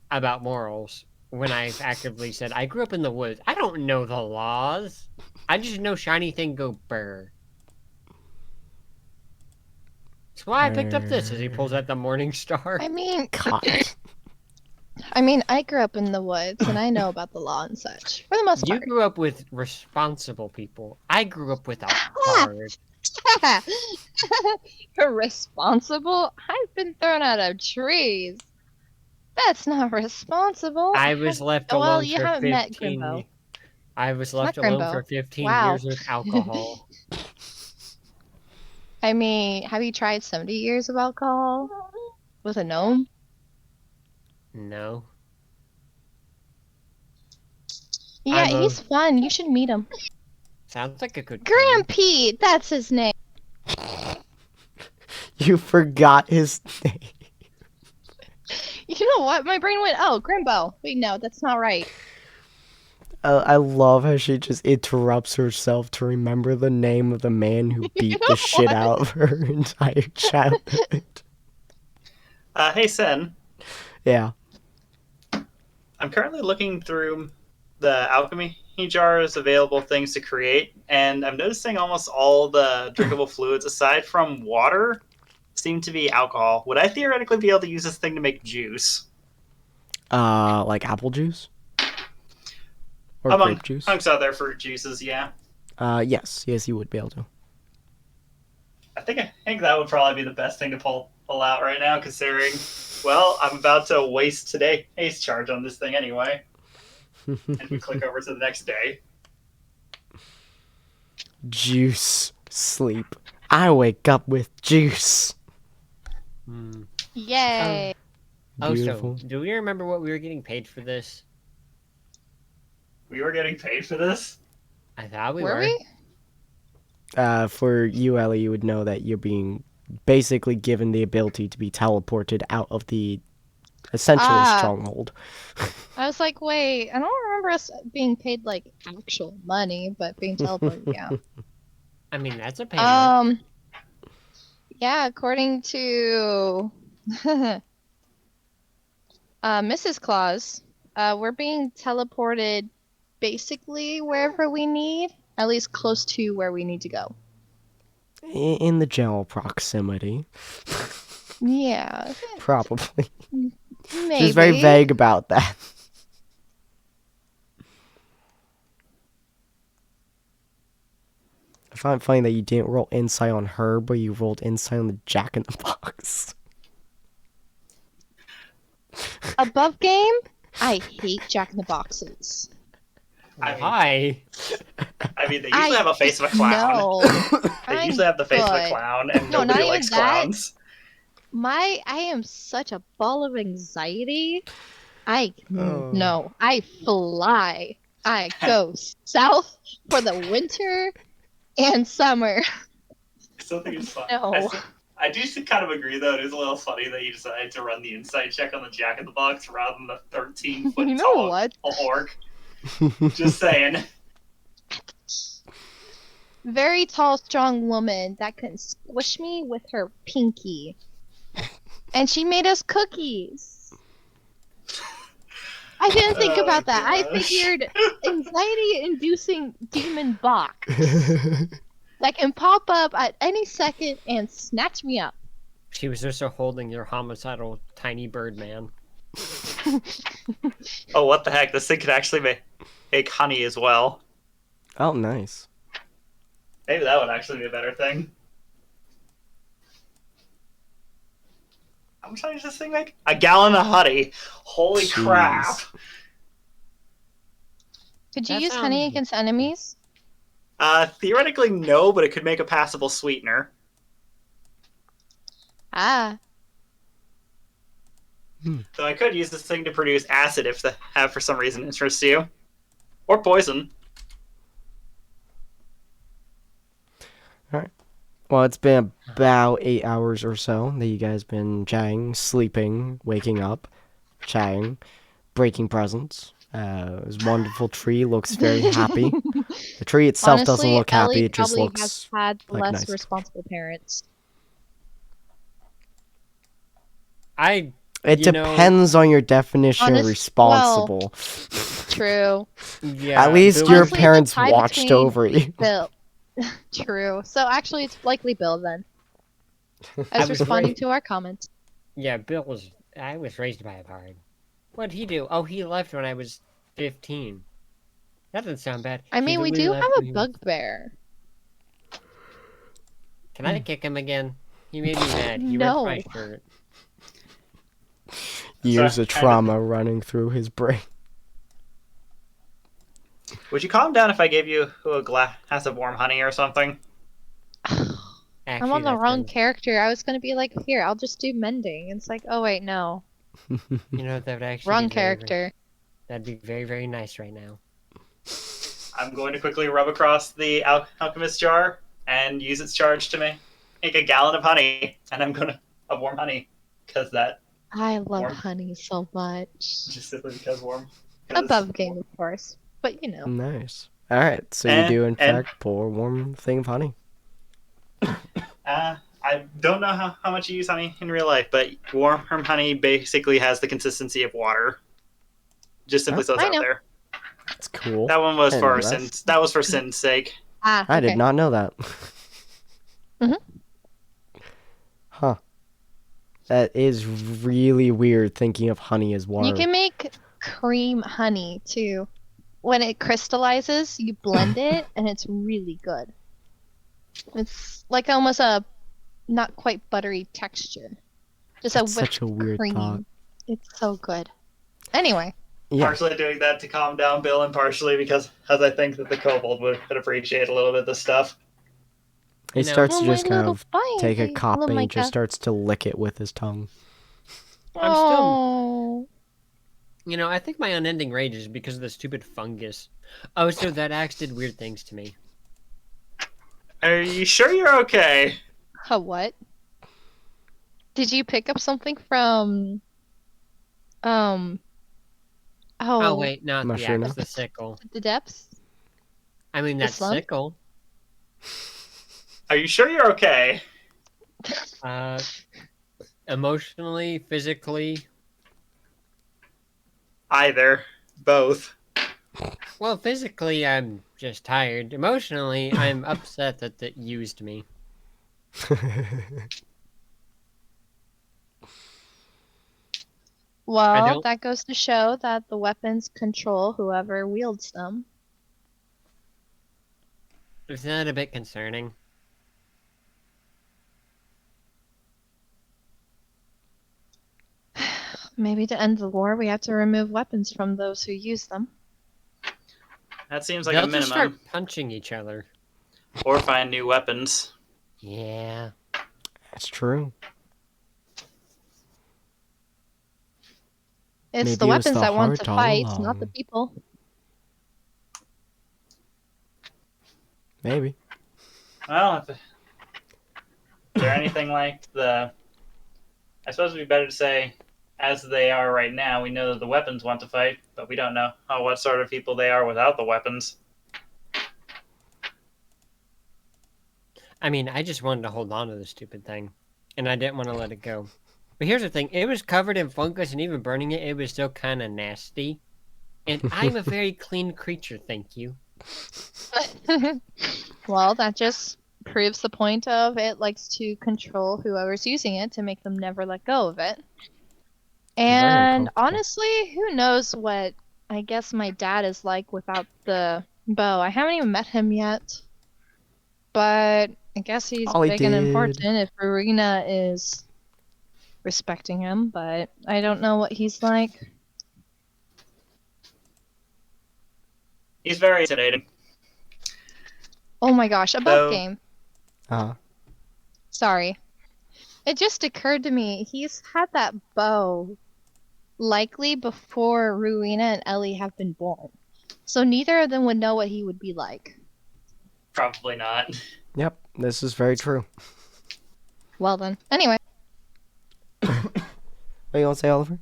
about morals, when I've actively said, I grew up in the woods. I don't know the laws. I just know shiny thing go burr. That's why I picked up this as he pulls out the Morning Star. I mean, God. I grew up in the woods and I know about the law and such for the most You part. grew up with responsible people. I grew up with a hard. Irresponsible? I've been thrown out of trees. That's not responsible. I was left Well, alone you for haven't met 15 Grimbo. I was Not left alone for Grimbo. 15 Wow. years with alcohol. I mean, have you tried 70 years of alcohol with a gnome? No. Yeah, I'm a- he's fun. You should meet him. Sounds like a good time. Grampy, that's his name. You forgot his name. You know what? My brain went, oh, Grimbo. Wait, no, that's not right. I love how she just interrupts herself to remember the name of the man who beat the shit out of her entire childhood. Hey, Sen. Yeah. I'm currently looking through the alchemy jars, available things to create, and I'm noticing almost all the drinkable fluids, aside from water, seem to be alcohol. Would I theoretically be able to use this thing to make juice? Like apple juice? Or grape juice? Amongst other fruit juices, yeah. Yes, you would be able to. I think that would probably be the best thing to pull out right now, considering, well, I'm about to waste today's charge on this thing anyway. And we click over to the next day. Juice. Sleep. I wake up with juice. Yay. Beautiful. So, do we remember what we were getting paid for this? We were getting paid for this? I thought we Were were. we? For you, Ellie, you would know that you're being basically given the ability to be teleported out of the essentially stronghold. I was like, wait, I don't remember us being paid like actual money, but being teleported, yeah. I mean, that's a payment. Yeah, according to Mrs. Claus, we're being teleported basically wherever we need, at least close to where we need to go. In the general proximity. Yeah, Probably. maybe. She's very vague about that. find it funny that you didn't roll insight on her, but you rolled insight on the Jack in the Box. Above game, I hate Jack in the Boxes. Hi. I mean, they usually have a face of a just clown. know They I'm usually have the face of a good. clown, and No, not nobody even likes that. clowns. I am such a ball of anxiety. Oh. No, I fly. I go south for the winter and summer. Something is fun. No. I do kind of agree, though. It is a little funny that you decided to run the insight check on the Jack in the Box rather than the 13-foot You know tall what? orc. Just saying. Very tall, strong woman that can squish me with her pinky. And she made us cookies. I didn't think Oh, about that. I gosh. figured anxiety-inducing demon box that can pop up at any second and snatch me up. She was also holding your homicidal tiny bird man. Oh, what the heck? This thing could actually make honey as well. Oh, nice. Maybe that would actually be a better thing. How much honey does this thing make? A gallon of honey. Holy Jeez. crap. Could you That use honey sounds- against enemies? Theoretically, no, but it could make a passable sweetener. Ah, So I could use this thing to produce acid if that for some reason interests you. Or poison. Well, it's been about 8 hours or so that you guys been chatting, sleeping, waking up, chatting, breaking presents. This wonderful tree looks very happy. The tree itself doesn't honestly, look happy, Ellie it just probably looks has had like less nice. responsible parents. I It You know- depends on your definition of Honest- responsible. True. yeah. At least Bill- your Honestly, it's a parents tie watched between over you. Bill. True. So actually, it's likely Bill then. I As was responding right. to our comments. Yeah, I was raised by a bard. What'd he do? Oh, he left when I was 15. That doesn't sound bad. I He mean, we literally do left have when a he was- bugbear. Can I kick him again? He made me mad. He No. ripped my shirt. Years Sorry, of trauma running through his brain. Would you calm down if I gave you a glass of warm honey or something? I'm on the that wrong sounds- character. I was gonna be like, here, I'll just do mending. It's like, oh wait, no. You know, that would actually Wrong be very, very- character. that'd be very, very nice right now. I'm going to quickly rub across the alchemist jar and use its charge to make a gallon of honey, and I'm going to of warm honey because that I love Warm. honey so much. just simply because warm. 'Cause Above game, of course. But you know. Nice. Alright, so you And- do in and- fact pour a warm thing of honey. I don't know how much you use honey in real life, but warm honey basically has the consistency of water. Just simply so it's I out know. there. That's cool. That one was I for know that. That was for Sin's sake. Ah, I okay. did not know that. Mhm. Huh. That is really weird thinking of honey as water. You can make cream honey too. When it crystallizes, you blend it, and it's really good. It's like almost a not quite buttery texture. Just That's a whipped such a weird cream. thought. It's so good. Anyway, Yeah. Partially doing that to calm down Bill, and partially because I think that the kobold would appreciate a little bit of this stuff. He You know- starts oh, to my just kind little of bite, take a little copy and Micah. just starts to lick it with his tongue. I'm still- Oh, You know, I think my unending rage is because of the stupid fungus. Oh, so that axe did weird things to me. Are you sure you're okay? what? Did you pick up something from? Oh, Oh, wait, not the Mushroom. axe, the sickle. the depths. I mean, The that slump? sickle. Are you sure you're okay? Emotionally, physically. Either. Both. Well, physically, I'm just tired. Emotionally, I'm upset that it used me. Well, don't- that goes to show that the weapons control whoever wields them. Isn't that a bit concerning? Maybe to end the war, we have to remove weapons from those who use them. That seems like They'll a just start minimum. punching each other. Or find new weapons. Yeah. That's true. It's Maybe the it was weapons the that want to heart all fight, not the along. people. Maybe. Well, is there anything like the... I suppose it'd be better to say, as they are right now, we know that the weapons want to fight, but we don't know what sort of people they are without the weapons. I mean, I just wanted to hold on to the stupid thing, and I didn't want to let it go. But here's the thing: it was covered in fungus, and even burning it, it was still kind of nasty. And I'm a very clean creature, thank you. Well, that just proves the point of it likes to control whoever's using it to make them never let go of it. Very And uncomfortable. honestly, who knows what I guess my dad is like without the bow. I haven't even met him yet. But I guess he's All he big and did. important if Arena is respecting him, but I don't know what he's like. He's very intimidating. Oh my gosh, above Though- game. Uh-huh. Sorry. It just occurred to me, he's had that bow likely before Rowena and Ellie have been born. So neither of them would know what he would be like. Probably not. Yep, this is very true. Well then. Anyway. What you want to say, Oliver?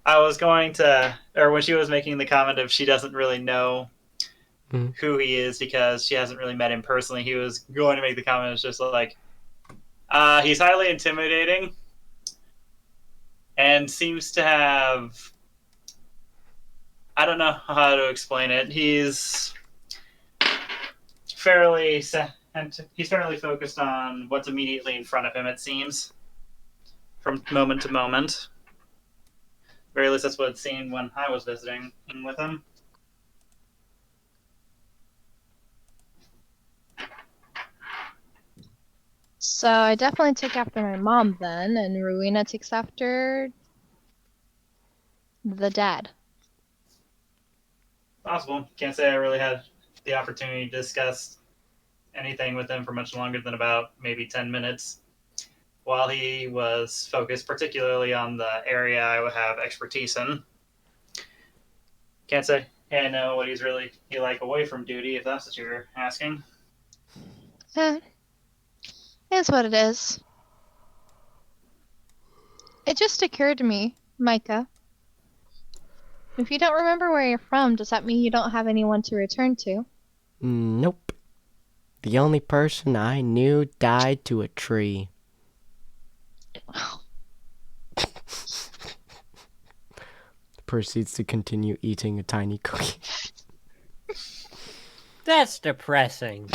I was going to, or when she was making the comment of she doesn't really know Mhm. who he is because she hasn't really met him personally, he was going to make the comment, it's just like, he's highly intimidating and seems to have, I don't know how to explain it. He's fairly focused on what's immediately in front of him, it seems, from moment to moment. Or at least that's what it seemed when I was visiting with him. So I definitely take after my mom then, and Rowena takes after the dad. Possible. Can't say I really had the opportunity to discuss anything with him for much longer than about maybe 10 minutes. While he was focused particularly on the area I would have expertise in. Can't say I know what he like away from duty, if that's what you're asking. Eh, is what it is. It just occurred to me, Micah. If you don't remember where you're from, does that mean you don't have anyone to return to? Nope. The only person I knew died to a tree. Proceeds to continue eating a tiny cookie. That's depressing.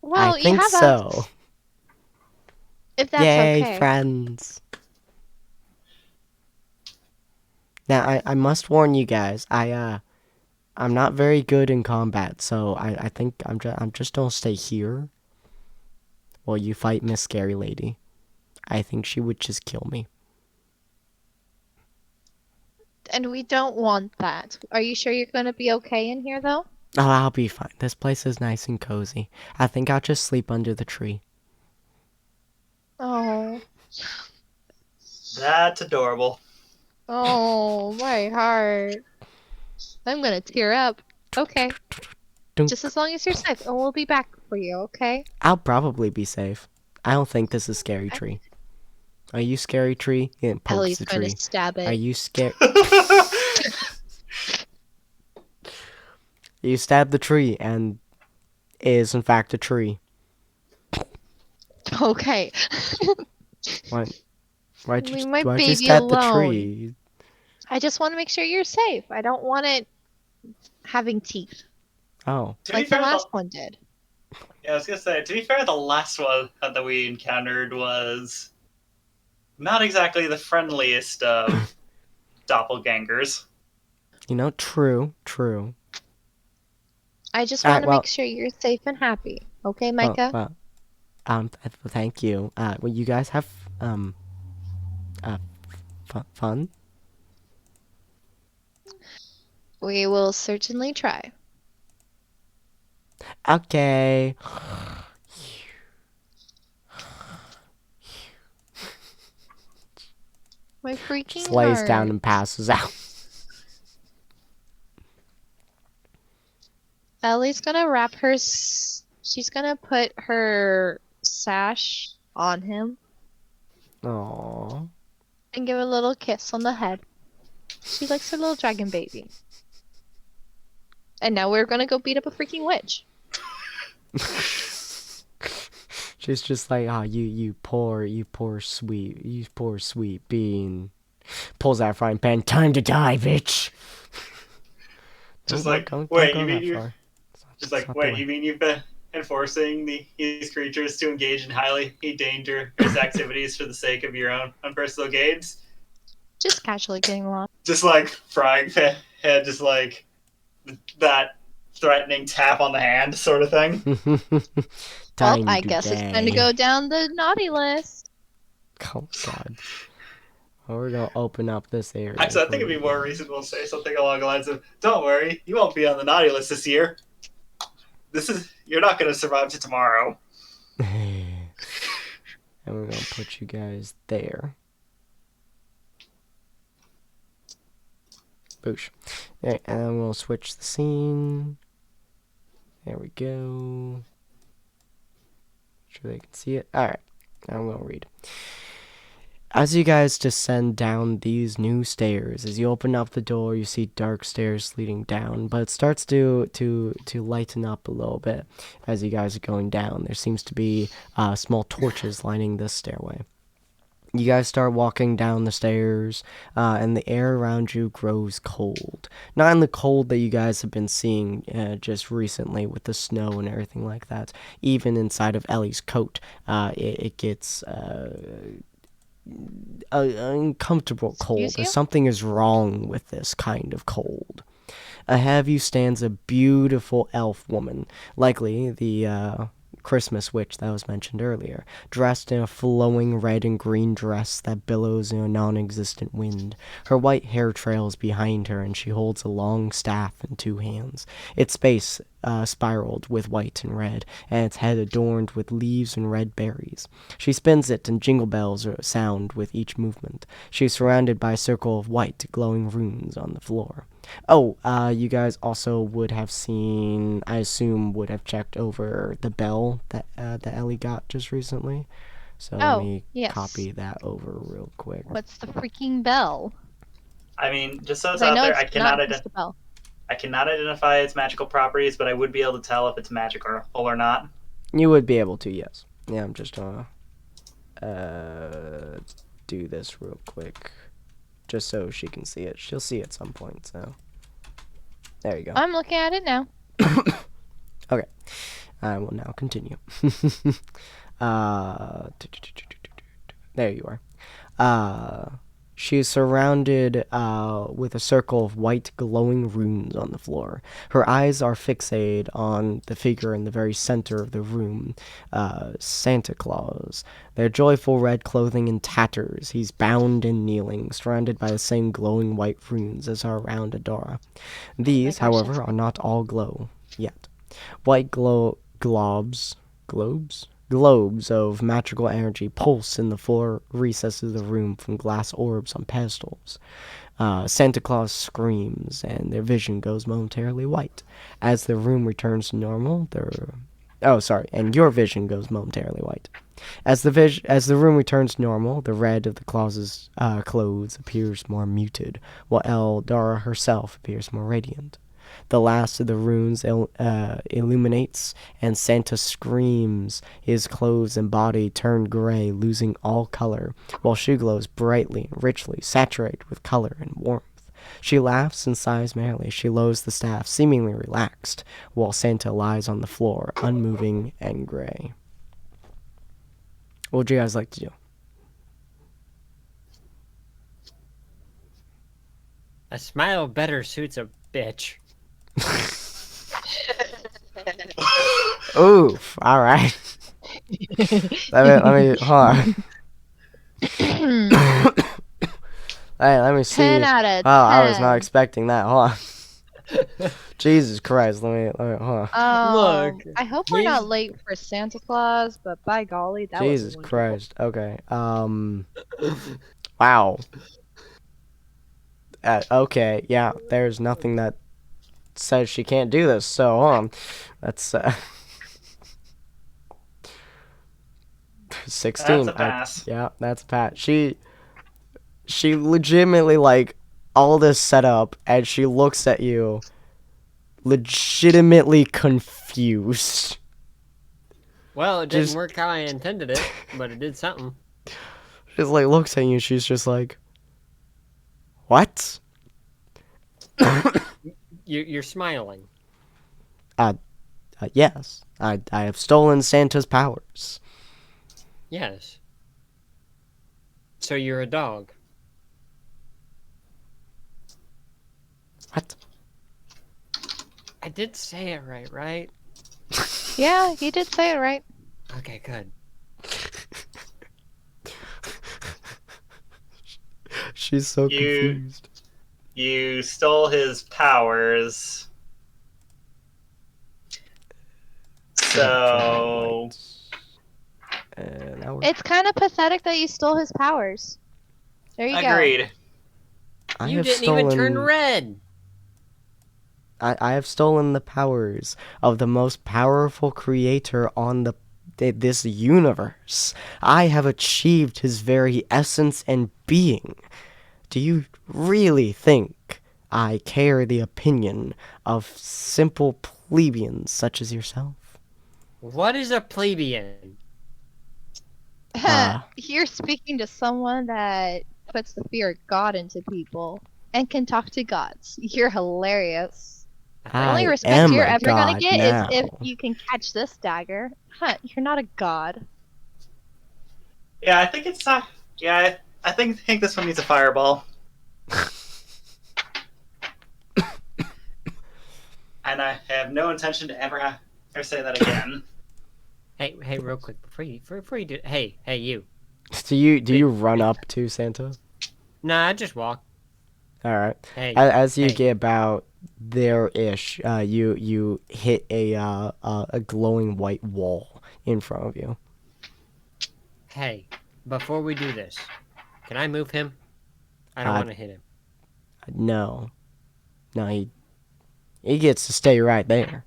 Well, I you think have so. us. If that's Yay, okay. friends. Now, I must warn you guys, I'm not very good in combat, so I think I'm just gonna stay here while you fight Miss Scary Lady. I think she would just kill me. And we don't want that. Are you sure you're going to be okay in here, though? Oh, I'll be fine. This place is nice and cozy. I think I'll just sleep under the tree. Oh. That's adorable. Oh, my heart. I'm going to tear up. Okay. Dunk. Just as long as you're safe, and we'll be back for you, okay? I'll probably be safe. I don't think this is Scary Tree. Are you Scary Tree? It pokes Ellie's the going tree. to stab it. Are you scared? You stab the tree, and it is in fact a tree. Okay. Why'd Leave my you baby stab the alone. tree? I just want to make sure you're safe. I don't want it having teeth, Oh, To be like the fair, last one did. yeah, I was gonna say, to be fair, the last one that we encountered was not exactly the friendliest of doppelgangers. you know, true. I just Alright, want to well- make sure you're safe and happy. Okay, Oh, Micah? well, thank you. Well, you guys have uh, fun. We will certainly try. Okay. My freaking Just lays heart. down and passes out. Ellie's gonna wrap her. She's gonna put her sash on him Aww. and give a little kiss on the head. She likes her little dragon baby. And now we're gonna go beat up a freaking witch. She's just like, oh, you poor sweet bean. Pulls out a frying pan. Time to die, bitch. Just Don't like, go wait, that you mean far. just It's like, not the wait, way. you mean you've been enforcing these creatures to engage in highly dangerous activities for the sake of your own personal gains? Just casually getting along. Just like frying pan head, just like that threatening tap on the hand sort of thing. Well, Time I to guess it's time to die. go down the naughty list. Oh God. Well, we're gonna open up this area. Actually, I for think it'd be you more guys. reasonable to say something along the lines of, "Don't worry, you won't be on the naughty list this year. You're not going to survive to tomorrow." And we're gonna put you guys there. Boosh. Alright, and then we'll switch the scene. There we go. Sure they can see it. Alright, now I'm gonna read. As you guys descend down these new stairs, as you open up the door, you see dark stairs leading down, but it starts to lighten up a little bit as you guys are going down. There seems to be small torches lining this stairway. You guys start walking down the stairs, and the air around you grows cold. Not in the cold that you guys have been seeing just recently with the snow and everything like that. Even inside of Ellie's coat, it gets uncomfortable cold. Excuse you? Something is wrong with this kind of cold. Ahead of you stands a beautiful elf woman, likely the Christmas witch that was mentioned earlier, dressed in a flowing red and green dress that billows in a non-existent wind. Her white hair trails behind her, and she holds a long staff in two hands, its base spiraled with white and red, and its head adorned with leaves and red berries. She spins it, and jingle bells sound with each movement. She is surrounded by a circle of white, glowing runes on the floor. Oh, you guys also would have seen, I assume, would have checked over the bell that Ellie got just recently. So let Oh, me yes. copy that over real quick. What's the freaking bell? I mean, just so 'Cause it's I out know there, it's not just a bell. I cannot identify its magical properties, but I would be able to tell if it's magical or not. You would be able to, yes. Yeah, I'm just gonna do this real quick, just so she can see it. She'll see it at some point. So there you go. I'm looking at it now. Okay, I will now continue. There you are. She is surrounded with a circle of white glowing runes on the floor. Her eyes are fixated on the figure in the very center of the room, Santa Claus. Their joyful red clothing in tatters. He's bound and kneeling, surrounded by the same glowing white runes as are around Adora. These, gosh, however, that's are not all glow yet. White globes of magical energy pulse in the floor recesses of the room from glass orbs on pedestals. Santa Claus screams, and their vision goes momentarily white. As the room returns to normal, and your vision goes momentarily white. As the room returns to normal, the red of the Claus's clothes appears more muted, while Eldara herself appears more radiant. The last of the runes illuminates, and Santa screams. His clothes and body turn gray, losing all color, while she glows brightly and richly, saturated with color and warmth. She laughs and sighs merrily. She lowers the staff, seemingly relaxed, while Santa lies on the floor, unmoving and gray. What would you guys like to do? A smile better suits a bitch. Oof. All right. Let me hold on. Hey, let me see. 10 out of Wow, I was not 10. expecting that. Hold on. Jesus Christ. Let me hold on. Look, I hope we're not he's- late for Santa Claus, but by golly, that was Jesus wonderful. Christ. Okay. Wow. Okay. Yeah. There's nothing that says she can't do this. So hold on. That's 16. That's a pass. Yeah, that's Pat. She legitimately like all this setup, and she looks at you, legitimately confused. well, it didn't Just- work how I intended it, but it did something. Just like looks at you. She's just like, what? You're smiling. Yes, I have stolen Santa's powers. Yes. So you're a dog. What? I did say it right? Yeah, you did say it right. Okay, good. She's so confused. You stole his powers. So Now we're It's kind of pathetic that you stole his powers. There you go. agreed. I You have didn't stolen. even turn red. I have stolen the powers of the most powerful creator on this universe. I have achieved his very essence and being. Do you really think I care the opinion of simple plebeians such as yourself? What is a plebeian? You're speaking to someone that puts the fear of God into people and can talk to gods. You're hilarious. The only I respect am you're a ever gonna god get now. is if you can catch this dagger. Huh, you're not a god. Yeah, I think it's yeah, I think this one needs a fireball. And I have no intention to ever say that again. Hey, real quick before you do. Hey, you. Do you run up to Santa? Nah, I just walk. All right. Hey, As you hey. get about there-ish, you hit a glowing white wall in front of you. Hey, before we do this, can I move him? I don't Uh, want to hit him. No, he gets to stay right there.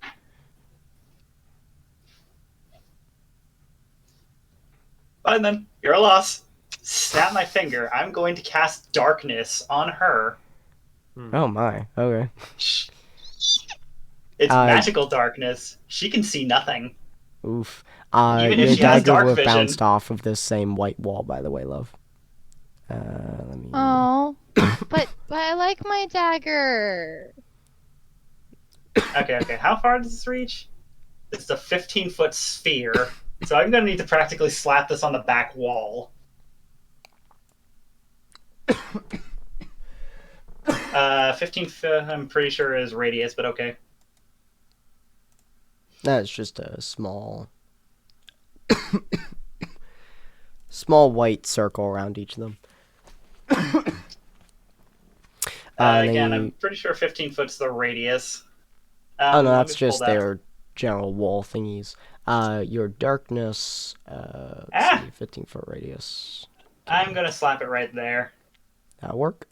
Fine then, you're a loss. Snap my finger. I'm going to cast darkness on her. Oh my. Okay. It's Uh, magical darkness. She can see nothing. Oof. Even if Your she has dagger dark would have vision. bounced off of this same white wall, by the way, love. Let me. Oh, but I like my dagger. Okay. How far does this reach? It's a 15-foot sphere. So I'm going to need to practically slap this on the back wall. 15 foot, I'm pretty sure is radius, but okay. That's just a small white circle around each of them. Again, I'm pretty sure 15 foot's the radius. Oh no, let that's me pull just that. their general wall thingies. Your darkness, let's see, 15-foot radius. I'm going to slap it right there. That'll work.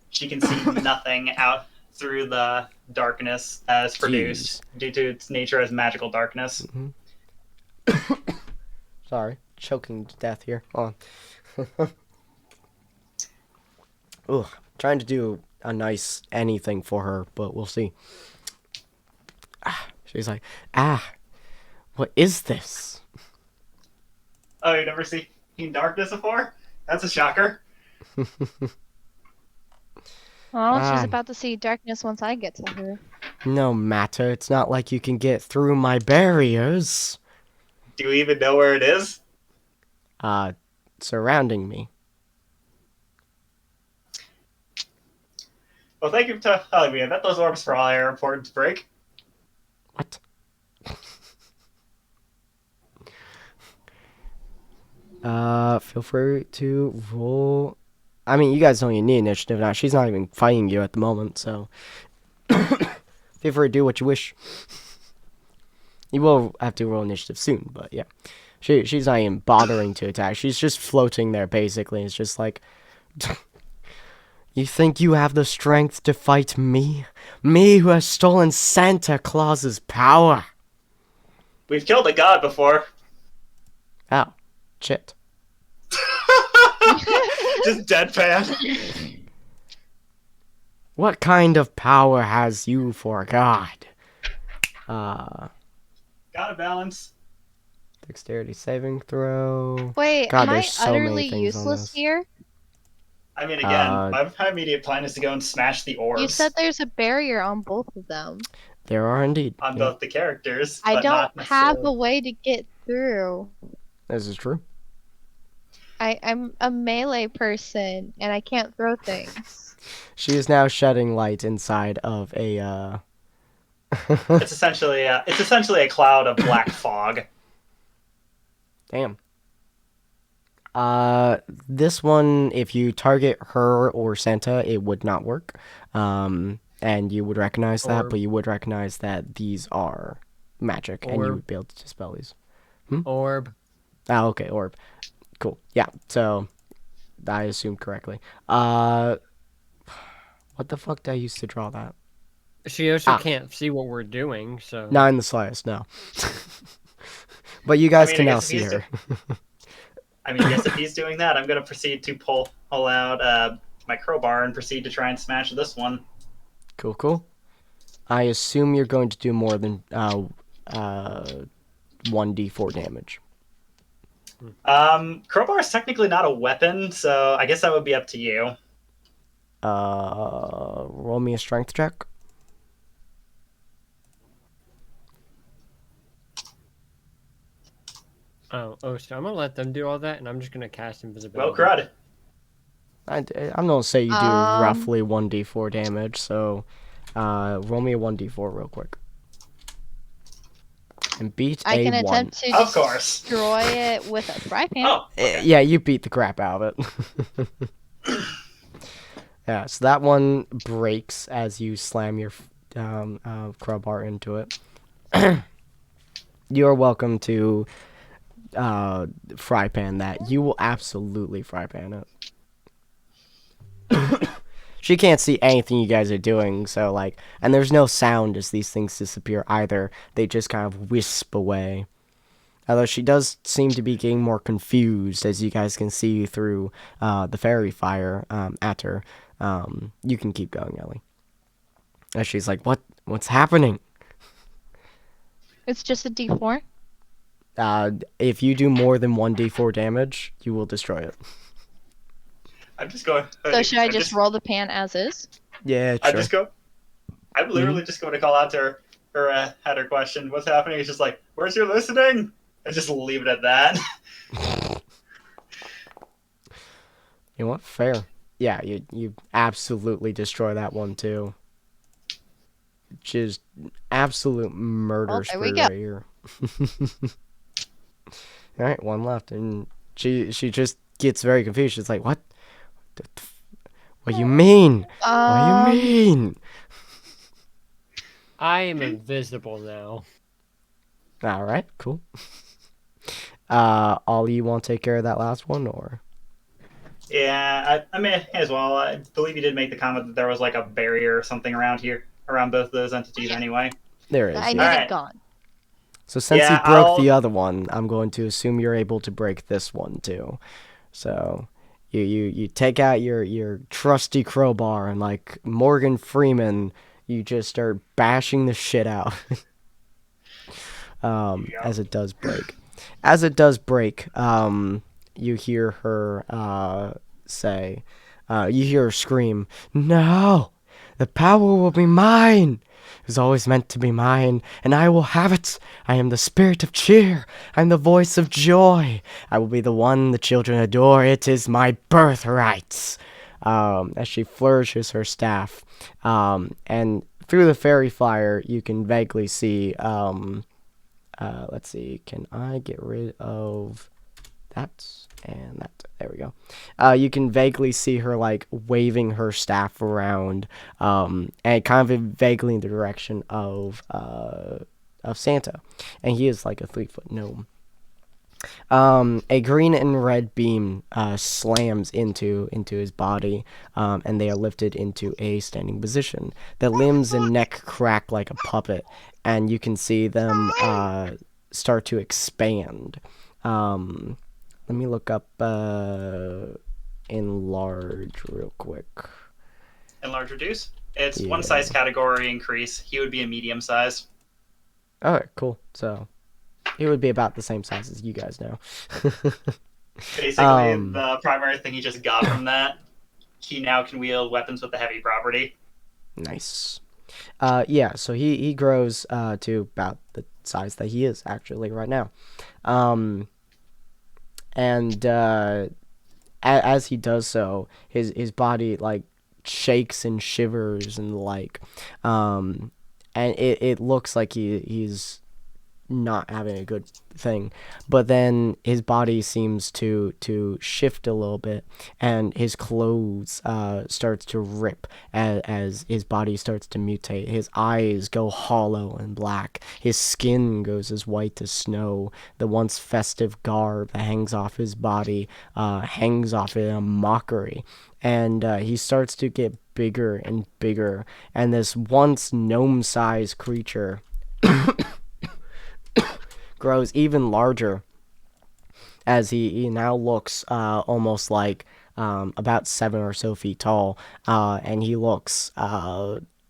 She can see nothing out through the darkness as produced due to its nature as magical darkness. Sorry, choking to death here. Hold on. Ugh, trying to do a nice anything for her, but we'll see. She's like, what is this? Oh, you never seen darkness before? That's a shocker. Oh, she's about to see darkness once I get to her. No matter, it's not like you can get through my barriers. Do you even know where it is? Surrounding me. Well, thank you for telling me. I bet those orbs for all are important to break. What? Feel free to roll. I mean, you guys don't even need initiative now. She's not even fighting you at the moment, so feel free to do what you wish. You will have to roll initiative soon, but yeah. She's not even bothering to attack. She's just floating there, basically. It's just like, you think you have the strength to fight me? Me who has stolen Santa Claus's power? We've killed a god before. Oh, shit. Just deadpan. What kind of power has you for a god? Gotta balance. Dexterity saving throw. Wait, God, am I there's so many utterly things on useless this. here? I mean, again, Uh, my immediate plan is to go and smash the orbs You said there's a barrier on both of them. There are indeed. on Yeah, both the characters. I but not don't have necessarily- a way to get through. this is true. I'm a melee person and I can't throw things. She is now shedding light inside of a, It's essentially a cloud of black fog. Damn. This one, if you target her or Santa, it would not work. And you would recognize that, but you would recognize that these are magic, and you would be able to dispel these. Orb. Oh, okay, orb. Cool. Yeah, so I assumed correctly. What the fuck did I use to draw that? She also can't see what we're doing, so. Not in the slightest, no. But you guys can I now guess if see he's her. I mean, yes, if he's doing that, I'm going to proceed to pull out my crowbar and proceed to try and smash this one. Cool, cool. I assume you're going to do more than 1d4 damage. Crowbar is technically not a weapon, so I guess that would be up to you. Roll me a strength check. So I'm gonna let them do all that, and I'm just gonna cast Well, invisibility. crud. I'm gonna say you do roughly 1d4 damage, so roll me a 1d4 real quick. And beat I can a 1. attempt to Of course. destroy it with a fry pan. Oh, okay. Yeah, you beat the crap out of it. Yeah, so that one breaks as you slam your crowbar into it. You're welcome to fry pan that. You will absolutely fry pan it. She can't see anything you guys are doing, so like, and there's no sound as these things disappear either. They just kind of wisp away. Although she does seem to be getting more confused, as you guys can see through the fairy fire at her. You can keep going, Ellie. And she's like, what's happening? It's just a D4. If you do more than 1d4 damage, you will destroy it. I'm just going. So should I just roll the pan as is? Yeah, sure. I'm literally just going to call out to her, had her question, what's happening? It's just like, where's your listening? And just leave it at that. You know what? Fair. Yeah, you absolutely destroy that one too. Just absolute murder there we spree go. right here. All right, one left, and she just gets very confused. She's like, "What? What do you mean? What do you mean?" I am invisible now. All right, cool. Ollie, you want to take care of that last one, or? Yeah, I may as well. I believe you did make the comment that there was like a barrier or something around both of those entities anyway. There is. I Yeah. need Alright. it gone. So since Yeah, you broke I'll- the other one, I'm going to assume you're able to break this one too. So you take out your trusty crowbar and like Morgan Freeman, you just start bashing the shit out. As it does break. As it does break, you hear her say, you hear her scream, "No! The power will be mine! It was always meant to be mine, and I will have it! I am the spirit of cheer! I'm the voice of joy! I will be the one the children adore! It is my birthright!" As she flourishes her staff. And through the fairy fire, you can vaguely see, let's see, can I get rid of There we go. You can vaguely see her like waving her staff around, and kind of vaguely in the direction of Santa, and he is like a 3-foot gnome. A green and red beam slams into his body, and they are lifted into a standing position. The limbs and neck crack like a puppet, and you can see them start to expand. Let me look up enlarge real quick. Enlarge reduce? It's Yeah. one size category increase. He would be a medium size. Alright, cool. So he would be about the same size as you guys now. Basically, the primary thing he just got from that, he now can wield weapons with the heavy property. Nice. Yeah, so he grows to about the size that he is actually right now. And as he does so, his body like shakes and shivers and and it looks like he's not having a good thing, but then his body seems to shift a little bit, and his clothes starts to rip as his body starts to mutate. His eyes go hollow and black, his skin goes as white as snow. The once festive garb that hangs off his body hangs off in a mockery, and he starts to get bigger and bigger, and this once gnome-sized creature grows even larger as he now looks almost like about 7 or so feet tall, and he looks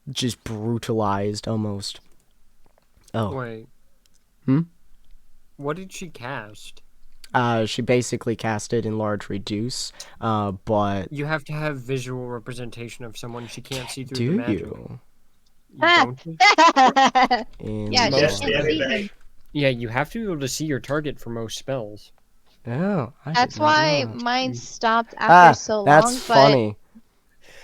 just brutalized almost. Oh. Wait. Hmm? What did she cast? She basically casted enlarge reduce, but You have to have visual representation of someone. She can't see through do the magic. you? Don't you? Yeah, she Yes, can't see him. Yeah, you have to be able to see your target for most spells. Oh, I That's did not why know that. mine stopped after so That's long. funny.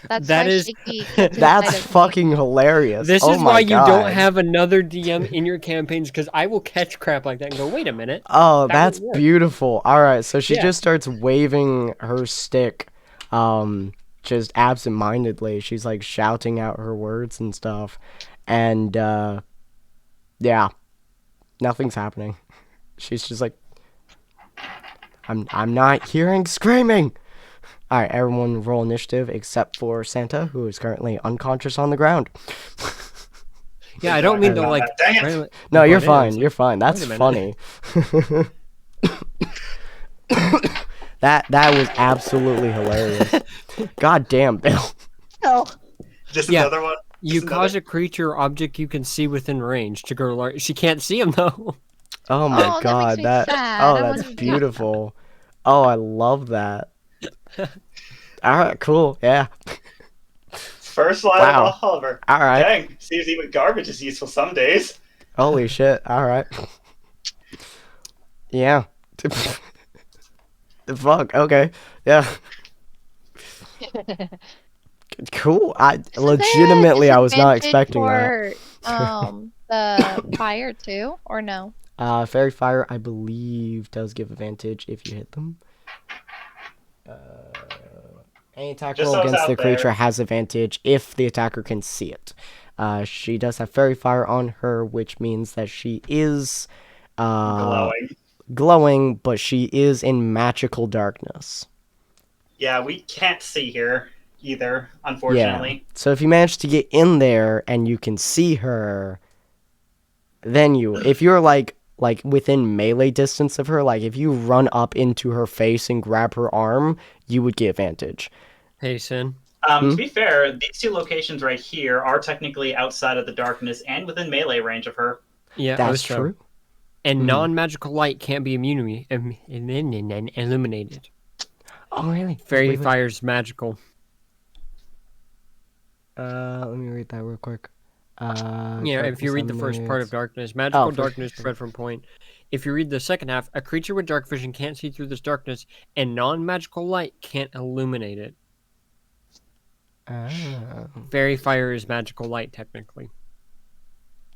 But that's That why is- Shaky kept inside That's of me. fucking hilarious. This Oh is my why you God. don't have another DM in your campaigns, because I will catch crap like that and go, wait a minute. Oh, That that's would work. beautiful. All right, so she Yeah. just starts waving her stick, just absent-mindedly. She's like shouting out her words and stuff, and yeah, nothing's happening. She's just like, I'm not hearing screaming. All right, everyone, roll initiative except for Santa, who is currently unconscious on the ground. Yeah, I don't mean to like. Dang it. randomly- No, you're butt in. It's fine. like, You're fine. That's wait a funny. that was absolutely hilarious. God damn, Bill. Oh, Just Yeah. another one. You Just cause another- a creature or object you can see within range to grow large. She can't see him though. Oh my that makes God, me that sad. oh, I that's wanted to- beautiful. Oh, I love that. All right, cool. Yeah. First line Wow. of Oliver. All right. Dang, seems even garbage is useful some days. Holy shit. All right. Yeah. The fuck. Okay. Yeah. Cool. Legitimately, I was not expecting that. The fire too, or no? Fairy Fire, I believe, does give advantage if you hit them. Any attack Just roll so it's against out the creature there. has advantage if the attacker can see it. She does have Fairy Fire on her, which means that she is Glowing. glowing, but she is in magical darkness. Yeah, we can't see here either, unfortunately. So if you manage to get in there and you can see her, then if you're like within melee distance of her, like if you run up into her face and grab her arm, you would get advantage. Hey, Sin. To be fair, these two locations right here are technically outside of the darkness and within melee range of her. Yeah, That's also. true. And non-magical light can't be illuminated. Oh, really? Fairy Wait. fire's magical. Let me read that real quick. Yeah, if you read the first part of darkness, magical darkness spread from point. If you read the second half, a creature with dark vision can't see through this darkness, and non-magical light can't illuminate it. Fairy fire is magical light, technically.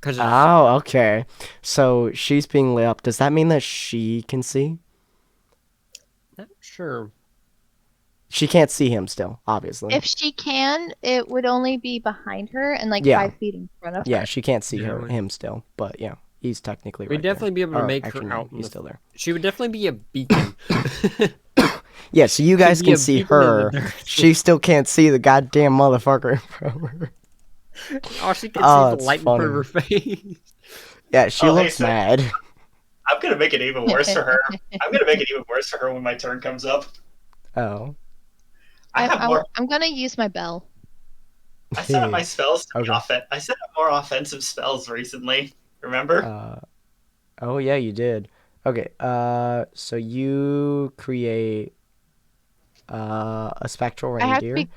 Oh, okay. So she's being lit up. Does that mean that she can see? Sure. She can't see him still, obviously. If she can, it would only be behind her and like Yeah. 5 feet in front of Yeah, her. she can't see Yeah, him still, but yeah, he's technically We'd right definitely there. be able to Or, make actually, her no, out. he's still there. She would definitely be a beacon. Yeah, so you guys be can a see beacon in the her. darkness. She still can't see the goddamn motherfucker in front of her. Oh, she can Oh, see the that's light in front of funny. her face. Yeah, she Oh, hey, looks so mad. I'm gonna make it even worse for her. I'm gonna make it even worse for her when my turn comes up. Oh. I have more. I'm gonna use my bell. I set up my spells to be Okay. I set up more offensive spells recently. Remember? Oh yeah, you did. Okay, so you create a spectral I have to reindeer. be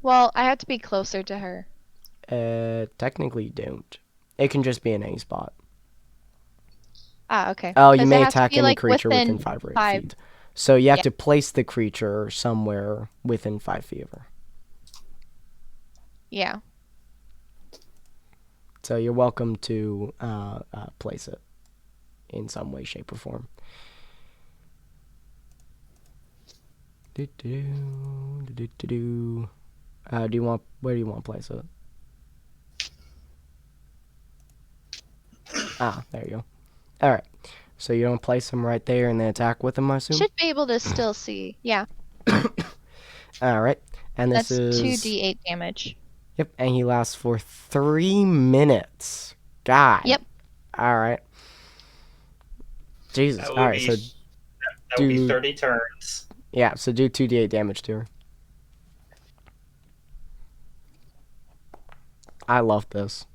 well, I have to be closer to her. Technically you don't. It can just be in any spot. Ah, okay. Oh, you 'Cause it may has to attack be any like creature within within 5 or 8 5. feet. So you have Yeah. to place the creature somewhere within 5 feet of her. Yeah. So you're welcome to place it in some way, shape, or form. Do you want? Where do you want to place it? Ah, there you go. All right. So you don't place him right there and then attack with him, I assume. Should be able to still see. Yeah. All right. And this That's is 2d8 damage. Yep. And he lasts for 3 minutes. God. Yep. All right. Jesus. That All would right. be So that would be 30 turns. yeah. So do 2d8 damage to her. I love this.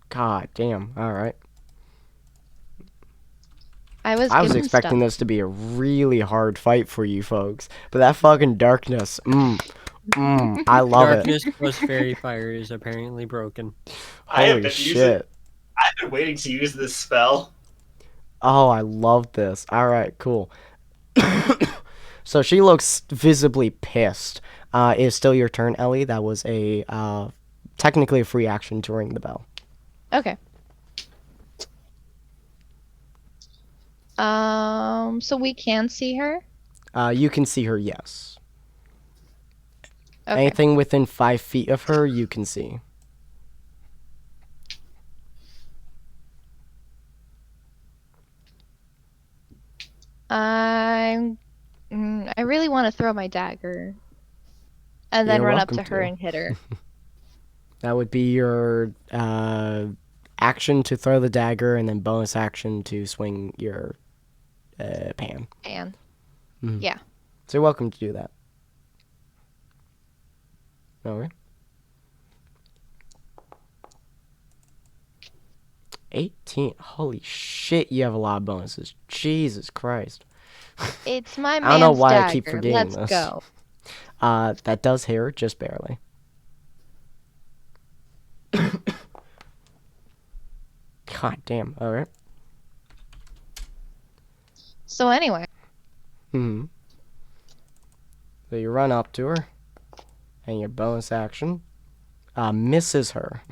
God damn. All right. I was I was given expecting stuff. this to be a really hard fight for you folks, but that fucking darkness, I love Darkness plus fairy fire is apparently broken. it. I have Holy been shit. I've been waiting to use this spell. Oh, I love this. All right, cool. So she looks visibly pissed. It's still your turn, Ellie. That was a technically a free action to ring the bell. Okay. So we can see her? You can see her, yes. Okay. Anything within 5 feet of her, you can see. I really want to throw my dagger. And then You're run up to welcome her to. and hit her. That would be your action to throw the dagger, and then bonus action to swing your pan. And Mhm. yeah. So you're welcome to do that. Alright. 18. Holy shit, you have a lot of bonuses. Jesus Christ. It's my I don't know man's why dagger. I keep forgetting Let's this. go. That does hit her, just barely. God damn. Alright. So anyway, Mm-hmm. So you run up to her, and your bonus action misses her.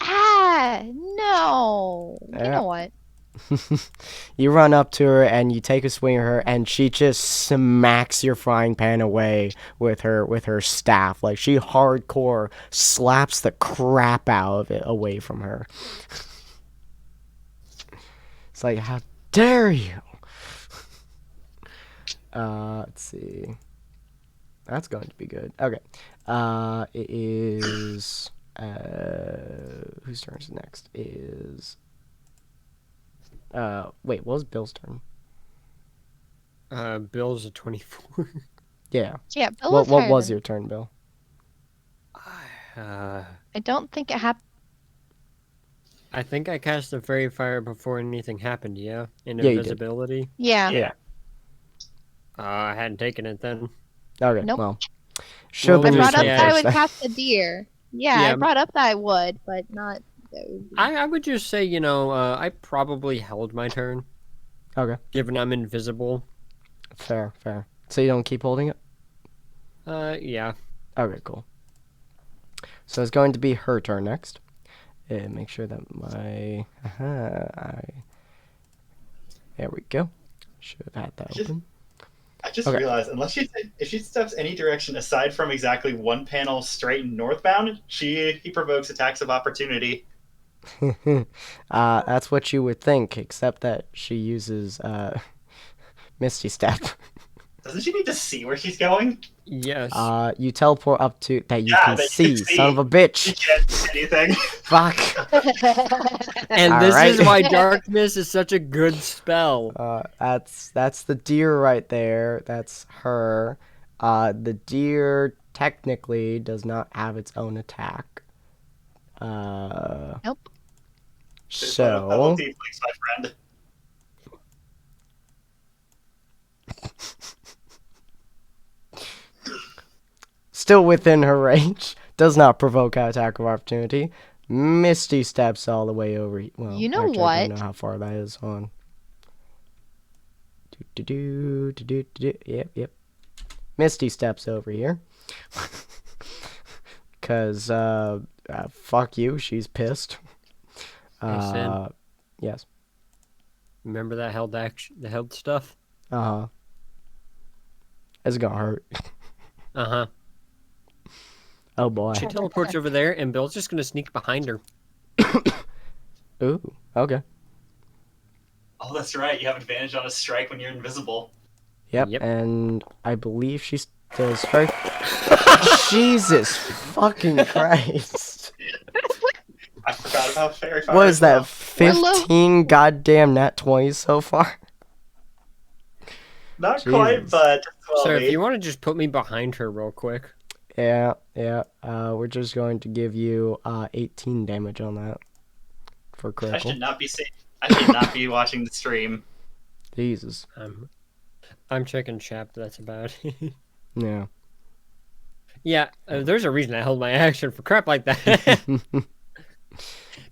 no. You Yeah. know what? You run up to her and you take a swing at her, and she just smacks your frying pan away with her staff. Like, she hardcore slaps the crap out of it away from her. It's like, how dare you? Let's see. That's going to be good. Okay. It is whose turn is next? Wait, what was Bill's turn? Bill's a 24. Yeah. Yeah, Bill What was was higher your turn, Bill? uh, I don't think it happened. I think I cast the fairy fire before anything happened, yeah? In Yeah, you did. invisibility? Yeah. Yeah. I hadn't taken it then. Okay, Nope. well. Should have Well, I been your brought up turn that I first. would cast a deer. Yeah, Yeah. I brought up that I would, but not. I would just say, I probably held my turn, Okay, given I'm invisible. fair. So you don't keep holding it? Yeah. Okay, cool. So it's going to be her turn next. Make sure that my... There we go. Should have had that Just- open. I just Okay. realized, if she steps any direction aside from exactly one panel straight and northbound, he provokes attacks of opportunity. That's what you would think, except that she uses Misty Step. Doesn't she need to see where she's going? Yes. You teleport up to that you Yeah, can that you see, can see. son of a She bitch. can't see anything. Fuck. And this Alright. is why darkness is such a good spell. That's the deer right there. That's her. The deer technically does not have its own attack. Nope. There's no fellow So tieflings, my friend. still within her range. Does not provoke an attack of opportunity. Misty steps all the way over. Well, You know actually, I don't what? know how far that is on. Yep. Misty steps over here. Cause fuck you, she's pissed. Hey, Sin. Yes. Remember that held action, the held stuff? Uh-huh. It's gonna hurt. Uh-huh. Oh boy. She teleports over there, and Bill's just gonna sneak behind her. Ooh, okay. Oh, that's right. You have advantage on a strike when you're invisible. Yep, Yep. and I believe she still strike. Jesus fucking Christ. I forgot about fairy fire. What is as well. that, 15 goddamn nat 20s so far? Not quite, Jesus. but So if 12. you want to just put me behind her real quick. Yeah. We're just going to give you 18 damage on that for I critical. should not be I should not be watching the stream. Jesus. I'm checking chat, but that's about it. Yeah. Yeah, there's a reason I held my action for crap like that.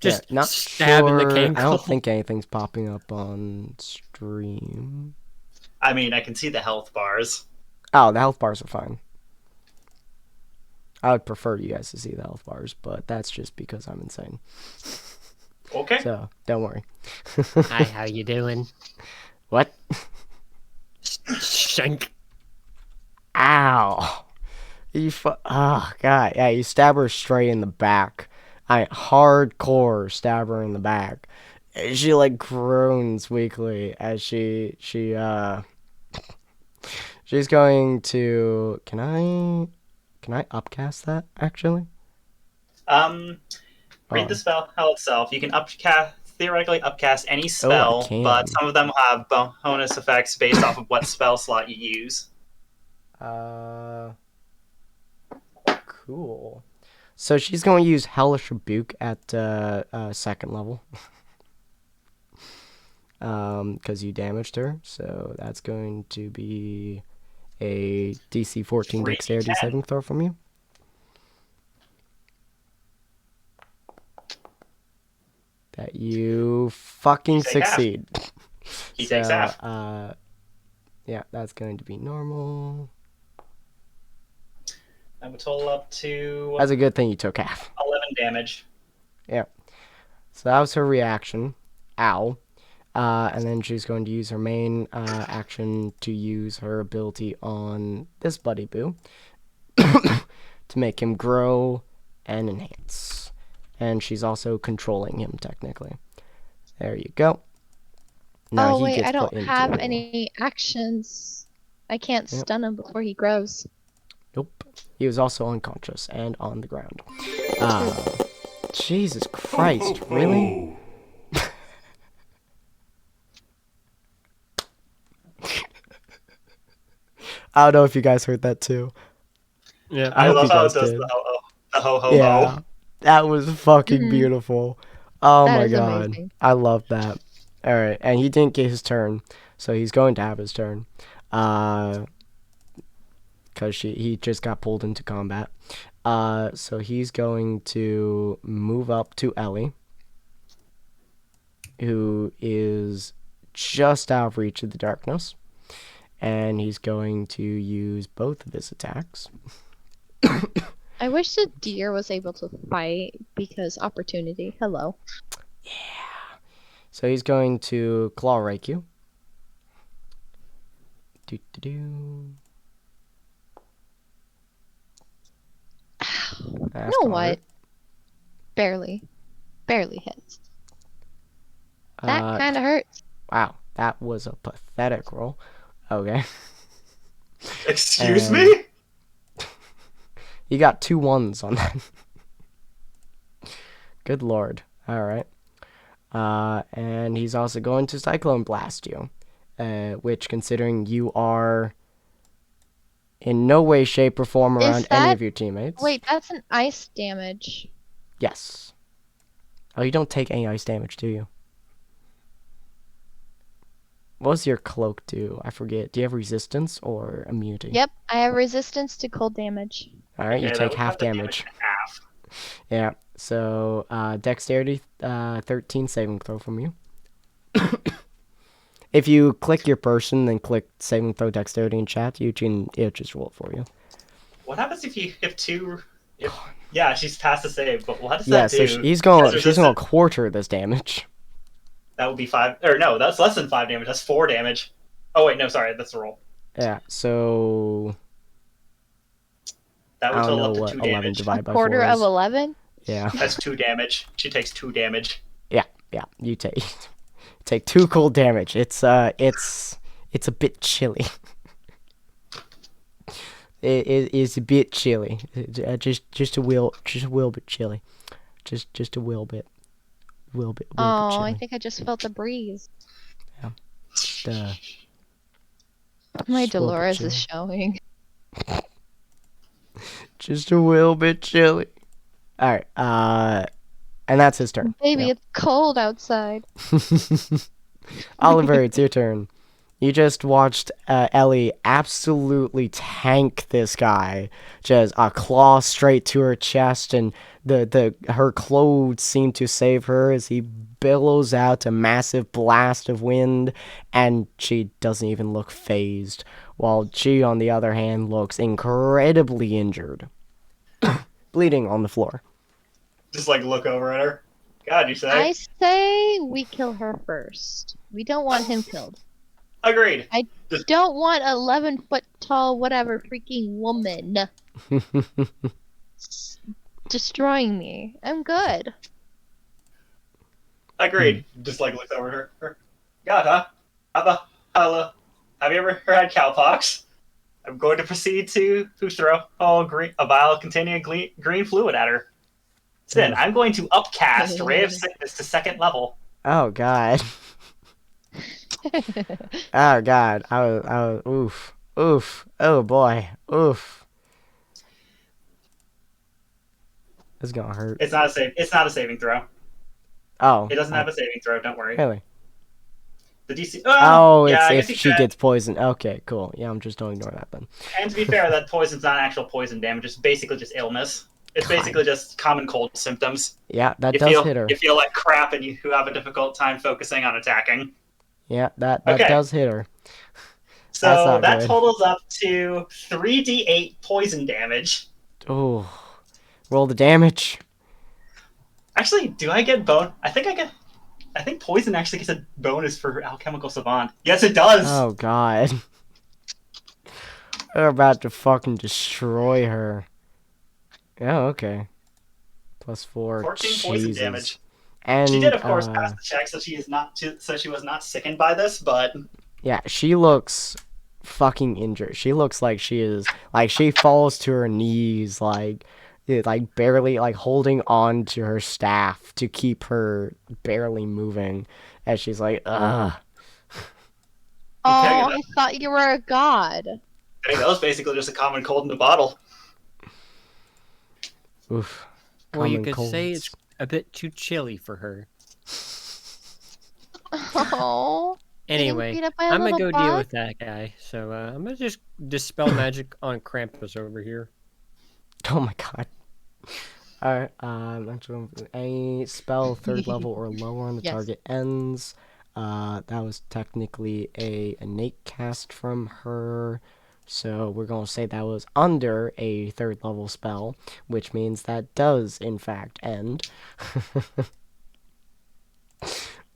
Just Yeah, not stabbing the sure. cankle. I don't think anything's popping up on stream. I mean, I can see the health bars. Oh, the health bars are fine. I would prefer you guys to see the health bars, but that's just because I'm insane. Okay. So, don't worry. Hi, how you doing? What? Shank. Ow. Oh, God. Yeah, you stab her straight in the back. Hardcore stab her in the back. She, like, groans weakly as she's going to... Can I upcast that, actually? Read the spell hell itself. You can theoretically upcast any spell, can. but some of them have bonus effects based off of what spell slot you use. Cool. So she's going to use Hellish Rebuke at second level. Because you damaged her. So that's going to be a DC 14 Free Dexterity 10. saving throw from you. That you fucking You take half. succeed. He takes half. Yeah, that's going to be normal. That would total up to That's a good thing you took half. 11 damage. Yeah. So that was her reaction. Ow. And then she's going to use her main action to use her ability on this Buddy Boo to make him grow and enhance. And she's also controlling him, technically. There you go. Now Oh he wait, gets I don't put have into- any actions. I can't Yep. stun him before he grows. Nope. He was also unconscious and on the ground. Jesus Christ, really? I don't know if you guys heard that too. Yeah. I I hope love you how it guys does did. the ho ho Yeah, ho. that was fucking Mhm. beautiful. Oh That my is god, amazing. I love that. All right, and he didn't get his turn, so he's going to have his turn, because he just got pulled into combat. So he's going to move up to Ellie, who is just out of reach of the darkness, and he's going to use both of his attacks. I wish the deer was able to fight because opportunity. Hello. So he's going to claw rake you. Do, do, do. You That's know gonna what? hurt. Barely hits. That Uh, kind of hurts. wow, that was a pathetic roll. Okay. Excuse And me? you got 2 1s on that. Good lord. Alright. And he's also going to Cyclone Blast you. Which, considering you are in no way, shape, or form Is around any that- of your teammates. Wait, that's an ice damage. Yes. Oh, you don't take any ice damage, do you? What does your cloak do? I forget. Do you have resistance or immunity? Yep, I have resistance to cold damage. Alright, you Okay, that take would half cut the damage. in half. Yeah. So, dexterity 13 saving throw from you. If you click your person, then click saving throw dexterity in chat, it'll just roll it for you. What happens yeah, she's passed the save, but what does Yeah, that so do? she's Has gonna resistance? quarter this damage. That would be 5. Or no, that's less than 5 damage. That's 4 damage. Oh wait, no, sorry, that's the roll. Yeah, so That I would don't total know up to what 2 11 damage. divided by 4 Quarter of is. 11? Yeah, That's 2 damage. She takes 2 damage. yeah. You take 2 cold damage. It's a bit chilly. It is a bit chilly. Just a little bit chilly. Just a little bit. Little bit Oh, chilly. I think I just felt the breeze. Just, My just a little bit Dolores is chilly. showing. Just a little bit chilly. All right. And that's his turn. Baby, Yeah. it's cold outside. Oliver, it's your turn. You just watched Ellie absolutely tank this guy. Just a claw straight to her chest, and her clothes seem to save her as he billows out a massive blast of wind, and she doesn't even look phased. While she, on the other hand, looks incredibly injured, bleeding on the floor. Just like look over at her. God, you say? I say we kill her first. We don't want him killed. Agreed. Don't want 11-foot tall whatever freaking woman destroying me. I'm good. Agreed. Just like looks over at her. God, huh? Hello. Have you ever had cowpox? I'm going to proceed to throw a vial containing green fluid at her. Then I'm going to upcast Ray of Sickness to 2nd level. Oh God. Oh God. I was oof. Oh boy. Oof. It's gonna hurt. It's not a saving throw. Oh. It doesn't have a saving throw. Don't worry. Really? The DC. Oh, yeah, I it's guess if you she could. gets poisoned. Okay, cool. Yeah, I'm just don't ignore that then. And to be fair, that poison's not actual poison damage. It's basically just illness. It's God. basically just common cold symptoms. Yeah, that You does feel hit her. you feel like crap, and you have a difficult time focusing on attacking. Yeah, that Okay. does hit her. That's So not that good. totals up to 3d8 poison damage. Oh, roll the damage. Actually, do I get bone? I think poison actually gets a bonus for Alchemical Savant. Yes, it does. Oh God. They're about to fucking destroy her. Yeah, okay. +4. 14 Jesus. poison damage. And She did, of course, pass the check, so she was not sickened by this. But yeah, she looks fucking injured. She looks like she falls to her knees, like barely, like holding on to her staff to keep her barely moving, as she's like, ugh. Oh, I thought you were a god. I think that was basically just a common cold in the bottle. Oof. Well, you Common could say colds. it's a bit too chilly for her. Oh. Anyway, beat up by a I'm gonna little go deal bug? with that guy. So I'm gonna just dispel magic on Krampus over here. Oh my God. Alright, any spell 3rd level or lower on the Yes. target ends. That was technically a innate cast from her. So we're going to say that was under a 3rd level spell, which means that does, in fact, end.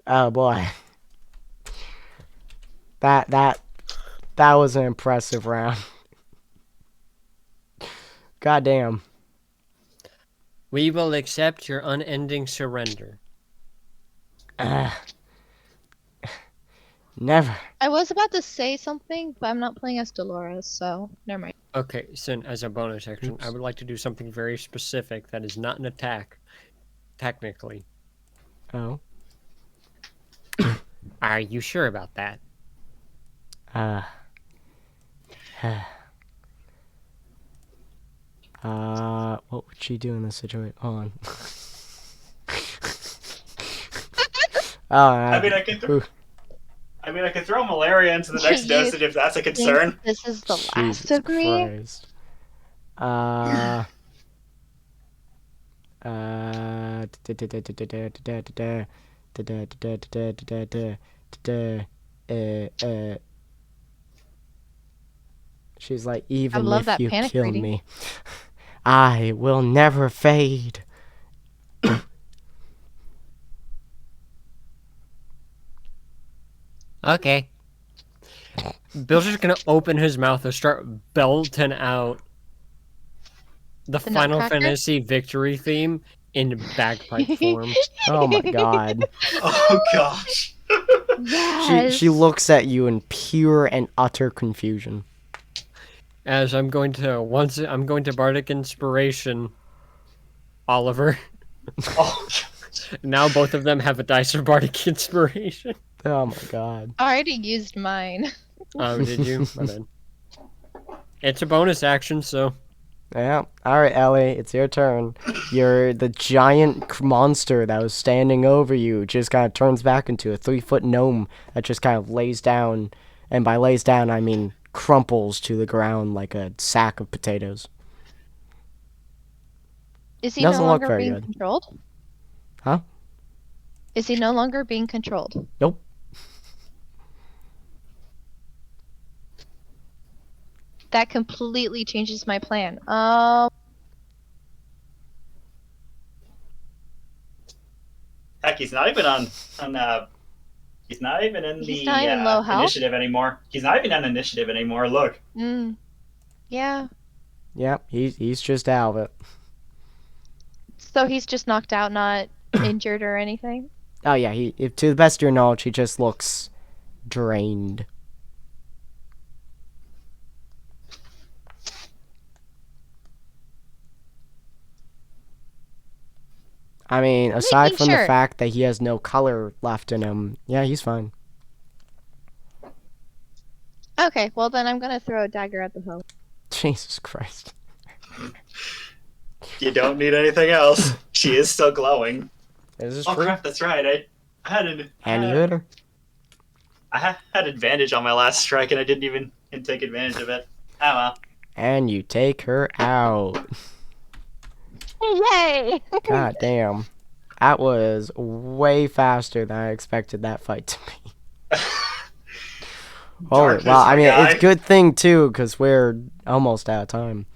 Oh boy. That That was an impressive round. Goddamn. We will accept your unending surrender. Never. I was about to say something, but I'm not playing as Dolores, so never mind. Okay, Sin, as a bonus action, I Oops. would like to do something very specific that is not an attack, technically. Oh. Are you sure about that? What would she do in this situation? Hold on. I mean, I could throw malaria into the next You dosage if that's a Think concern. this is the last Jesus of me? Christ. She's like, even love if that you panic kill reading. me, I will never fade. Okay. Bill's just gonna open his mouth and start belting out the Final Nutcracker? Fantasy victory theme in bagpipe form. Oh my god. Oh gosh. Yes. She looks at you in pure and utter confusion. As I'm going to Bardic Inspiration Oliver. Oh, Now both of them have a dice of Bardic Inspiration. Oh my god. I already used mine. Oh, did you? My bad. It's a bonus action, so Yeah. Alright, Ellie, it's your turn. You're the giant monster that was standing over you just kind of turns back into a 3-foot gnome that just kind of lays down. And by lays down, I mean crumples to the ground like a sack of potatoes. Is he Doesn't no look longer very being good. controlled? Huh? Is he no longer being controlled? Nope. That completely changes my plan. heck, he's not even he's not even in He's the not even low health? initiative anymore. He's not even on initiative anymore. Look. Yeah. Yep, he's just out of it. So he's just knocked out, not injured or anything? Oh yeah, to the best of your knowledge, he just looks drained. I mean, aside Making from the sure. fact that he has no color left in him, yeah, he's fine. Okay, well then I'm gonna throw a dagger at the hoe. Jesus Christ. You don't need anything else. She is still glowing. This is Oh true. crap, that's right. I And you hit her. had advantage on my last strike and I didn't even take advantage of it. Oh well. And you take her out. Yay! God damn. That was way faster than I expected that fight to be. Holy, Darkness, well, I my mean, guy. it's a good thing, too, because we're almost out of time.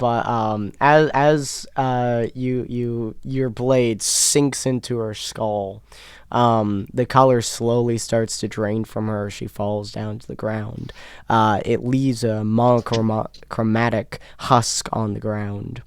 As your blade sinks into her skull, the color slowly starts to drain from her. She falls down to the ground. It leaves a monochromatic husk on the ground.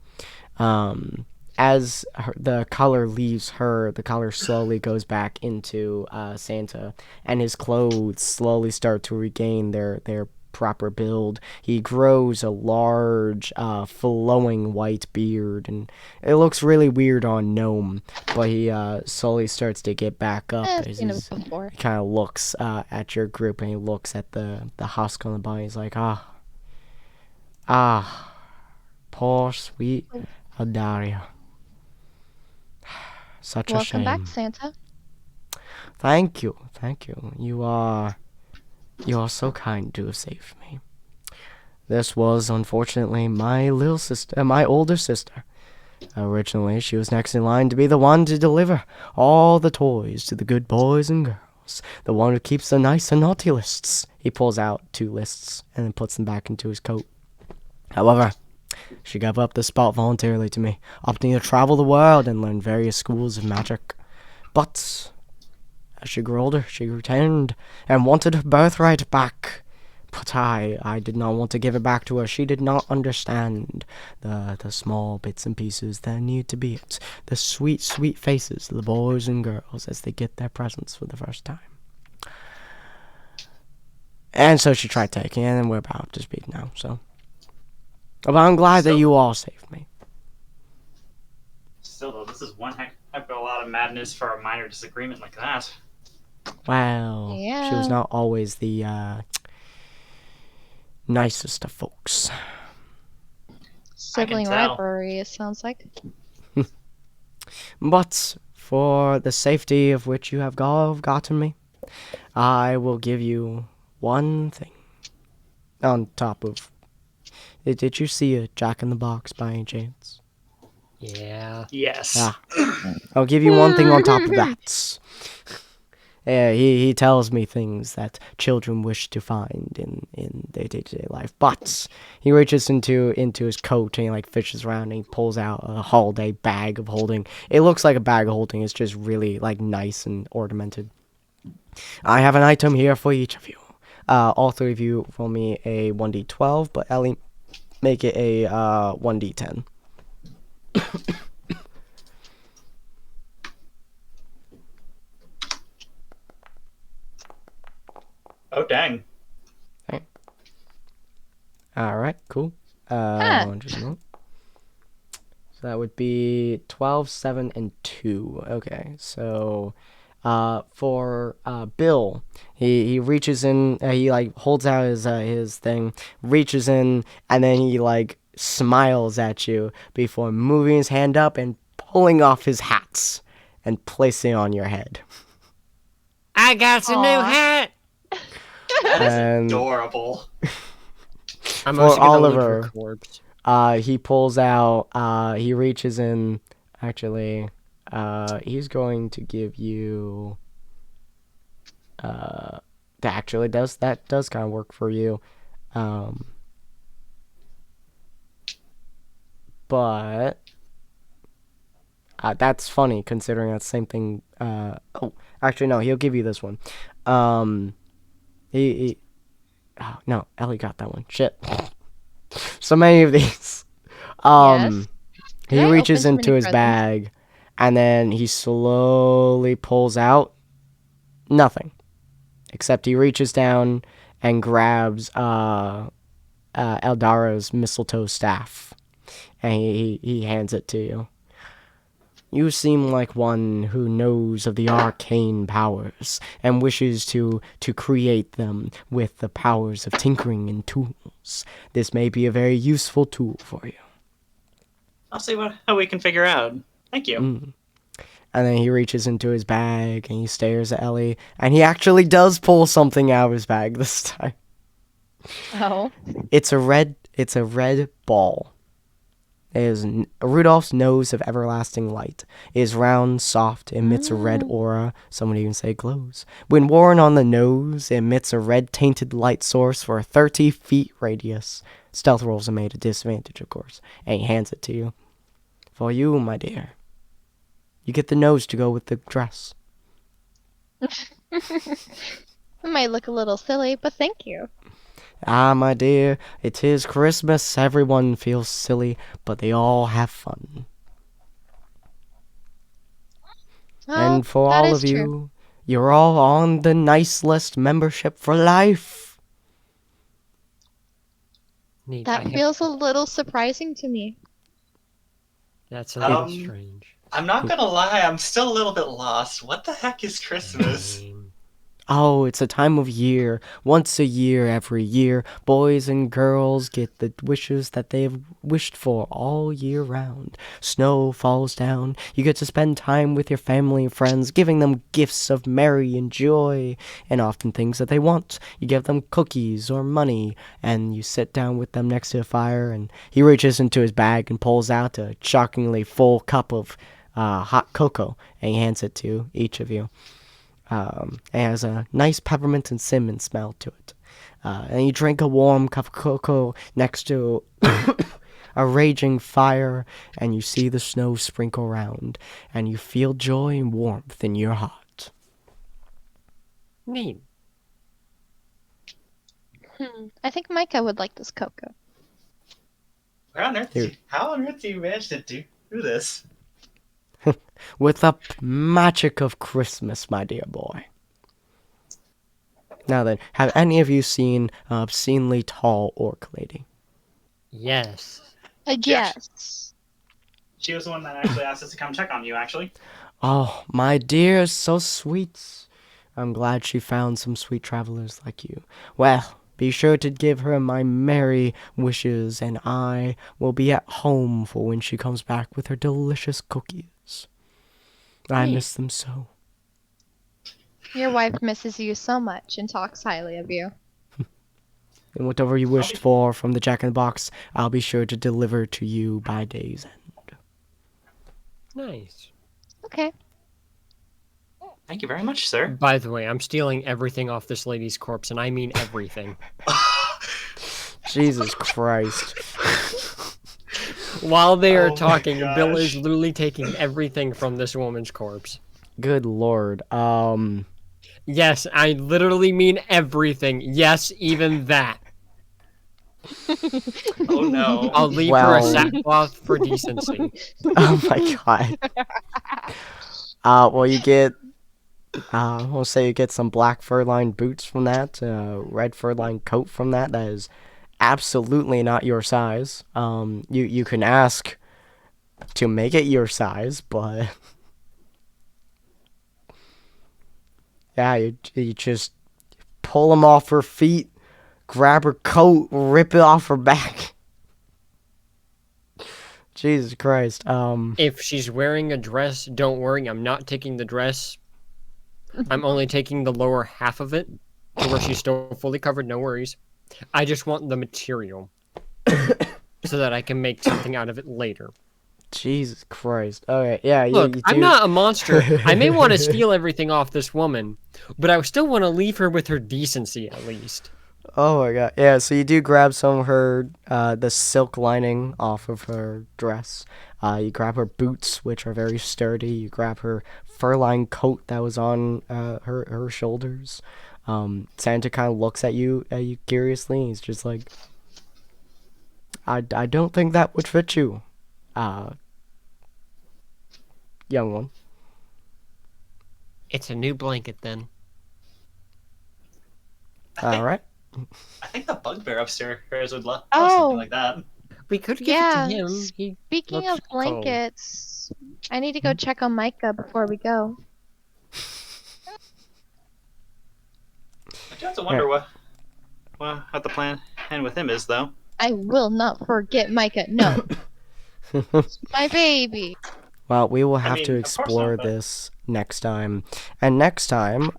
As the color leaves her, the color slowly goes back into Santa, and his clothes slowly start to regain their proper build. He grows a large, flowing white beard, and it looks really weird on Gnome, but he slowly starts to get back up I've as seen it he's, before. he kind of looks at your group, and he looks at the husk on the body. He's like, poor sweet Adaria. Such a Welcome shame. back, Santa. Thank you. You are so kind to have saved me. This was unfortunately my older sister. Originally, she was next in line to be the one to deliver all the toys to the good boys and girls. The one who keeps the nice and naughty lists. He pulls out 2 lists and then puts them back into his coat. However, she gave up the spot voluntarily to me, opting to travel the world and learn various schools of magic. But As she grew older, she returned and wanted her birthright back. But I did not want to give it back to her. She did not understand the small bits and pieces that need to be it. The sweet, sweet faces of the boys and girls as they get their presents for the first time. And so she tried taking it, and we're about to speak now, so. But I'm glad that you all saved me. Still, though, this is one heck of a lot of madness for a minor disagreement like that. Well, she was Yeah. not always the nicest of folks. Sibling tell. rivalry, it sounds like. But for the safety of which you have gotten me, I will give you one thing. On top of... Did you see a Jack-in-the-Box by any chance? Yeah. Yes. Ah. I'll give you one thing on top of that. Yeah, he tells me things that children wish to find in their day-to-day life. But he reaches into his coat and he like fishes around and he pulls out a holiday bag of holding. It looks like a bag of holding. It's just really like nice and ornamented. I have an item here for each of you. All three of you roll me a 1d12, but Ellie, make it a 1d10. Oh, dang. Alright, cool. Huh. Just a moment. So that would be 12, 7, and 2. Okay, so for Bill, he reaches in, he like holds out his thing, reaches in, and then he like smiles at you before moving his hand up and pulling off his hats and placing it on your head. I got a new Aw. hat. That is And- adorable. I'm For also gonna Oliver. loot her corpse. He pulls out, he reaches in, actually, he's going to give you, that does kind of work for you, but, that's funny, considering that's the same thing, oh, actually, no, he'll give you this one, oh, no, Ellie got that one, shit, so many of these, Yes. He Did I reaches open too into many his presents? bag, and then he slowly pulls out nothing, except he reaches down and grabs Eldara's mistletoe staff, and he hands it to you. You seem like one who knows of the arcane powers and wishes to create them with the powers of tinkering and tools. This may be a very useful tool for you. I'll see how we can figure out. Thank you. And then he reaches into his bag and he stares at Ellie, and he actually does pull something out of his bag this time. Oh. It's a red ball. It is Rudolph's nose of everlasting light. It is round, soft, emits a red aura. Some would even say glows. When worn on the nose, it emits a red tainted light source for a 30 feet radius. Stealth rolls are made at disadvantage, of course. And he hands it to you. For you, my dear. You get the nose to go with the dress. It might look a little silly, but thank you. Ah, my dear, it is Christmas. Everyone feels silly, but they all have fun. Well, And for that all is of true. you, you're all on the nice list membership for life. Neat. That feels a little surprising to me. That's a little Um, strange. I'm not gonna lie, I'm still a little bit lost. What the heck is Christmas? Oh, it's a time of year. Once a year, every year, boys and girls get the wishes that they have wished for all year round. Snow falls down. You get to spend time with your family and friends, giving them gifts of merry and joy, and often things that they want. You give them cookies or money, and you sit down with them next to a fire, and he reaches into his bag and pulls out a shockingly full cup of hot cocoa, and he hands it to each of you. It has a nice peppermint and cinnamon smell to it. And you drink a warm cup of cocoa next to a raging fire, and you see the snow sprinkle around, and you feel joy and warmth in your heart. Neat. I think Micah would like this cocoa. How on earth do you manage to do this? With the magic of Christmas, my dear boy. Now then, have any of you seen an obscenely tall orc lady? Yes. Yes. She was the one that actually asked us to come check on you, actually. Oh, my dear, so sweet. I'm glad she found some sweet travelers like you. Well, be sure to give her my merry wishes, and I will be at home for when she comes back with her delicious cookies. I Neat. miss them so. Your wife misses you so much and talks highly of you. And whatever you wished for from the Jack in the Box, I'll be sure to deliver to you by day's end. Nice. Okay. Thank you very much, sir. By the way, I'm stealing everything off this lady's corpse, and I mean everything. Jesus Christ. While they are Oh my talking, Bill is gosh. literally taking everything from this woman's corpse. Good lord. Yes, I literally mean everything. Yes, even that. Oh no. I'll leave her a Well- sackcloth for decency. Oh my god. Well, you get, we'll say you get some black fur-lined boots from that, red fur-lined coat from that. That is absolutely not your size. You can ask to make it your size, but yeah, you just pull them off her feet, grab her coat, rip it off her back. Jesus Christ. If she's wearing a dress, don't worry, I'm not taking the dress. I'm only taking the lower half of it to where she's still fully covered, no worries. I just want the material so that I can make something out of it later. Jesus Christ. Okay, yeah, Look, you I'm do. not a monster. I may want to steal everything off this woman, but I still want to leave her with her decency at least. Oh my god. Yeah, so you do grab some of her, the silk lining off of her dress. You grab her boots, which are very sturdy. You grab her fur-lined coat that was on her shoulders. Santa kind of looks at you curiously. He's just like, I don't think that would fit you, young one. It's a new blanket then. All right. I think the bugbear upstairs would love Oh. something like that. We could give Yeah. it to him. He Speaking looks of blankets, I need to go check on Micah before we go. I do have to wonder what the plan with him is, though. I will not forget Micah. No. My baby. Well, we will have mean, to of course explore not, but- this next time. And next time,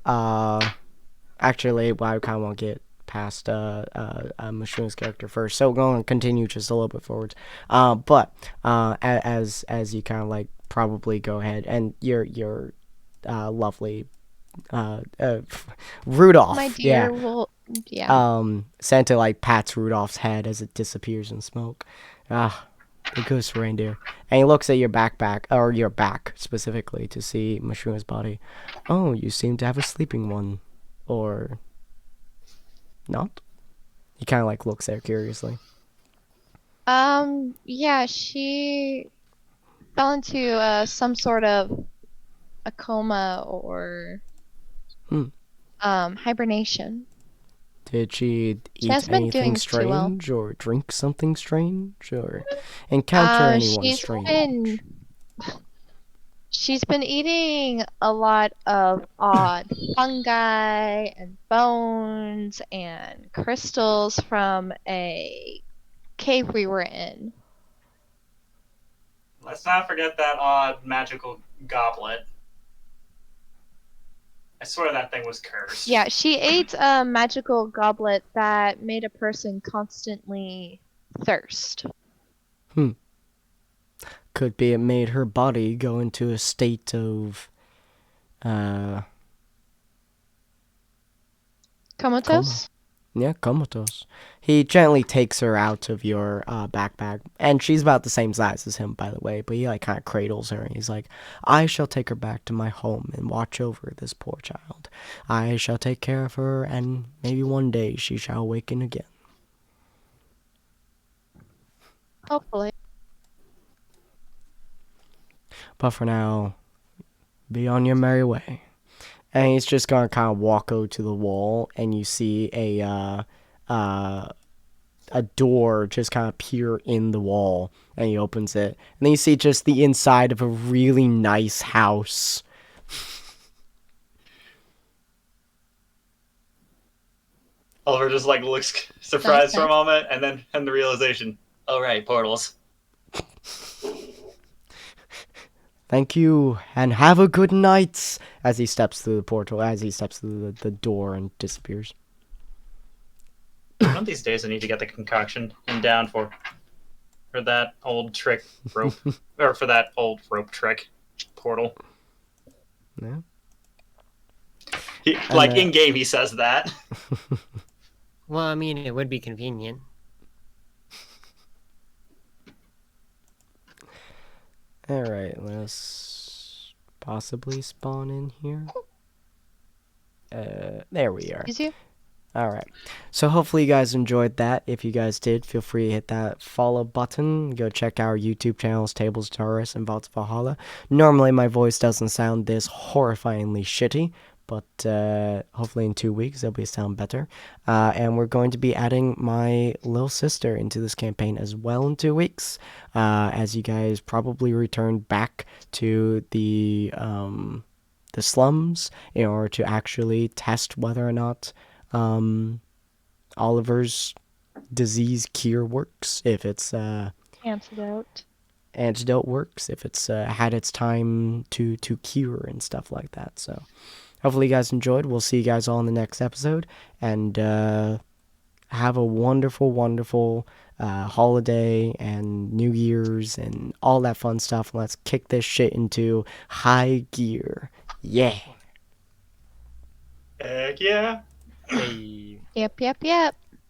actually, well, I kind of want to get past Mushuna's character first, so we're going to continue just a little bit forward. But as you kind of like probably go ahead, and your lovely Rudolph, My yeah. dear will. Yeah. Santa like pats Rudolph's head as it disappears in smoke. The goose reindeer. And he looks at your backpack, or your back specifically, to see Mashuna's body. Oh, you seem to have a sleeping one. Or not? He kind of like looks there curiously. Yeah, she fell into some sort of a coma or hibernation. Did she eat hasn't been doing anything too well. strange, or drink something strange, or encounter anyone She's strange? She's been eating a lot of odd fungi and bones and crystals from a cave we were in. Let's not forget that odd magical goblet. I swear that thing was cursed. Yeah, she ate a magical goblet that made a person constantly thirst. Could be it made her body go into a state of Comatose? yeah, comatose. He gently takes her out of your backpack, and she's about the same size as him, by the way, but he like kind of cradles her, and he's like, I shall take her back to my home and watch over this poor child. I shall take care of her, and maybe one day she shall awaken again. Hopefully. But for now, be on your merry way. And he's just gonna kind of walk over to the wall, and you see a door just kind of appear in the wall, and he opens it, and then you see just the inside of a really nice house. Oliver just like looks surprised for a Okay. moment, and then the realization. Oh right, portals. Thank you, and have a good night. As he steps through the portal, as he steps through the door and disappears. One of these days I need to get the concoction down for that old trick rope, or for that old rope trick portal. Yeah. Like in game, he says that. Well, I mean, it would be convenient. Alright, let's possibly spawn in here. There we are. Excuse you? Alright, so hopefully you guys enjoyed that. If you guys did, feel free to hit that follow button. Go check our YouTube channels, Tables, Taurus, and Vods of Valhalla. Normally my voice doesn't sound this horrifyingly shitty, but hopefully in 2 weeks it'll be sound better. And we're going to be adding my little sister into this campaign as well in 2 weeks, as you guys probably return back to the slums in order to actually test whether or not Oliver's disease cure works, if it's antidote works, if it's had its time to cure and stuff like that. So hopefully you guys enjoyed. We'll see you guys all in the next episode, and have a wonderful holiday and New Year's and all that fun stuff. Let's kick this shit into high gear. Yeah. Heck yeah. Hey. Yep.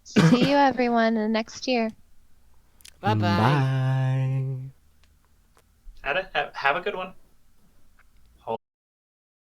See you everyone in the next year. Bye-bye. Bye. Have a good one.